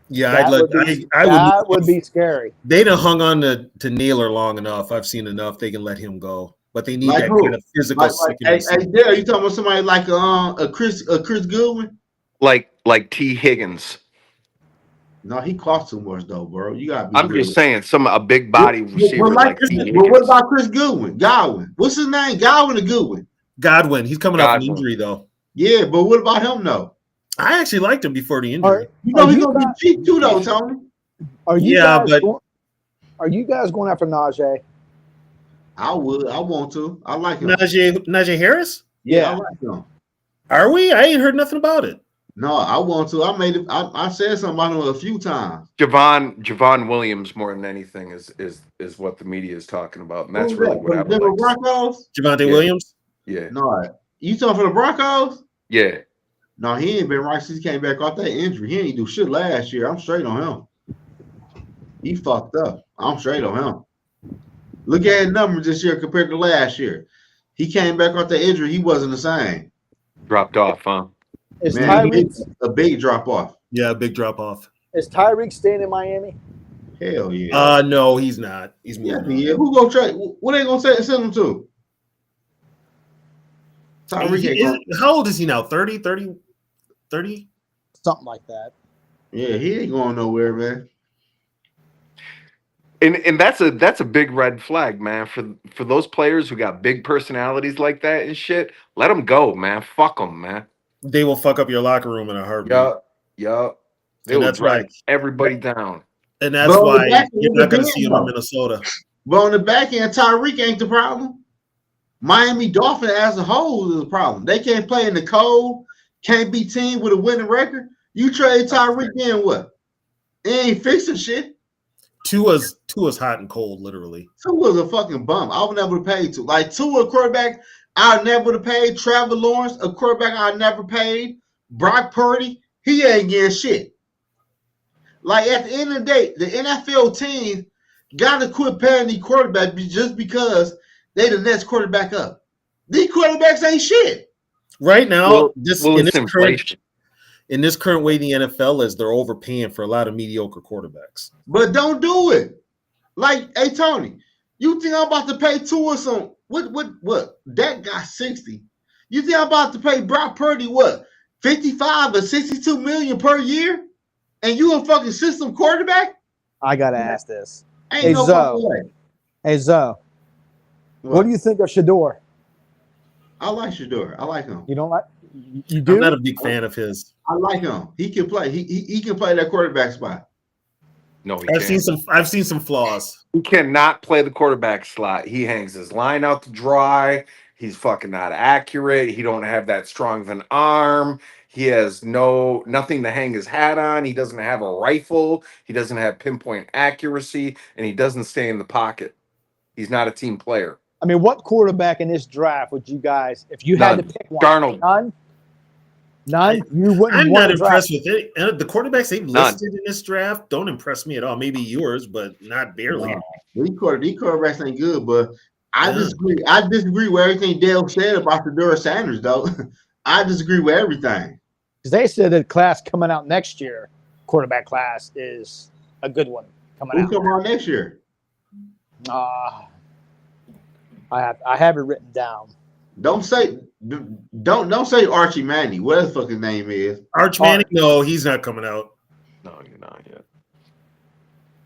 Yeah, that would be scary. They done hung on to Naylor long enough. I've seen enough. They can let him go. But they need that kind of physical sickness. Hey, Dale, you talking about somebody like a Chris Goodwin? Like T. Higgins. No, he costs too much though, bro. You gotta be. I'm just saying, a big body receiver like T. Higgins. But what about Chris Goodwin? Godwin. What's his name? Godwin or Goodwin? Godwin. He's coming off an injury though. Yeah, but what about him though? I actually liked him before the injury. He's gonna be cheap too though, Tony. Are you guys going after Najee? I would. I want to. I like him. Najee Harris? Yeah, I like him. Are we? I ain't heard nothing about it. No, I want to. I made it. I said something about him a few times. Javon Williams, more than anything, is what the media is talking about, and that's really what I would like. Broncos? Javonte Williams? Yeah. No, you talking for the Broncos? Yeah. No, he ain't been right since he came back off that injury. He ain't do shit last year. I'm straight on him. He fucked up. I'm straight on him. Look at his numbers this year compared to last year. He came back off the injury. He wasn't the same. Dropped off, huh? Is a big drop off. Yeah, a big drop off. Is Tyreek staying in Miami? Hell yeah. No, he's not. He's moving. Yeah. Who gonna trade? What they gonna send him to? Tyreek. How old is he now? 30? Something like that. Yeah, he ain't going nowhere, man. And that's a big red flag, man. For those players who got big personalities like that and shit, let them go, man. Fuck them, man. They will fuck up your locker room in a heartbeat. Yup. They will drag everybody down. And that's why you're not going to see him in Minnesota. But on the back end, Tyreek ain't the problem. Miami Dolphins as a whole is the problem. They can't play in the cold, can't be team with a winning record. You trade Tyreek in what? It ain't fixing shit. Tua's hot and cold, literally. Tua's a fucking bum. I would never pay to. Like Tua, quarterback, I never would have paid. Trevor Lawrence, a quarterback I never paid. Brock Purdy, he ain't getting shit. Like at the end of the day, the NFL team got to quit paying these quarterbacks just because they the next quarterback up. These quarterbacks ain't shit. Right now, in this current way the NFL is, they're overpaying for a lot of mediocre quarterbacks. But don't do it. Like, hey Tony, you think I'm about to pay Tua some what? That got 60. You think I'm about to pay Brock Purdy what? 55 or 62 million per year? And you a fucking system quarterback? I gotta ask this. Ain't no fucking way. Hey Zoe. What do you think of Shador? I like Shador. I like him. You don't like? You do? I'm not a big fan of his. I like him. He can play. He can play that quarterback spot. No, I've seen some flaws. He cannot play the quarterback slot. He hangs his line out to dry. He's fucking not accurate. He don't have that strong of an arm. He has nothing to hang his hat on. He doesn't have a rifle. He doesn't have pinpoint accuracy, and he doesn't stay in the pocket. He's not a team player. I mean, what quarterback in this draft would you guys, if you had to pick one? Darnold. None? None. You wouldn't I'm want not to draft. impressed with it. And the quarterbacks they've None. listed in this draft don't impress me at all. Maybe yours, but not barely. No, these quarterbacks ain't good, but I Yeah. disagree. I disagree with everything Dale said about Shedeur Sanders, though. I disagree with everything. Because they said that class coming out next year, quarterback class, is a good one coming Who out. come on next year? I have it written down. Don't say Archie Manning. What the fuck his name is? Arch Manning? No, he's not coming out. No, you're not yet.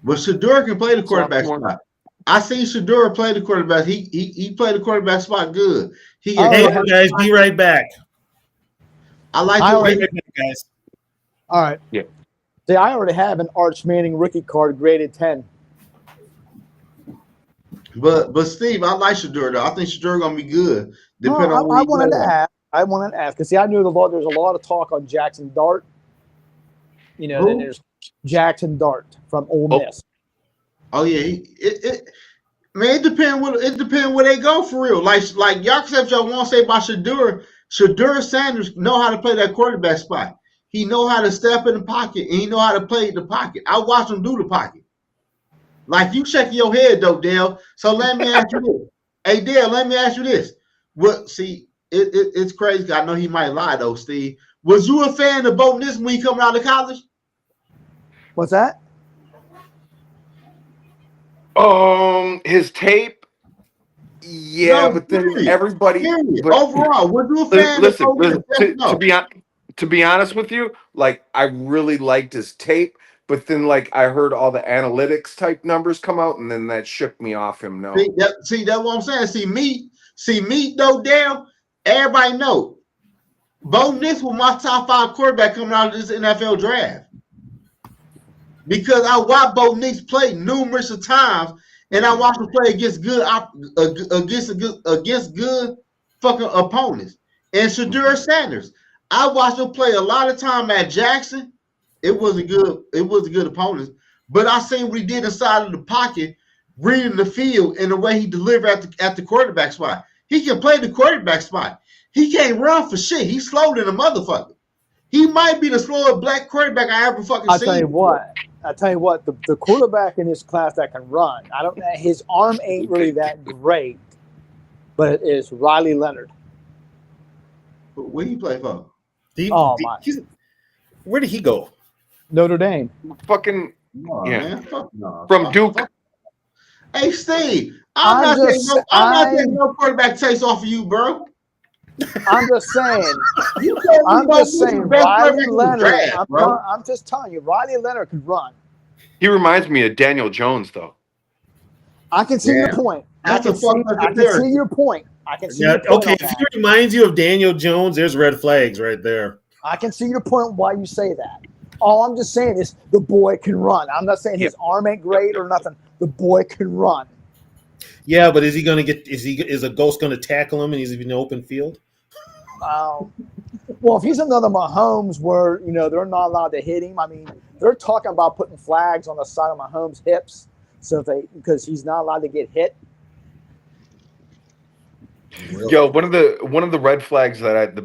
But Shedeur can play the quarterback Sophomore. spot. I seen Shedeur play the quarterback. He played the quarterback spot good. He Oh, Hey yeah. guys, be right back. I like I the already- way. Be right back, guys. All right. Yeah. See, I already have an Arch Manning rookie card graded 10. But Steve, I like Shedeur though. I think Shedeur gonna be good. Depending on I what he wanted to plays. ask. I wanted to ask because see, I knew there's a lot of talk on Jackson Dart. You know, then Who? there's Jackson Dart from Ole Oh. Miss. Oh yeah, man, it depends where they go for real. Like y'all except y'all want to say about Shedeur. Shedeur Sanders know how to play that quarterback spot. He know how to step in the pocket and he know how to play the pocket. I watch him do the pocket. Like you shaking your head though, Dale. So let me ask you this. Hey Dale, let me ask you this. What see it's crazy. I know he might lie though, Steve. Was you a fan of Bo Nix when he coming out of college? What's that? His tape. Yeah, No, but then period. everybody. Period. But Overall, was you a fan listen, of Bo Nix? Yes, no. to be honest with you, like I really liked his tape, but then like I heard all the analytics type numbers come out, and then that shook me off him. No, See, that's what I'm saying. See me though, Dale. Everybody know Bo Nix was my top 5 quarterback coming out of this NFL draft because I watched Bo Nix play numerous of times, and I watched him play against good fucking opponents. And Shedeur Sanders, I watched him play a lot of time at Jackson. It was a good opponent, but I seen what he did inside of the pocket, reading the field, and the way he delivered at the quarterback spot. He can play the quarterback spot. He can't run for shit. He's slow than a motherfucker. He might be the slowest black quarterback I ever fucking seen. I'll tell you what, the quarterback in this class that can run, I don't know, his arm ain't really that great, but it is Riley Leonard. Where he play for? Where did he go? Notre Dame. fucking No, yeah, man, fuck no. from Duke. Hey, Steve, I'm not taking no quarterback takes off of you, bro. I'm just saying. You told me I'm Bo just Nix was saying, the best Riley quarterback in the Leonard. draft, bro. I'm just telling you, Riley Leonard could run. He reminds me of Daniel Jones, though. I can see your Yeah. point. That's I a fucked up can see comparison. your point. I can see Yeah, your point. okay, on if that. he reminds you of Daniel Jones, there's red flags right there. I can see your point why you say that. All I'm just saying is the boy can run. I'm not saying his arm ain't great or nothing. The boy can run. Yeah, but is he gonna get? Is a ghost gonna tackle him and he's in the open field? Well, if he's another Mahomes where, they're not allowed to hit him, I mean, they're talking about putting flags on the side of Mahomes' hips because he's not allowed to get hit. Yo, one of the red flags that the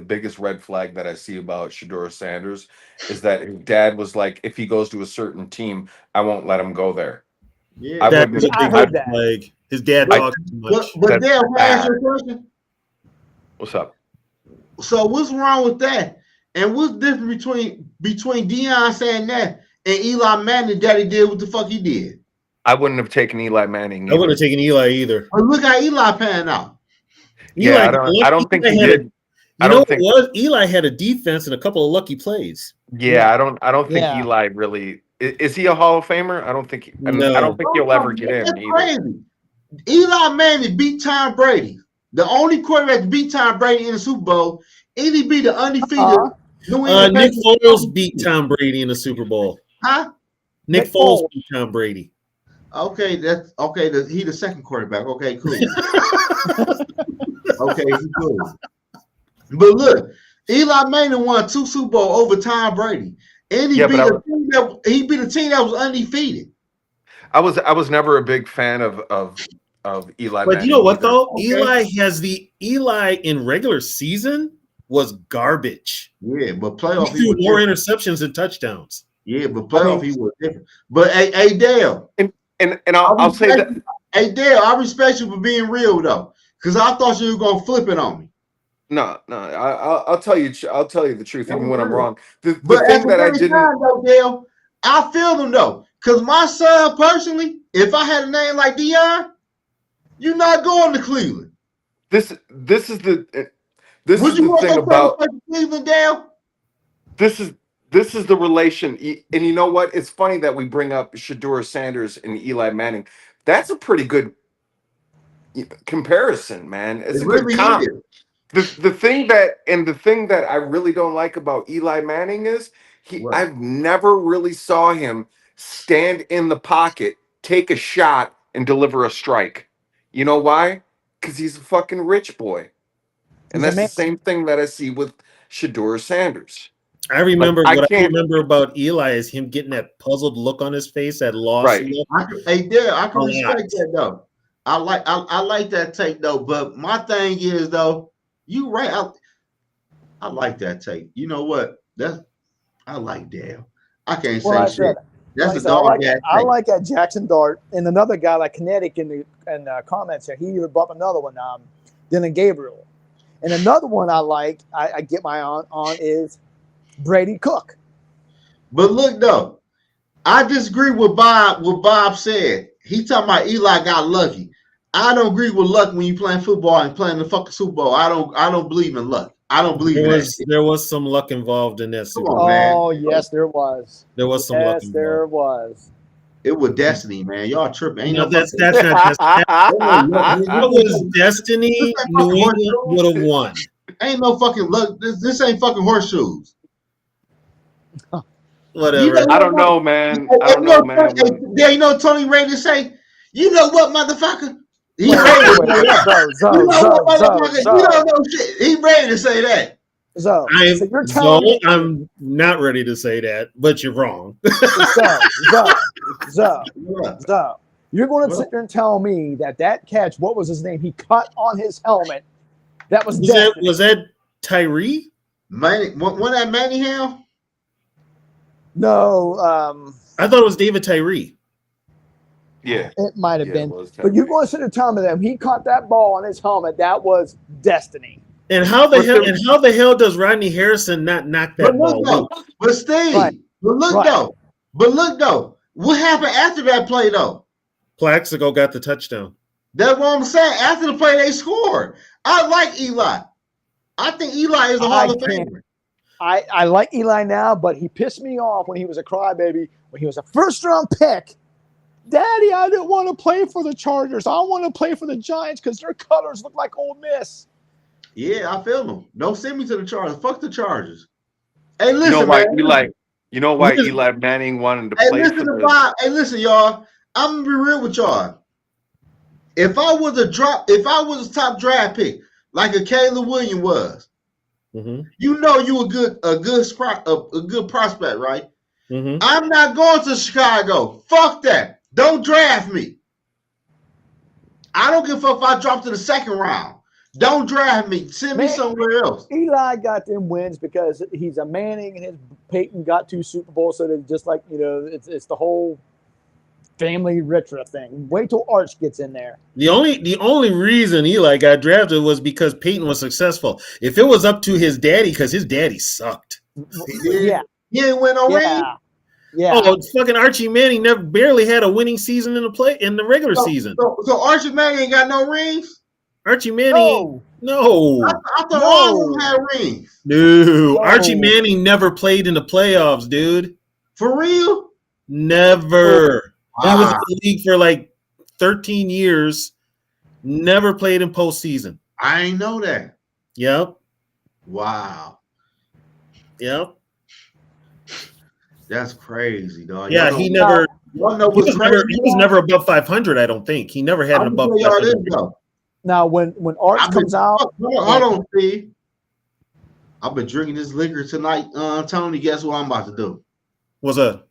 biggest red flag that I see about Shedeur Sanders is that his dad was like, if he goes to a certain team, I won't let him go there. Yeah. That was a I big heard red that. flag. His dad talks too much. But Dale, can I ask you a bad. question? What's up? So what's wrong with that? And what's different between Deion saying that and Eli Manning that he did what the fuck he did? I wouldn't have taken Eli Manning. I wouldn't have taken Eli either. But look how Eli panned out. Yeah, I don't think he did. Eli had a defense and a couple of lucky plays. Yeah, I don't think Yeah. Eli really is he a Hall of Famer? I don't think. No. I don't think he'll ever get in That's either. crazy. Eli Manning beat Tom Brady. The only quarterback to beat Tom Brady in the Super Bowl, and he beat the undefeated New England Nick Patriots. Foles beat Tom Brady in the Super Bowl. Huh? Nick Foles beat Tom Brady. Okay, that's okay. He the second quarterback. Okay, cool. Okay, he's cool. But look, Eli Manning won 2 Super Bowls over Tom Brady, and he beat a team that was undefeated. I was never a big fan of Eli. But Manning you know what either. though? Okay. Eli in regular season was garbage. Yeah, but playoff He threw more interceptions than touchdowns. Yeah, but playoff he was different. But hey Dale, and I'll say that. Hey Dale, I respect you for being real though, because I thought you were gonna flip it on me. No, I'll tell you the truth, even when I'm wrong. The But thing at the that I same didn't. time, though, Dale, I feel them though, because my son personally, if I had a name like Dion, you're not going to Cleveland. This is the Would you want thing to about Cleveland, Dale? this is the relation, and you know what? It's funny that we bring up Shedeur Sanders and Eli Manning. That's a pretty good comparison, man. It's a good comp. The thing that I really don't like about Eli Manning is I've never really saw him stand in the pocket, take a shot, and deliver a strike. You know why? Because he's a fucking rich boy. And that's the same thing that I see with Shedeur Sanders. I remember I remember about Eli is him getting that puzzled look on his face, that lost look. Hey, Dale, I can respect that though. I like that take though. But my thing is though, you right. I like that take. You know what? I like Dale. I can't say shit. That's a dog. I like that Jackson Dart and another guy like Kinetic in the comments here. He even brought another one, Dylan Gabriel. And another one I like, I get my on is Brady Cook. But look though, I disagree with Bob. What Bob said. He talking about Eli got lucky. I don't agree with luck when you playing football and playing the fucking Super Bowl. I don't believe in luck. I don't believe in that. There was some luck involved in that Super Bowl. Oh yes, there was. There was some luck involved. Yes, there was. It was destiny, man. Y'all tripping. Ain't that's not just. It was destiny. New England would have won. Ain't no fucking luck. This ain't fucking horseshoes. Whatever. I don't know, man. I don't know, man. Yeah, you know Tony Rader say, you know what, motherfucker? He ready to say that. You don't know shit. He ready to say that. I'm not ready to say that, but you're wrong. You're going to sit there and tell me that catch, what was his name? He cut on his helmet. That was that Tyree? Wasn't that Manningham? No. I thought it was David Tyree. Yeah. It might have been. But you're going to sit there and tell me that he caught that ball on his helmet. That was destiny. And how the hell does Rodney Harrison not knock that ball? But Steve, but look though, what happened after that play though? Plaxico got the touchdown. That's what I'm saying. After the play, they scored. I like Eli. I think Eli is a Hall of Famer. I like Eli now, but he pissed me off when he was a crybaby, when he was a first-round pick. Daddy, I didn't want to play for the Chargers. I want to play for the Giants because their colors look like Ole Miss. Yeah, I feel them. Don't send me to the Chargers. Fuck the Chargers. Hey, listen, you know why Eli Manning wanted to play for the... Hey, listen, y'all. I'm gonna be real with y'all. If I was a top draft pick, like a Caleb Williams was, you know you a good prospect, right? I'm not going to Chicago. Fuck that. Don't draft me. I don't give a fuck if I drop to the second round. Don't draft me. Send me somewhere else. Eli got them wins because he's a Manning and his Peyton got 2 Super Bowls. So they're just like, it's the whole family retro thing. Wait till Arch gets in there. The only reason Eli got drafted was because Peyton was successful. If it was up to his daddy, because his daddy sucked. Yeah. He didn't win no ring. Yeah. Oh, fucking Archie Manning barely had a winning season in the regular season. So Archie Manning ain't got no rings? Archie Manning, no. I thought all of them had rings. No, Archie Manning never played in the playoffs, dude. For real? Never. He was in the league for like 13 years. Never played in postseason. I ain't know that. Yep. Wow. Yep. That's crazy, dog. Yeah, he was never above 500. I don't think he never had an above 500. Now, when Arch comes out, hold on, Steve. I've been drinking this liquor tonight, Tony. Guess what I'm about to do? What's that?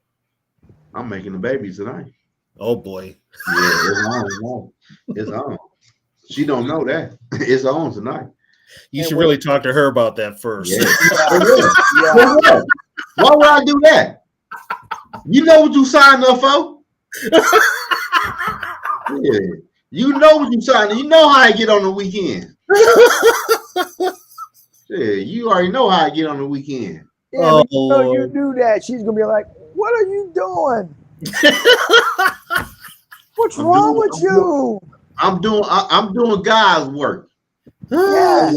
I'm making a baby tonight. Oh boy. Yeah, it's on. It's on. She don't know that. It's on tonight. You should really talk to her about that first. Yeah. Why would I do that? You know what you signed up for? Yeah. You know what you signed up. You know how I get on the weekend. Yeah, you already know how I get on the weekend. Yeah, but you do that, she's gonna be like, "What are you doing? What's wrong with you?" I'm doing God's work. Yeah.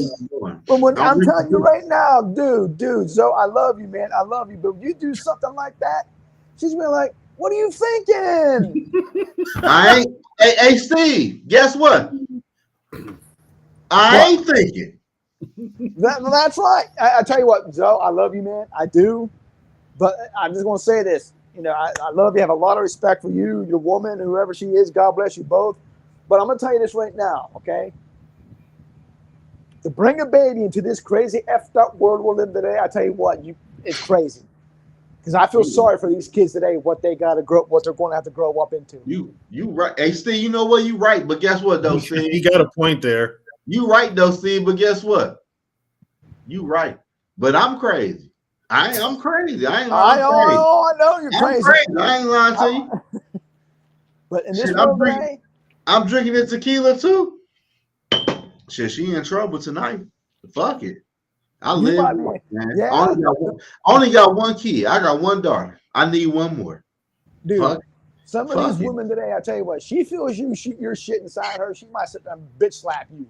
But when I'm telling you right now, dude, Zoe, I love you, man. I love you. But when you do something like that, she's gonna be like, "What are you thinking?" I ain't. Hey, Steve, guess what? I ain't thinking. That's right. I tell you what, Zoe, I love you, man. I do. But I'm just gonna say this. You know, I love you. I have a lot of respect for you, your woman, whoever she is. God bless you both. But I'm gonna tell you this right now, okay? To bring a baby into this crazy effed up world we're living today, I tell you what, it's crazy. Because I feel sorry for these kids today, what they're going to have to grow up into. You right. Hey, Steve, you know what? You right. But guess what, though, Steve? You got a point there. You right, though, Steve. But guess what? You right. But I'm crazy. I'm crazy. I ain't lying. I know you're crazy. I ain't lying to you. But in this world today, I'm drinking the tequila too. Shit, she in trouble tonight. Fuck it. I live, man. Yeah. Only got one kid. I got one daughter. I need one more. Dude, some of these women today, I tell you what, she feels your shit inside her. She might sit there and bitch slap you.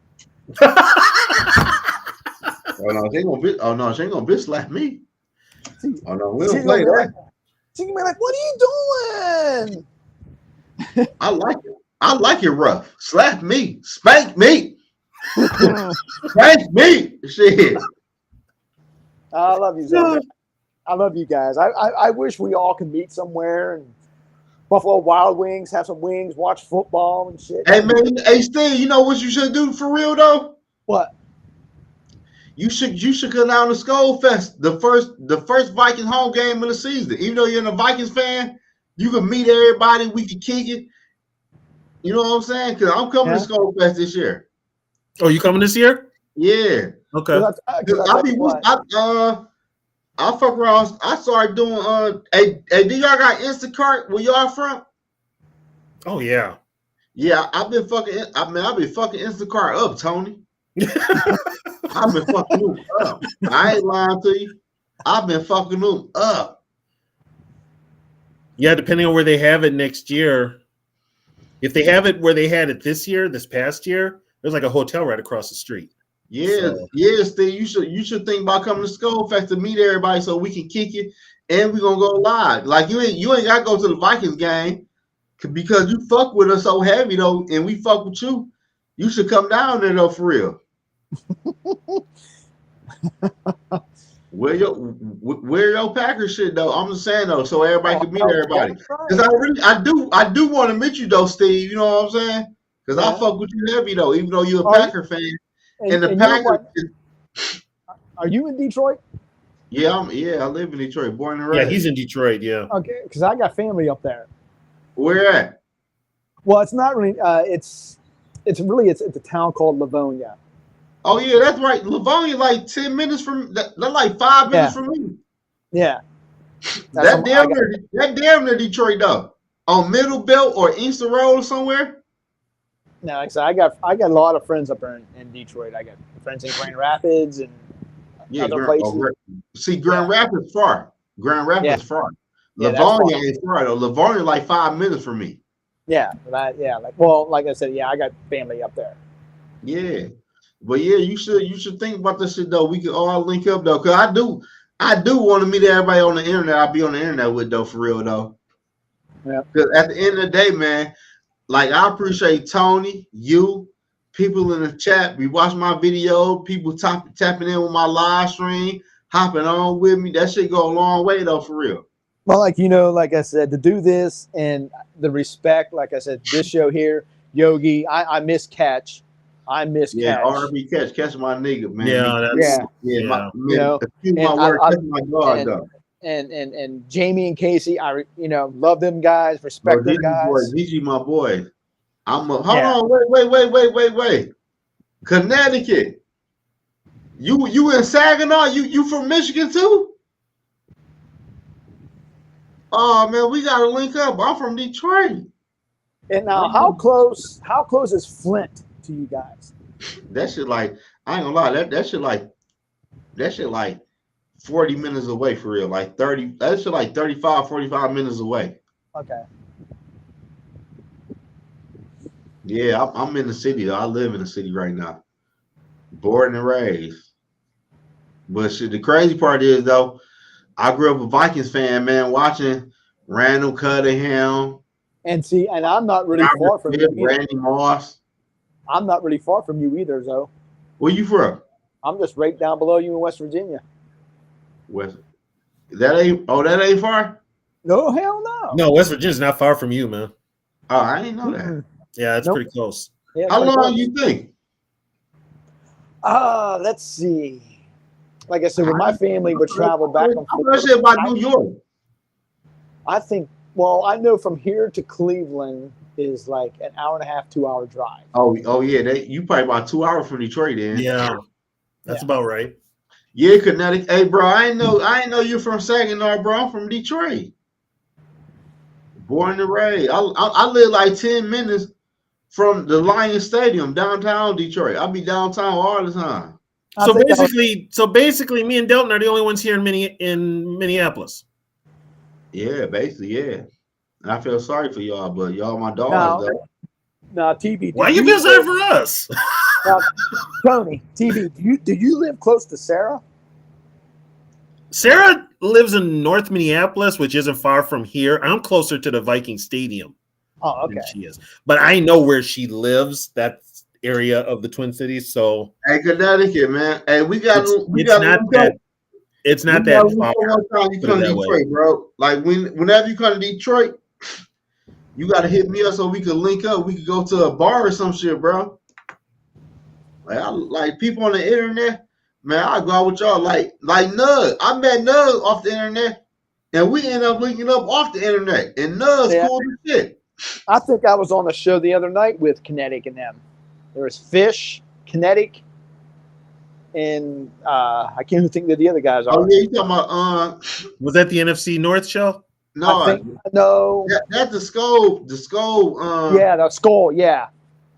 Oh no, she ain't gonna bitch slap me. Oh no, we don't play that. She can be like, "What are you doing?" I like it. I like it rough. Slap me. Spank me. Spank me. Shit. I love you, Zoe. I love you guys. I wish we all could meet somewhere and Buffalo Wild Wings, have some wings, watch football and shit. Hey man, hey Steve, you know what you should do for real though? What? You should come down to Skull Fest, the first Viking home game of the season. Even though you're a Vikings fan, you can meet everybody. We can kick it. You know what I'm saying? Because I'm coming to Skull Fest this year. Oh, you coming this year? Yeah. Okay. I'll fuck around. I started doing hey, do y'all got Instacart where y'all from? Oh yeah. Yeah, I've been fucking Instacart up, Tony. I've been fucking them up. I ain't lying to you. I've been fucking them up. Yeah, depending on where they have it next year. If they have it where they had it this past year, there's like a hotel right across the street. Yeah, Steve, you should think about coming to Skull Fest to meet everybody so we can kick it and we're gonna go live. Like you ain't gotta go to the Vikings game because you fuck with us so heavy though, and we fuck with you. You should come down there though for real. Wear your Packers shit though. I'm just saying though, so everybody can meet everybody. Because I do want to meet you though, Steve. You know what I'm saying? Because I fuck with you heavy though, even though you're a Packer fan. And the Packers. Are you in Detroit? Yeah, I live in Detroit, born and raised. Yeah, he's in Detroit. Yeah. Okay, because I got family up there. Where at? Well, it's not really. It's a town called Livonia. Oh yeah, that's right. Livonia, like 10 minutes from that's like 5 minutes from me. Yeah. That damn near Detroit though. On Middle Belt or Eastern Road or somewhere. No, I got a lot of friends up there in Detroit. I got friends in Grand Rapids and other places. See, Grand Rapids far. Grand Rapids far. Livonia ain't far though. Livonia like 5 minutes from me. Yeah, like I said, I got family up there. Yeah, but yeah, you should think about this shit though. We can all link up though, cause I do want to meet everybody on the internet. I'll be on the internet with though for real though. Yeah. Cause at the end of the day, man. Like, I appreciate Tony, you, people in the chat. We watch my video, people tapping in with my live stream, hopping on with me. That shit go a long way, though, for real. Well, like I said, to do this and the respect, like I said, this show here, Yogi, I miss Catch. Catch. RB Catch my nigga, man. Excuse my word, catch my dog, though. And Jamie and Casey, I love them guys, respect them guys. DG, my boy. Hold on, wait. Connecticut. You in Saginaw? You from Michigan too? Oh man, we gotta link up. I'm from Detroit. And now, how close is Flint to you guys? That shit like I ain't gonna lie. That shit like 40 minutes away for real. Like 30. That shit like 35, 45 minutes away. Okay. Yeah, I'm in the city though. I live in the city right now. Born and raised. But shit, the crazy part is though, I grew up a Vikings fan, man, watching Randall Cunningham. And see, and I'm not really far from you either. Randy Moss. I'm not really far from you either, though. Where you from? I'm just right down below you in West Virginia. That ain't far? No, hell no. No, West Virginia's not far from you, man. Oh, I didn't know that. Yeah, it's pretty close. Yeah, how long you think? Let's see. Like I said, with my family would travel back and forth. I'm not sure about New York. I think, well, I know from here to Cleveland is like an hour and a half, 2 hour drive. Oh yeah. You probably about 2 hours from Detroit then. Yeah. That's about right. Yeah, Connecticut. Hey, bro, I ain't know you're from Saginaw, bro. I'm from Detroit. Born and raised. I live like 10 minutes from the Lions Stadium, downtown Detroit. I be downtown all the time. So basically, me and Delton are the only ones here in Minneapolis. Yeah, basically, yeah. And I feel sorry for y'all, but y'all my dogs, though. Now, TV. Why you feel sorry for us? Now, Tony, TV. Do you live close to Sarah? Sarah lives in North Minneapolis, which isn't far from here. I'm closer to the Viking Stadium. Oh, okay. Than she is, but I know where she lives. That area of the Twin Cities. So, hey, Connecticut, man. Hey, it's not that far. One time you come to Detroit, bro. Like whenever you come to Detroit, you gotta hit me up so we could link up. We could go to a bar or some shit, bro. Like people on the internet, man. I go out with y'all. Like Nug. I met Nug off the internet, and we end up linking up off the internet. And Nug's cool as shit. I think I was on a show the other night with Kinetic and them. There was Fish, Kinetic, and I can't even think that the other guys are. Oh yeah, you talking about was that the NFC North show? No, no. That's the Skull. The Skull. Yeah, the Skull. Yeah,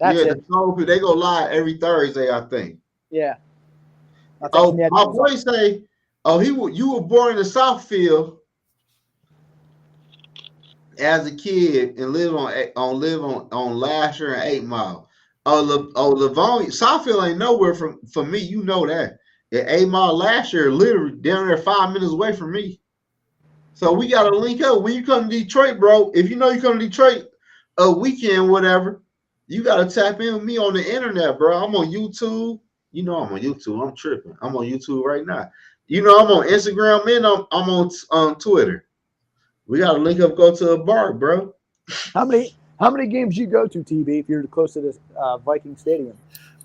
that's it. The Skull. They go live every Thursday, I think. Yeah. My boy say, you were born in the Southfield as a kid and live on Lasher and 8 Mile. Livonia, Southfield ain't nowhere from me. You know that. At 8 Mile Lasher, literally down there 5 minutes away from me. So we gotta link up. When you come to Detroit, bro, if you know you come to Detroit a weekend, whatever, you gotta tap in with me on the internet, bro. I'm on YouTube. You know I'm on YouTube. I'm tripping. I'm on YouTube right now. You know I'm on Instagram and I'm on Twitter. We gotta link up, go to a bar, bro. How many games you go to, TB, if you're close to this Viking Stadium?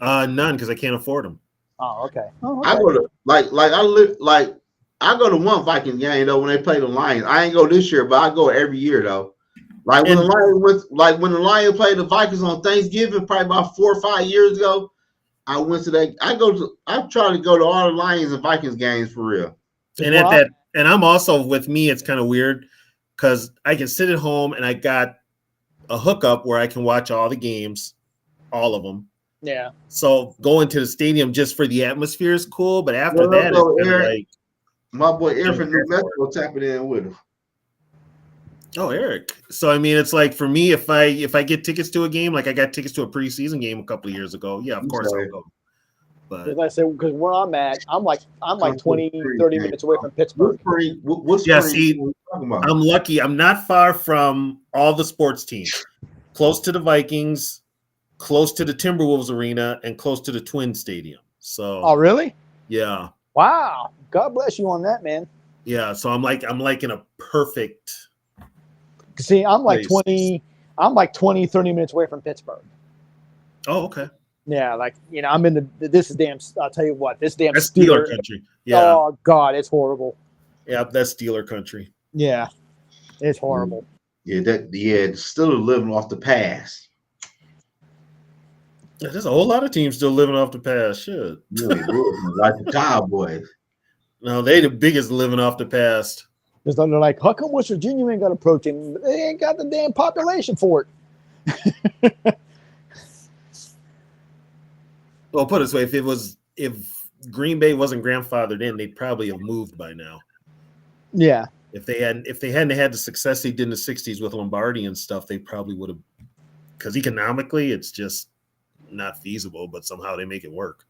None, because I can't afford them. Oh, okay. I go to I go to one Viking game though when they play the Lions. I ain't go this year, but I go every year though. Like when the Lions played the Vikings on Thanksgiving, probably about 4 or 5 years ago. I went to that. I try to go to all the Lions and Vikings games for real. And I'm also with me. It's kind of weird because I can sit at home and I got a hookup where I can watch all the games, all of them. Yeah. So going to the stadium just for the atmosphere is cool, but after that, it's like my boy Eric from New Mexico tapping in with him. Oh, Eric. So I mean, it's like for me, if I get tickets to a game, like I got tickets to a preseason game a couple of years ago, yeah, of course I'll go. But as I said, because where I'm at, I'm like 20, 30 minutes away from Pittsburgh. I'm lucky. I'm not far from all the sports teams. Close to the Vikings, close to the Timberwolves arena, and close to the Twin Stadium. So oh, really? Yeah. Wow. God bless you on that, man. Yeah. So I'm like in a perfect. See, I'm like 20, 30 minutes away from Pittsburgh. Oh, okay. Yeah, like, I'm in this damn, I'll tell you what, this damn that's Steeler country. Yeah. Oh, God, it's horrible. Yeah, that's Steeler country. Yeah, it's horrible. Yeah, Steelers living off the pass. There's a whole lot of teams still living off the past. Shit. Like the Cowboys. No, they the biggest living off the past. Because they're like, how come West Virginia ain't got a protein? They ain't got the damn population for it. Well, put it this way: if Green Bay wasn't grandfathered in, they'd probably have moved by now. Yeah. If they hadn't had the success they did in the '60s with Lombardi and stuff, they probably would have. Because economically, it's just not feasible, but somehow they make it work.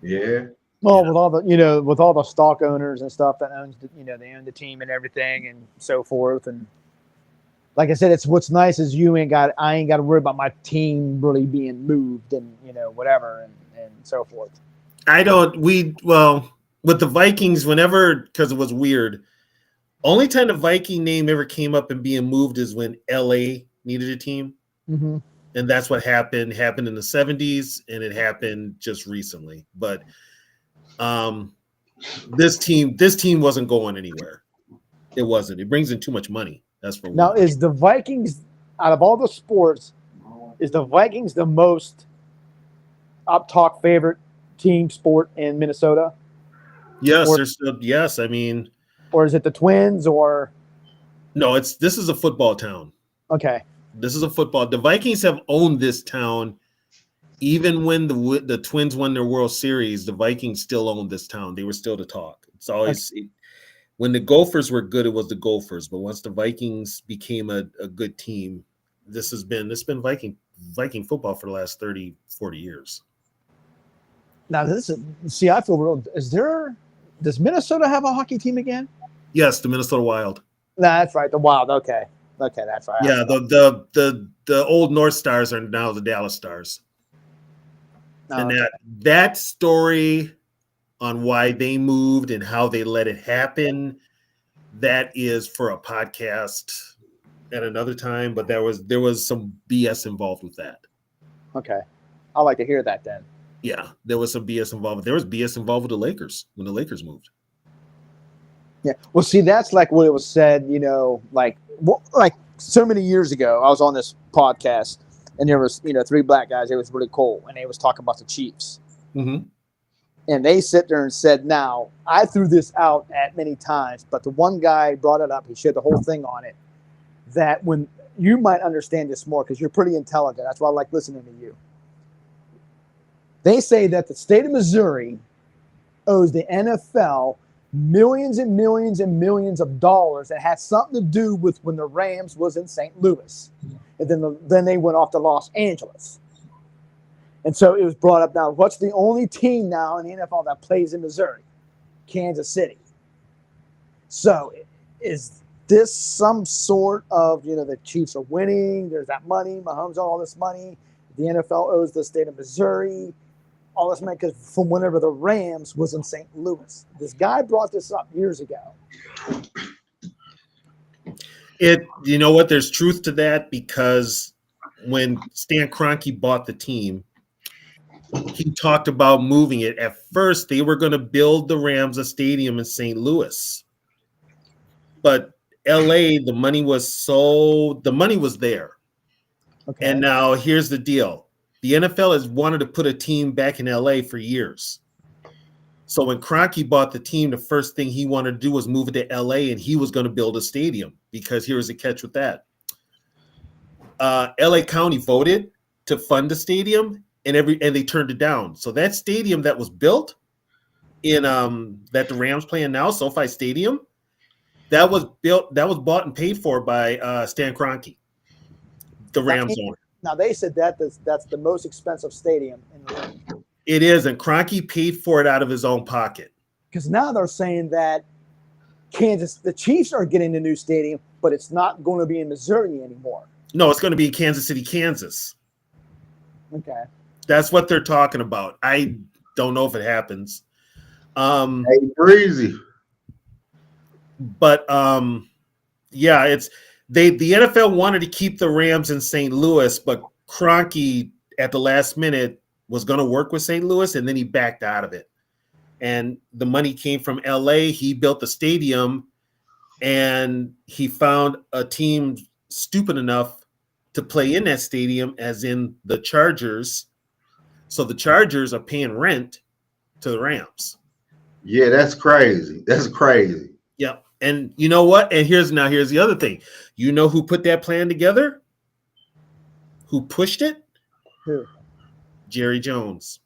Yeah. Well, with all the with all the stock owners and stuff that owns they own the team and everything and so forth. And like I said, it's what's nice is I ain't got to worry about my team really being moved and whatever and so forth. With the Vikings, because it was weird. Only time the Viking name ever came up and being moved is when LA needed a team. Mm-hmm. And that's what happened in the 70s, and it happened just recently. But this team wasn't going anywhere. It wasn't. It brings in too much money. That's for now. one. Is the Vikings, out of all the sports, is the Vikings the most up-talk favorite team sport in Minnesota? Yes, yes. I mean, or is it the Twins? Or no, this is a football town. Okay, this is a football. The Vikings have owned this town. Even when the Twins won their World Series, the Vikings still owned this town. They were still the talk. It's always when the Gophers were good, it was the Gophers. But once the Vikings became a good team, it's been Viking football for the last 30, 40 years. Now I feel real. Does Minnesota have a hockey team again? Yes, the Minnesota Wild. No, that's right, the Wild. Okay, that's right. Yeah, the old North Stars are now the Dallas Stars. And that story on why they moved and how they let it happen, that is for a podcast at another time. But there was some BS involved with that. Okay, I'd like to hear that then. Yeah, there was some BS involved. There was BS involved with the Lakers when the Lakers moved. Yeah, well, see, that's like what it was said. Like so many years ago, I was on this podcast. And there was, 3 black guys. It was really cool. And they was talking about the Chiefs. Mm-hmm. And they sit there and said, now, I threw this out at many times, but the one guy brought it up. He shared the whole thing on it. That when you might understand this more because you're pretty intelligent. That's why I like listening to you. They say that the state of Missouri owes the NFL millions and millions and millions of dollars that had something to do with when the Rams was in St. Louis. And then they went off to Los Angeles. And so it was brought up now, what's the only team now in the NFL that plays in Missouri? Kansas City. So is this some sort of, the Chiefs are winning, there's that money, Mahomes all this money, the NFL owes the state of Missouri, all this money, because from whenever the Rams was in St. Louis. This guy brought this up years ago. You know what? There's truth to that because when Stan Kroenke bought the team, he talked about moving it. At first, they were going to build the Rams a stadium in St. Louis, but LA, the money was there. Okay. And now here's the deal: the NFL has wanted to put a team back in LA for years. So when Kroenke bought the team, the first thing he wanted to do was move it to LA, and he was going to build a stadium because here was a catch with that. LA County voted to fund the stadium, and they turned it down. So that stadium that was built in that the Rams play in now, SoFi Stadium, that was bought and paid for by Stan Kroenke, the Rams owner. Now they said that's the most expensive stadium in the league. It is, and Kroenke paid for it out of his own pocket. Because now they're saying that the Chiefs are getting a new stadium, but it's not going to be in Missouri anymore. No, it's going to be in Kansas City, Kansas. Okay. That's what they're talking about. I don't know if it happens. Hey, breezy. But yeah, the NFL wanted to keep the Rams in St. Louis, but Kroenke at the last minute was going to work with St. Louis, and then he backed out of it. And the money came from LA. He built the stadium, and he found a team stupid enough to play in that stadium, as in the Chargers. So the Chargers are paying rent to the Rams. Yeah, that's crazy. That's crazy. Yep. And you know what? And here's the other thing. You know who put that plan together? Who pushed it? Who? Jerry Jones.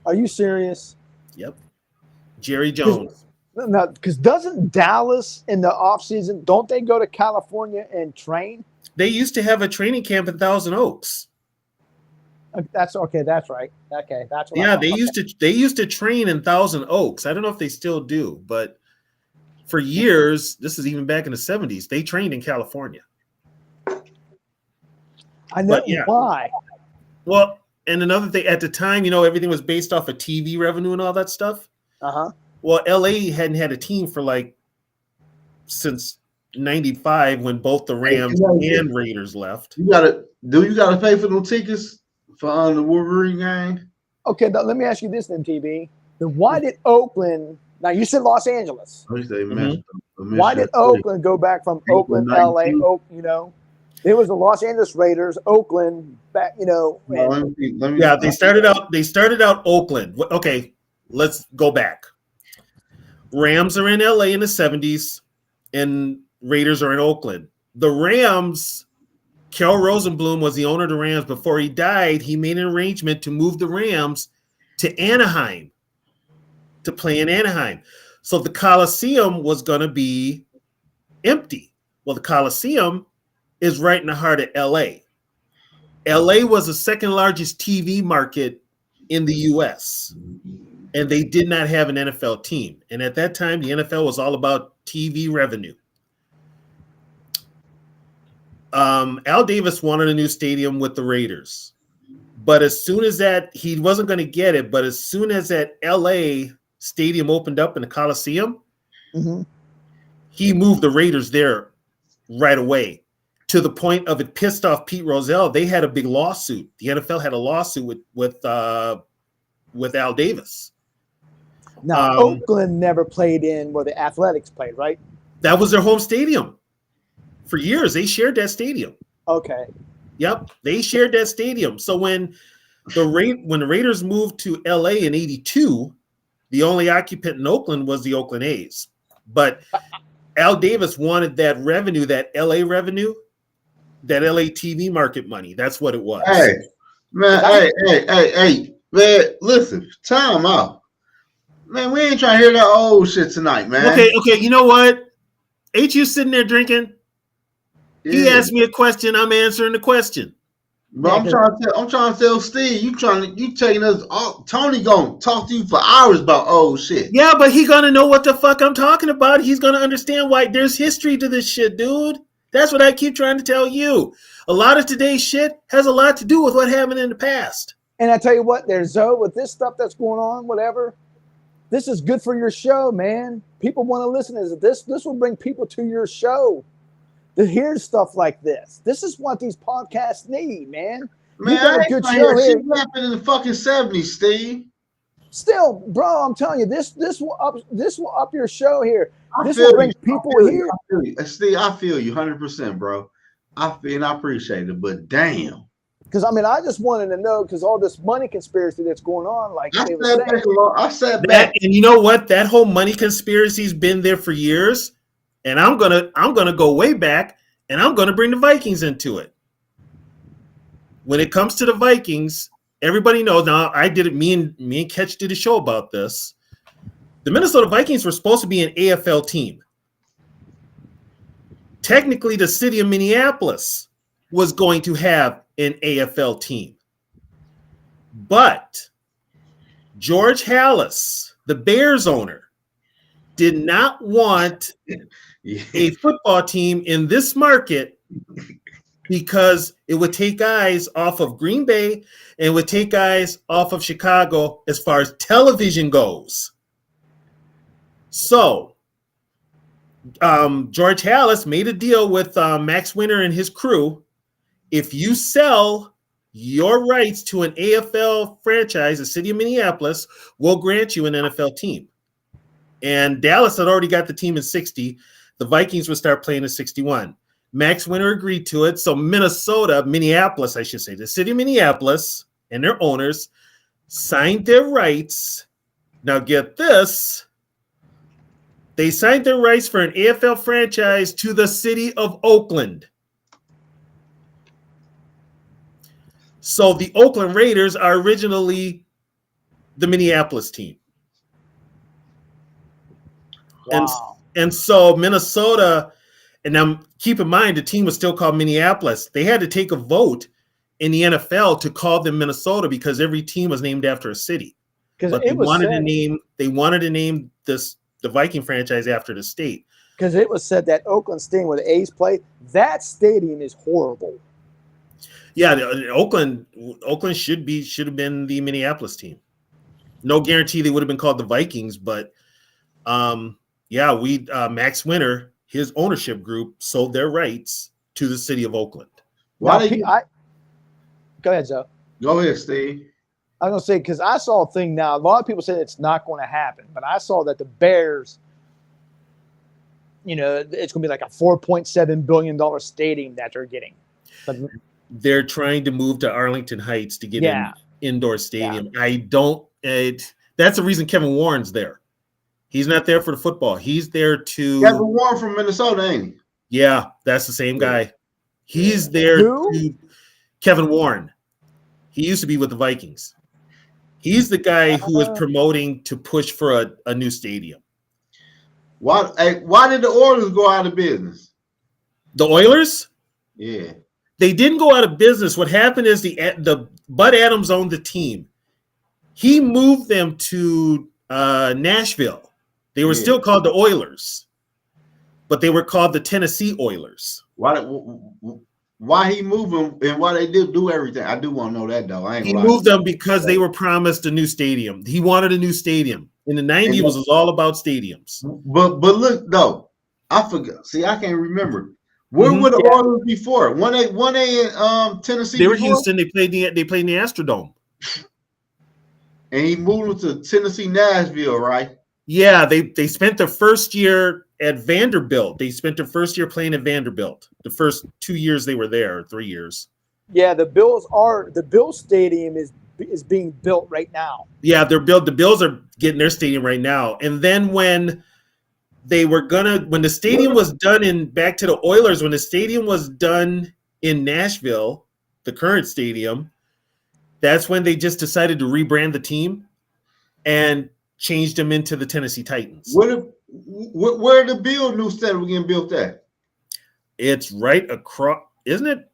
Are you serious? Yep. Jerry Jones. No, because doesn't Dallas in the offseason, don't they go to California and train? They used to have a training camp in Thousand Oaks. That's okay. That's right. Okay, that's what. Yeah, they used to train in Thousand Oaks. I don't know if they still do, but for years, this is even back in the 70s, they trained in California. I know why. Well, and another thing, at the time, everything was based off of TV revenue and all that stuff. Uh-huh. Well, LA hadn't had a team for since 95 when both the Rams and Raiders left. You gotta pay for them tickets for the Wolverine game? Okay, let me ask you this then, TB. Then why did Oakland? Now you said Los Angeles. Why did Oakland go back from Oakland, LA? It was the Los Angeles Raiders, Oakland, back. Yeah, they started out Oakland. Okay, let's go back. Rams are in LA in the 70s, and Raiders are in Oakland. The Rams, Kel Rosenblum was the owner of the Rams. Before he died, he made an arrangement to move the Rams to Anaheim, to play in Anaheim. So the Coliseum was going to be empty. Well, the Coliseum is right in the heart of LA. LA was the second largest TV market in the US, and they did not have an NFL team. And at that time, the NFL was all about TV revenue. Al Davis wanted a new stadium with the Raiders. But as soon as that, he wasn't going to get it, but as soon as that LA stadium opened up in the Coliseum, he moved the Raiders there right away, to the point of it pissed off Pete Rozelle. They had a big lawsuit. The NFL had a lawsuit with Al Davis. Now, Oakland never played in where the Athletics played, right? That was their home stadium. For years, they shared that stadium. Okay. Yep, they shared that stadium. So when the Raiders moved to LA in '82, the only occupant in Oakland was the Oakland A's. But Al Davis wanted that revenue, that LA revenue, that LA TV market money. That's what it was. Hey, man, hey, man, listen, time out. Man, we ain't trying to hear that old shit tonight, man. Okay, you know what? Ain't you sitting there drinking? Yeah. He asked me a question, I'm answering the question. But I'm trying to tell Steve, you taking us Tony gonna talk to you for hours about old shit. Yeah, but he gonna know what the fuck I'm talking about. He's gonna understand why there's history to this shit, dude. That's what I keep trying to tell you. A lot of today's shit has a lot to do with what happened in the past. And I tell you what, there's with this stuff that's going on, whatever. This is good for your show, man. People want to listen to this. This will bring people to your show to hear stuff like this. This is what these podcasts need, man. Man, you got a good show here. Shit happened in the fucking 70s, Steve. Still, bro, I'm telling you, this will up your show here. This will bring people here. Steve, I feel you 100%, bro. I appreciate it, but damn. Because I just wanted to know, because all this money conspiracy that's going on, I said back. And you know what? That whole money conspiracy's been there for years. And I'm gonna go way back, and I'm gonna bring the Vikings into it. When it comes to the Vikings, everybody knows now. I did it. Me and Ketch did a show about this. The Minnesota Vikings were supposed to be an AFL team. Technically, the city of Minneapolis was going to have an AFL team, but George Halas, the Bears owner, did not want a football team in this market because it would take eyes off of Green Bay and would take eyes off of Chicago as far as television goes. So George Halas made a deal with Max Winter and his crew. If you sell your rights to an AFL franchise, the city of Minneapolis, we'll grant you an NFL team. And Dallas had already got the team in 60. The Vikings would start playing in 61. Max Winter agreed to it. So Minneapolis, I should say, the city of Minneapolis and their owners signed their rights. Now get this. They signed their rights for an AFL franchise to the city of Oakland. So the Oakland Raiders are originally the Minneapolis team. Wow. And so Minnesota, and now keep in mind, the team was still called Minneapolis. They had to take a vote in the NFL to call them Minnesota because every team was named after a city. But they wanted to name the Viking franchise after the state. Because it was said that Oakland Stadium where the A's play, that stadium is horrible. Yeah, Oakland should have been the Minneapolis team. No guarantee they would have been called the Vikings, but Max Winter, his ownership group, sold their rights to the city of Oakland. Go ahead, Joe. Go ahead, Steve. I was going to say, because I saw a thing now. A lot of people say it's not going to happen, but I saw that the Bears, it's going to be like a $4.7 billion stadium that they're getting. But they're trying to move to Arlington Heights to get an indoor stadium. Yeah. That's the reason Kevin Warren's there. He's not there for the football. He's there to. Kevin Warren from Minnesota, ain't he? Yeah, that's the same guy. He's there to Kevin Warren. He used to be with the Vikings. He's the guy who was promoting to push for a new stadium. Why did the Oilers go out of business? The Oilers? Yeah. They didn't go out of business. What happened is the Bud Adams owned the team. He moved them to Nashville. They were still called the Oilers, but they were called the Tennessee Oilers. Why he moved them and why they did do everything? I do want to know that though. He moved them because they were promised a new stadium. He wanted a new stadium. In the 90s, it was all about stadiums. But look though, I forgot. See, I can't remember. Where were the Oilers before? When they in Tennessee? They were Houston. They played in the Astrodome. And he moved them to Tennessee, Nashville, right? Yeah, they spent their first year at Vanderbilt. They spent their first year playing at Vanderbilt. The first 2 years they were there, or 3 years. Yeah, the Bills stadium is being built right now. Yeah, the Bills are getting their stadium right now. And then when the stadium was done back to the Oilers, when the stadium was done in Nashville, the current stadium, that's when they just decided to rebrand the team and changed them into the Tennessee Titans. Where the Bill new stadium getting built at? It's right across, isn't it?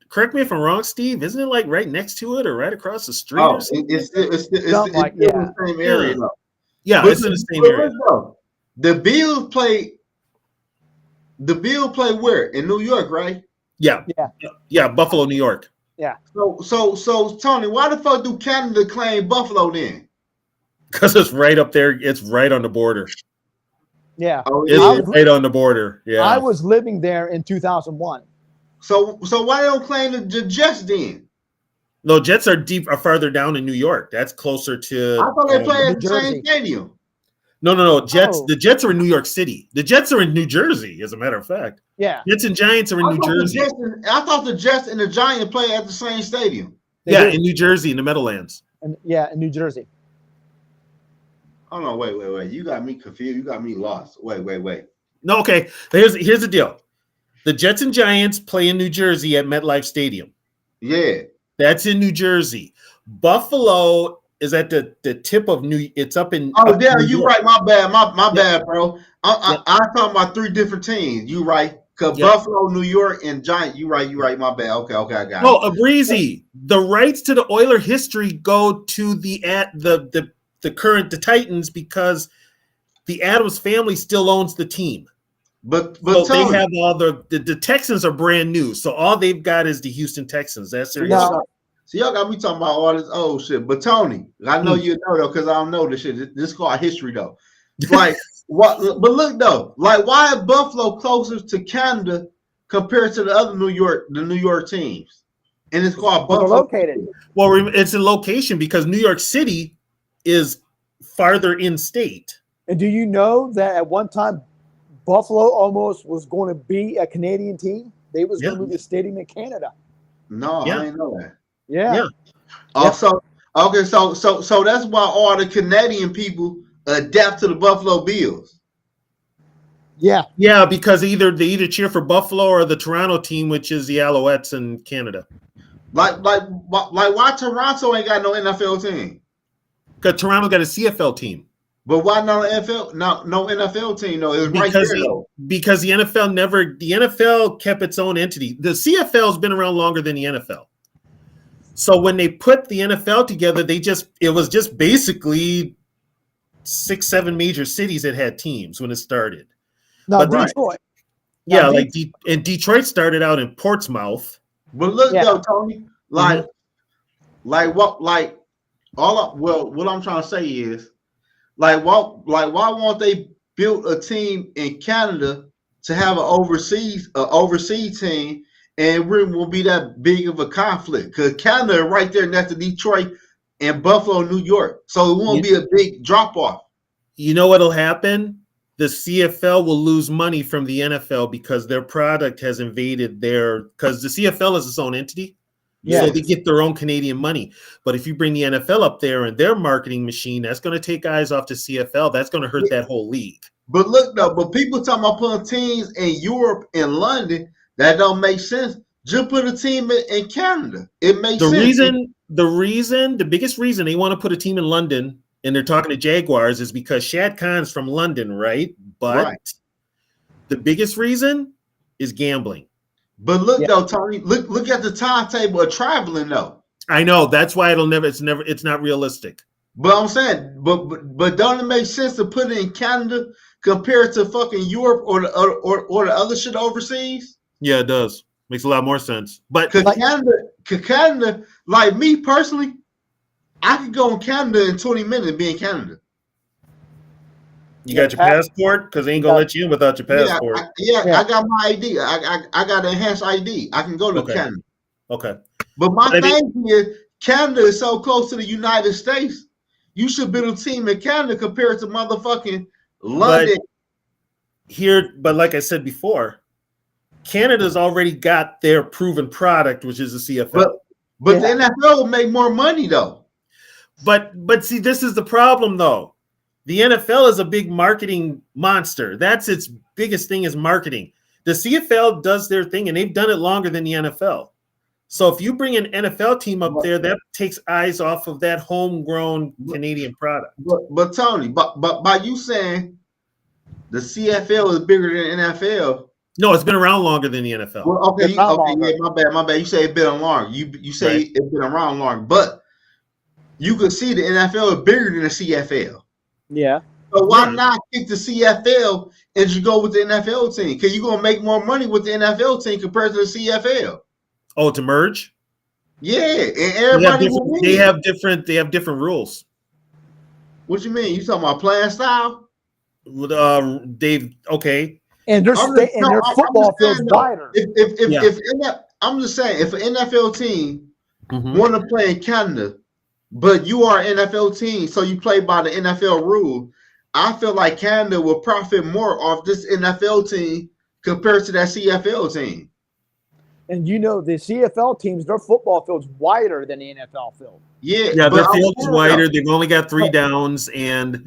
Correct me if I'm wrong, Steve. Isn't it like right next to it or right across the street? Oh, it's in the same area. Though. Yeah, it's in the same area. The Bills play where? In New York, right? Yeah, Buffalo, New York. Yeah. So Tony, why the fuck do Canada claim Buffalo then? Because it's right up there. It's right on the border. Yeah. It's right on the border. Yeah. I was living there in 2001. So why they don't claim the Jets then? No, Jets are farther down in New York. That's closer to. I thought they play at the same stadium. No. Jets. The Jets are in New York City. The Jets are in New Jersey, as a matter of fact. Yeah. Jets and Giants are in New Jersey. I thought the Jets and the Giants play at the same stadium. In New Jersey, in the Meadowlands. In New Jersey. Oh no! Wait! You got me confused. You got me lost. Wait. No, okay. Here's the deal. The Jets and Giants play in New Jersey at MetLife Stadium. Yeah. That's in New Jersey. Buffalo is at the tip of it's up in. Oh, yeah, you right. My bad. My bad, bro. I'm talking about three different teams. You right. Because Buffalo, New York, and Giants. You right. My bad. Okay, I got it. Oh, Breezy. The rights to the Oiler history go to the Titans because the Adams family still owns the team. But so Tony, they have all the Texans are brand new, so all they've got is the Houston Texans. That's their so y'all got me talking about all this old shit. But Tony, I know you know though, because I don't know this shit. This is called history though. Like what? But look though, like why is Buffalo closer to Canada compared to the other New York teams? And it's called Buffalo. Located. Well, it's a location because New York City is farther in state. And do you know that at one time Buffalo almost was going to be a Canadian team? They was going to move the stadium in Canada. No, I didn't know that. Yeah. Also, okay, so that's why all the Canadian people adapt to the Buffalo Bills. Yeah, because they either cheer for Buffalo or the Toronto team, which is the Alouettes in Canada. Like why Toronto ain't got no NFL team? Because Toronto got a CFL team. But why no NFL? No NFL team though. It's right there though. Because the NFL kept its own entity. The CFL has been around longer than the NFL. So when they put the NFL together, it was just basically 6-7 major cities that had teams when it started. No, Detroit. Yeah, and Detroit started out in Portsmouth. But look though, Tony, what I'm trying to say is, why won't they build a team in Canada to have an overseas team, and it won't be that big of a conflict? Because Canada right there next to Detroit and Buffalo, New York, so it won't be a big drop off. You know what'll happen? The CFL will lose money from the NFL because their product has invaded because the CFL is its own entity. So they get their own Canadian money. But if you bring the NFL up there and their marketing machine, that's going to take eyes off the CFL. That's going to hurt that whole league. But look though, people talking about putting teams in Europe and London, that don't make sense. Just put a team in Canada. It makes sense. The biggest reason they want to put a team in London, and they're talking to Jaguars, is because Shad Khan's from London, right? But the biggest reason is gambling. But look though, Tony, look at the timetable of traveling though. I know, that's why it's not realistic. But I'm saying, but don't it make sense to put it in Canada compared to fucking Europe or the other shit overseas? Yeah, it does. Makes a lot more sense. But Canada, like me personally, I could go in Canada in 20 minutes and be in Canada. You got your passport? Because they ain't gonna let you in without your passport. I got my ID. I got an enhanced ID. I can go to Canada. Okay. But my thing is, Canada is so close to the United States. You should build a team in Canada compared to motherfucking London. But like I said before, Canada's already got their proven product, which is the CFL. But the NFL will make more money though. But see, this is the problem though. The NFL is a big marketing monster. That's its biggest thing, is marketing. The CFL does their thing, and they've done it longer than the NFL. So if you bring an NFL team up there, that takes eyes off of that homegrown Canadian product. But Tony, but by you saying the CFL is bigger than NFL. No, it's been around longer than the NFL. Well, okay, my bad. You say it's been around. You say it's been around long, but you could see the NFL is bigger than the CFL. Yeah. So why not kick the CFL and just go with the NFL team? Because you're gonna make more money with the NFL team compared to the CFL. Oh, to merge? Yeah, and everybody they have different rules. What you mean? You talking about playing style? Dave, okay. And their football field's wider. I'm just saying, if an NFL team want to play in Canada, but you are an NFL team, so you play by the NFL rule, I feel like Canada will profit more off this NFL team compared to that CFL team. And the CFL teams, their football field's wider than the NFL field. Yeah, their field is wider. They've only got 3 downs, and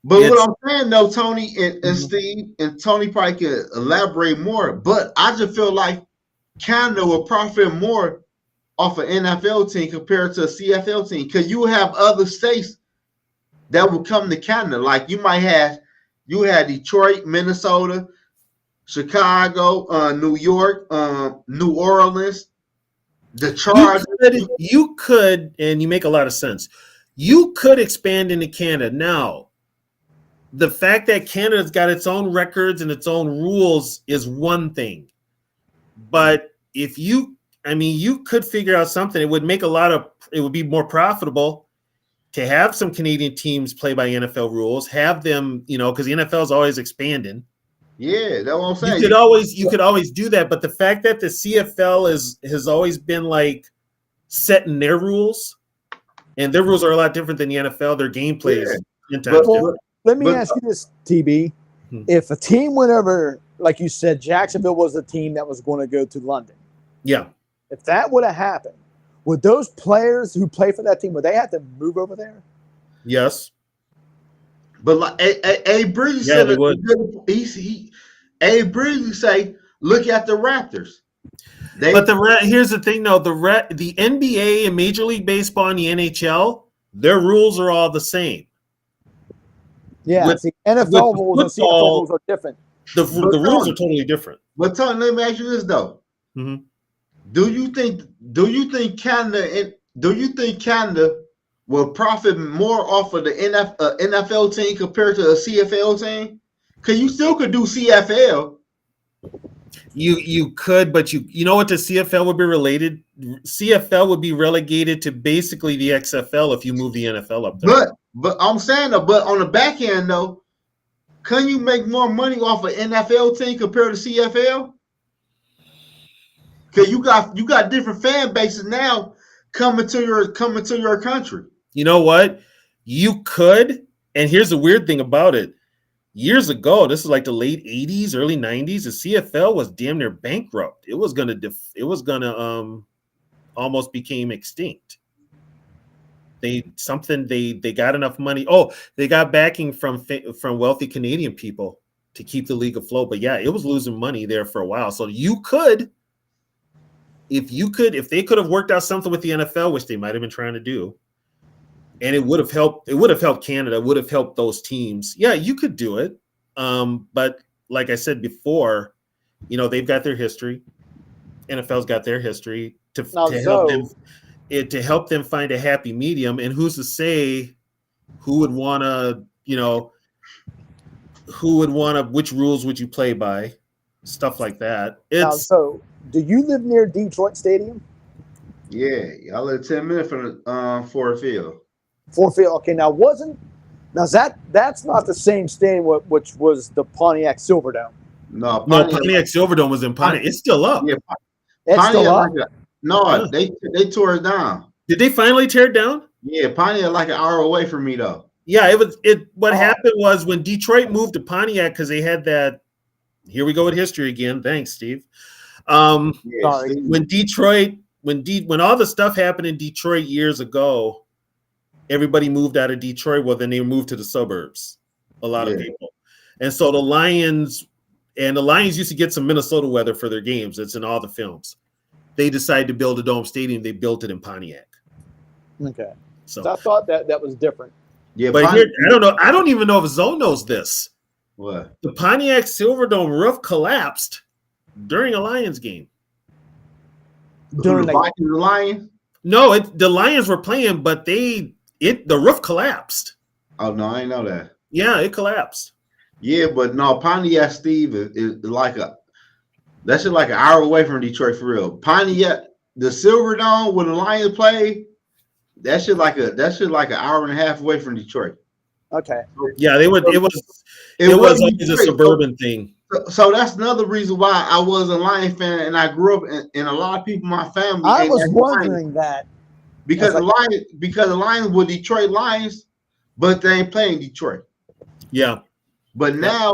but what I'm saying though, Tony and Steve and Tony probably could elaborate more. But I just feel like Canada will profit more off an NFL team compared to a CFL team, because you have other states that will come to Canada. Like you had Detroit, Minnesota, Chicago, New York, New Orleans, the Chargers. You could, and you make a lot of sense. You could expand into Canada. Now, the fact that Canada's got its own records and its own rules is one thing. But if you could figure out something. It would be more profitable to have some Canadian teams play by NFL rules, have them, because the NFL is always expanding. Yeah, that's what I'm saying. You could always do that, but the fact that the CFL has always been like setting their rules, and their rules are a lot different than the NFL. Their gameplay is 10 times different. Let me ask you this, TB. If a team went over like you said, Jacksonville was the team that was going to go to London. Yeah. If that would have happened, would those players who play for that team, would they have to move over there? Yes. But like A Breezy said, A Breezy say, look at the Raptors. Here's the thing, though: the NBA and Major League Baseball and the NHL, their rules are all the same. Yeah, see, NFL rules and CFL rules are different. The rules are totally different. But Tony, let me ask you this though: mm-hmm. Do you think Canada will profit more off of the NFL team compared to a CFL team? Because you still could do CFL. You could, but you know what, the CFL would be related. CFL would be relegated to basically the XFL if you move the NFL up there. But I'm saying though, but on the back end though, can you make more money off an NFL team compared to CFL? Because you got different fan bases now coming to your country. You know what? You could, and here's the weird thing about it. Years ago, this is like the late 80s, early 90s, the CFL was damn near bankrupt. It was gonna almost became extinct. They got enough money. Oh, they got backing from wealthy Canadian people to keep the league afloat. But yeah, it was losing money there for a while. So you could, if they could have worked out something with the NFL, which they might have been trying to do, and it would have helped. It would have helped Canada. Would have helped those teams. Yeah, you could do it. But like I said before, they've got their history. NFL's got their history to help them find a happy medium. And who's to say who would want to, which rules would you play by? Stuff like that. So do you live near Detroit Stadium? Yeah, I live 10 minutes from the Ford Field. Ford Field. Okay, that's not the same stadium which was the Pontiac Silverdome. No, Pontiac Silverdome was in Pontiac. It's still up. Yeah, it's still up. They tore it down. Did they finally tear it down? Yeah, Pontiac like an hour away from me though. Yeah, what happened was when Detroit moved to Pontiac, because they had that. Here we go with history again. Thanks, Steve. Sorry. When all the stuff happened in Detroit years ago, everybody moved out of Detroit. Well, then they moved to the suburbs. A lot of people, and so the Lions used to get some Minnesota weather for their games. It's in all the films. They decided to build a dome stadium. They built it in Pontiac. Okay, so I thought that was different. Yeah, but here, I don't know. I don't even know if Zoe knows this. What? The Pontiac Silverdome roof collapsed during a Lions game. During the Vikings, the Lions? No, the Lions were playing, but the roof collapsed. Oh no, I didn't know that. Yeah, it collapsed. Yeah, but no, Pontiac, Steve, is like that's just like an hour away from Detroit for real. Pontiac, the Silverdome where the Lions play, that shit like an hour and a half away from Detroit. Okay. Yeah, it was always a suburban thing. So that's another reason why I was a Lions fan, and I grew up, and a lot of people in my family. I was wondering that because the Lions were Detroit Lions, but they ain't playing Detroit. Yeah. But now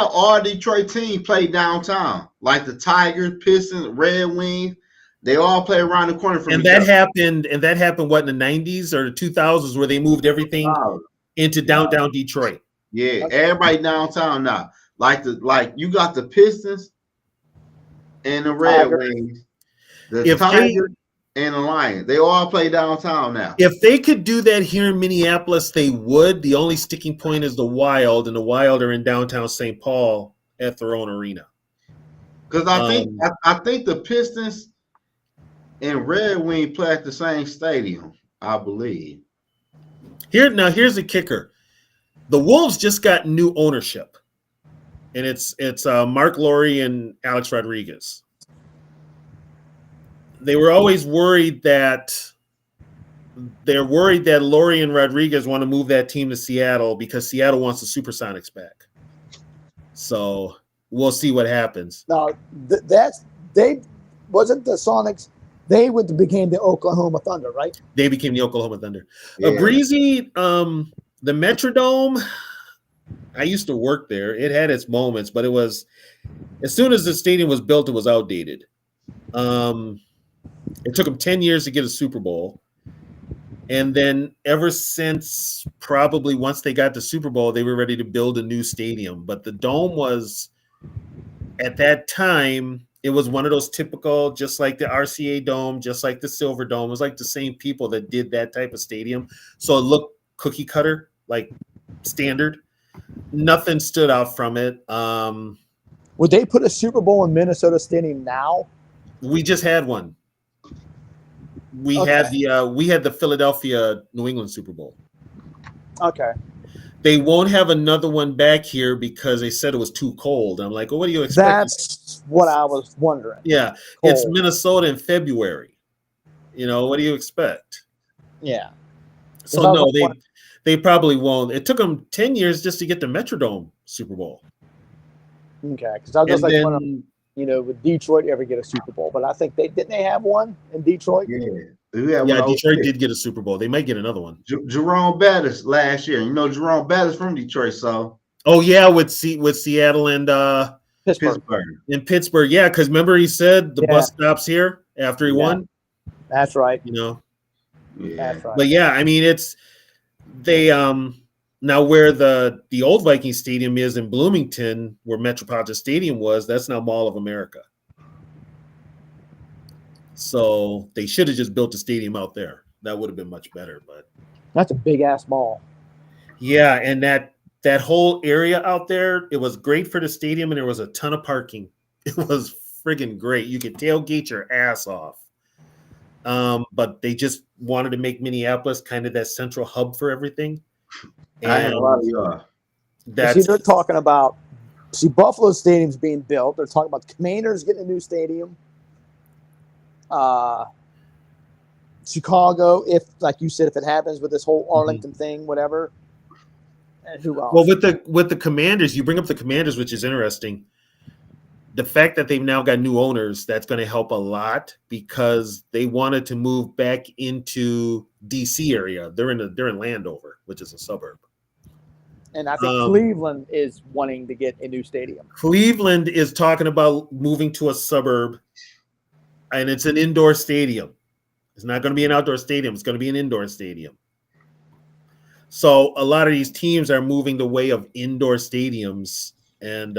all Detroit teams play downtown, like the Tigers, Pistons, Red Wings. They all play around the corner from. And that happened what, in the 90s or the 2000s, where they moved everything into downtown Detroit. Yeah, everybody downtown now. Like you got the Pistons and the Red Wings, the Tigers and the Lions. They all play downtown now. If they could do that here in Minneapolis, they would. The only sticking point is the Wild, and the Wild are in downtown St. Paul at their own arena. Because I think the Pistons and Red Wing play at the same stadium, I believe. Here's the kicker. The Wolves just got new ownership. And it's Mark Lowry and Alex Rodriguez. They were always worried that Lowry and Rodriguez want to move that team to Seattle because Seattle wants the Supersonics back. So we'll see what happens. Now they wasn't the Sonics. They became the Oklahoma Thunder, right? They became the Oklahoma Thunder. Yeah. Breezy, the Metrodome. I used to work there. It had its moments, but it was as soon as the stadium was built, it was outdated. It took them 10 years to get a Super Bowl. And then ever since probably once they got the Super Bowl, they were ready to build a new stadium. But the Dome was, at that time, it was one of those typical, just like the RCA Dome, just like the Silver Dome. It was like the same people that did that type of stadium. So it looked cookie cutter, like standard. Nothing stood out from it. Would they put a Super Bowl in Minnesota Stadium now? We just had one. We had the Philadelphia New England Super Bowl. Okay. They won't have another one back here because they said it was too cold. I'm like, well, what do you expect? That's what I was wondering. Yeah, cold. It's Minnesota in February. What do you expect? Yeah. So no, they probably won't. It took them 10 years just to get the Metrodome Super Bowl. Okay, because I was just wondering, would Detroit ever get a Super Bowl? But I think didn't they have one in Detroit? Yeah, Detroit did get a Super Bowl. They might get another one. Jerome Bettis last year. Jerome Bettis from Detroit, so. Oh yeah, with Seattle and Pittsburgh. In Pittsburgh, yeah, because remember he said the bus stops here after he won. That's right. That's right. But yeah, I mean they now where the old Viking Stadium is in Bloomington, where Metropolitan Stadium was, that's now Mall of America. So they should have just built a stadium out there. That would have been much better. But that's a big ass mall. Yeah, and that whole area out there, it was great for the stadium, and there was a ton of parking. It was friggin' great. You could tailgate your ass off. But they just wanted to make Minneapolis kind of that central hub for everything. And I had a lot of y'all. They're talking about Buffalo Stadium's being built. They're talking about the Commanders getting a new stadium. Chicago, if like you said, if it happens with this whole Arlington thing, whatever. And who else? Well, with the Commanders, you bring up the Commanders, which is interesting. The fact that they've now got new owners, that's going to help a lot because they wanted to move back into DC area. They're in Landover, which is a suburb. And I think Cleveland is wanting to get a new stadium. Cleveland is talking about moving to a suburb, and it's an indoor stadium. It's not going to be an outdoor stadium. It's going to be an indoor stadium. So a lot of these teams are moving the way of indoor stadiums. And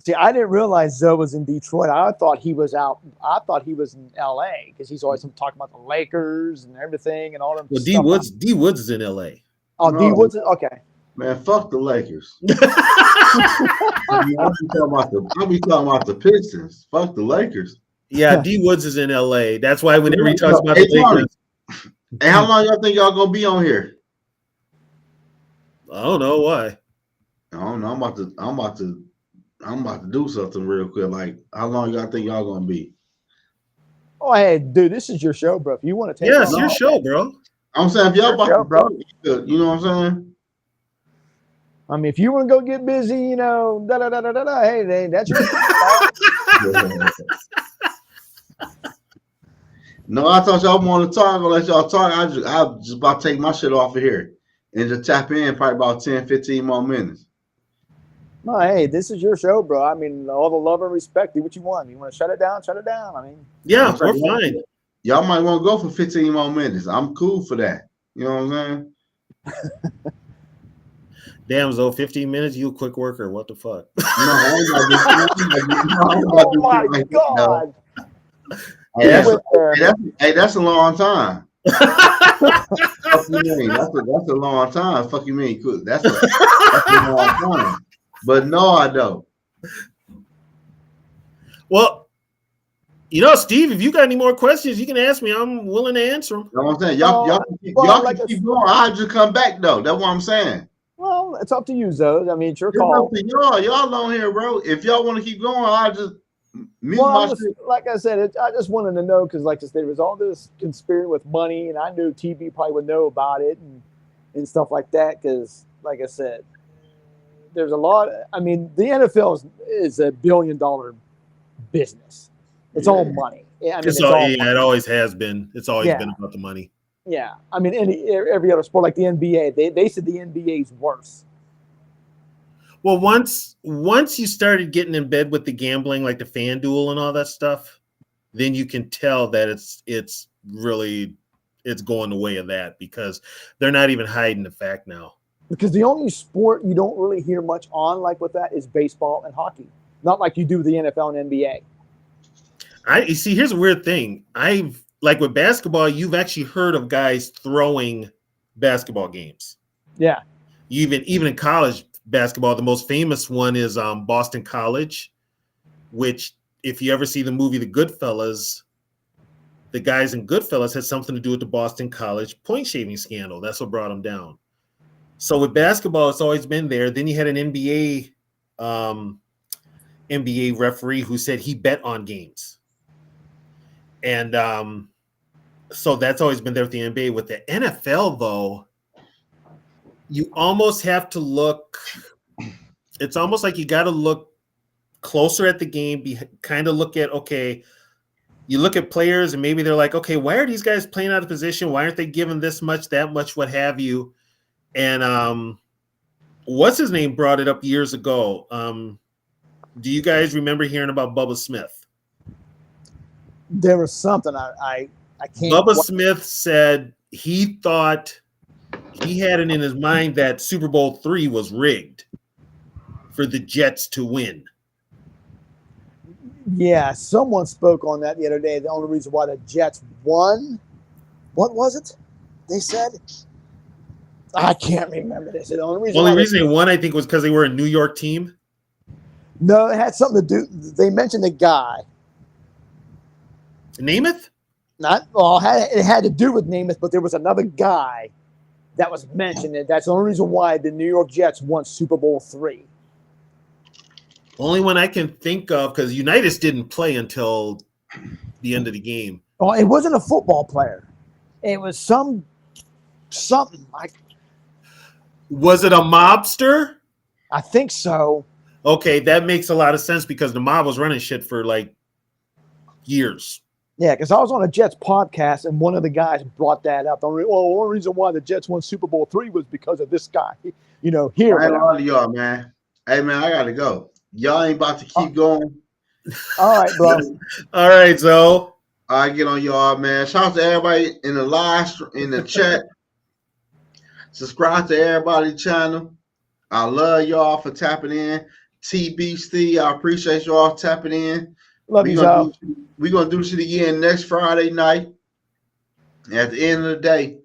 see, I didn't realize Zoe was in Detroit. I thought he was out. I thought he was in LA because he's always talking about the Lakers and everything and all them. Well, D Woods is in LA. Oh, no. D Woods is okay. Man, fuck the Lakers. I'll be talking about the Pistons. Fuck the Lakers. Yeah, D Woods is in LA. That's why whenever he talks about the Lakers. And how long y'all think y'all gonna be on here? I don't know why. I don't know. I'm about to do something real quick. Like, how long y'all think y'all gonna be? Oh, hey, dude, this is your show, bro. If you want to take it's your show, bro. I'm saying if y'all about to bro. You know what I'm saying? I mean, if you want to go get busy, hey, that's your No, I thought y'all want to talk. I'm gonna let y'all talk. I just about to take my shit off of here and just tap in probably about 10, 15 more minutes. No, hey, this is your show, bro. I mean, all the love and respect. Do what you want. You want to shut it down, shut it down. I mean, yeah, we're fine. Y'all might want to go for 15 more minutes. I'm cool for that. You know what I'm saying? Damn, Zoe, 15 minutes, you a quick worker. What the fuck? Oh my God. Hey, that's a long time. Fuck you mean? That's a long time. Fuck you mean? That's a long time. But no, I don't. Well, Steve, if you got any more questions, you can ask me. I'm willing to answer them. You know what I'm saying? Y'all can keep going. I'll just come back, though. That's what I'm saying. Well, it's up to you, Zoe. I mean, it's your call. It's up to y'all on here, bro. If y'all want to keep going, I'll just mute my shit. Like I said, I just wanted to know because, like I said, there was all this conspiracy with money, and I knew TV probably would know about it and stuff like that because, like I said, there's a lot. I mean, the NFL is $1 billion business. It's all money. I mean, it always has been. It's always been about the money. Yeah, I mean, every other sport like the NBA, they said the NBA is worse. Well, once you started getting in bed with the gambling, like the FanDuel and all that stuff, then you can tell that it's really going the way of that, because they're not even hiding the fact now. Because the only sport you don't really hear much on like with that is baseball and hockey. Not like you do with the NFL and NBA. You see, here's a weird thing. Like with basketball, you've actually heard of guys throwing basketball games. Yeah. Even in college basketball, the most famous one is Boston College, which if you ever see the movie The Goodfellas, the guys in Goodfellas had something to do with the Boston College point shaving scandal. That's what brought them down. So with basketball, it's always been there. Then you had an NBA referee who said he bet on games. And so that's always been there with the NBA. With the NFL, though, you almost have to look. It's almost like you got to look closer at the game. Kind of look at, okay, you look at players and maybe they're like, okay, why are these guys playing out of position? Why aren't they given this much, that much, what have you? And what's his name brought it up years ago. Do you guys remember hearing about Bubba Smith? There was something I can't. Bubba Smith said he thought he had it in his mind that Super Bowl III was rigged for the Jets to win. Yeah, someone spoke on that the other day. The only reason why the Jets won, what was it? They said, I can't remember this. The only reason they won, I think, was because they were a New York team. No, it had something to do. They mentioned a guy. Namath? It had to do with Namath, but there was another guy that was mentioned. And that's the only reason why the New York Jets won Super Bowl III. Only one I can think of, because Unitas didn't play until the end of the game. Oh, it wasn't a football player. It was something like. Was it a mobster? I think so. Okay, that makes a lot of sense because the mob was running shit for like years. Yeah, because I was on a Jets podcast and one of the guys brought that up. The only reason why the Jets won Super Bowl III was because of this guy. Here. I ain't all of y'all, man. Hey, man, I got to go. Y'all ain't about to keep going. All right, bro. All right, so I get on y'all, man. Shout out to everybody in the live in the chat. Subscribe to everybody's channel. I love y'all for tapping in. TBC, I appreciate y'all tapping in. Love you, y'all. We're gonna do this shit again next Friday night. At the end of the day.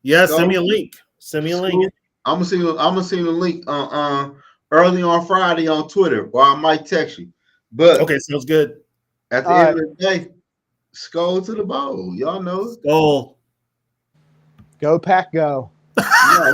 Yeah, send me a link. I'm gonna send you the link early on Friday on Twitter, or I might text you. But okay, sounds good. At the end of the day, skull to the bowl. Y'all know. Skull. Go Pack, go. Yeah,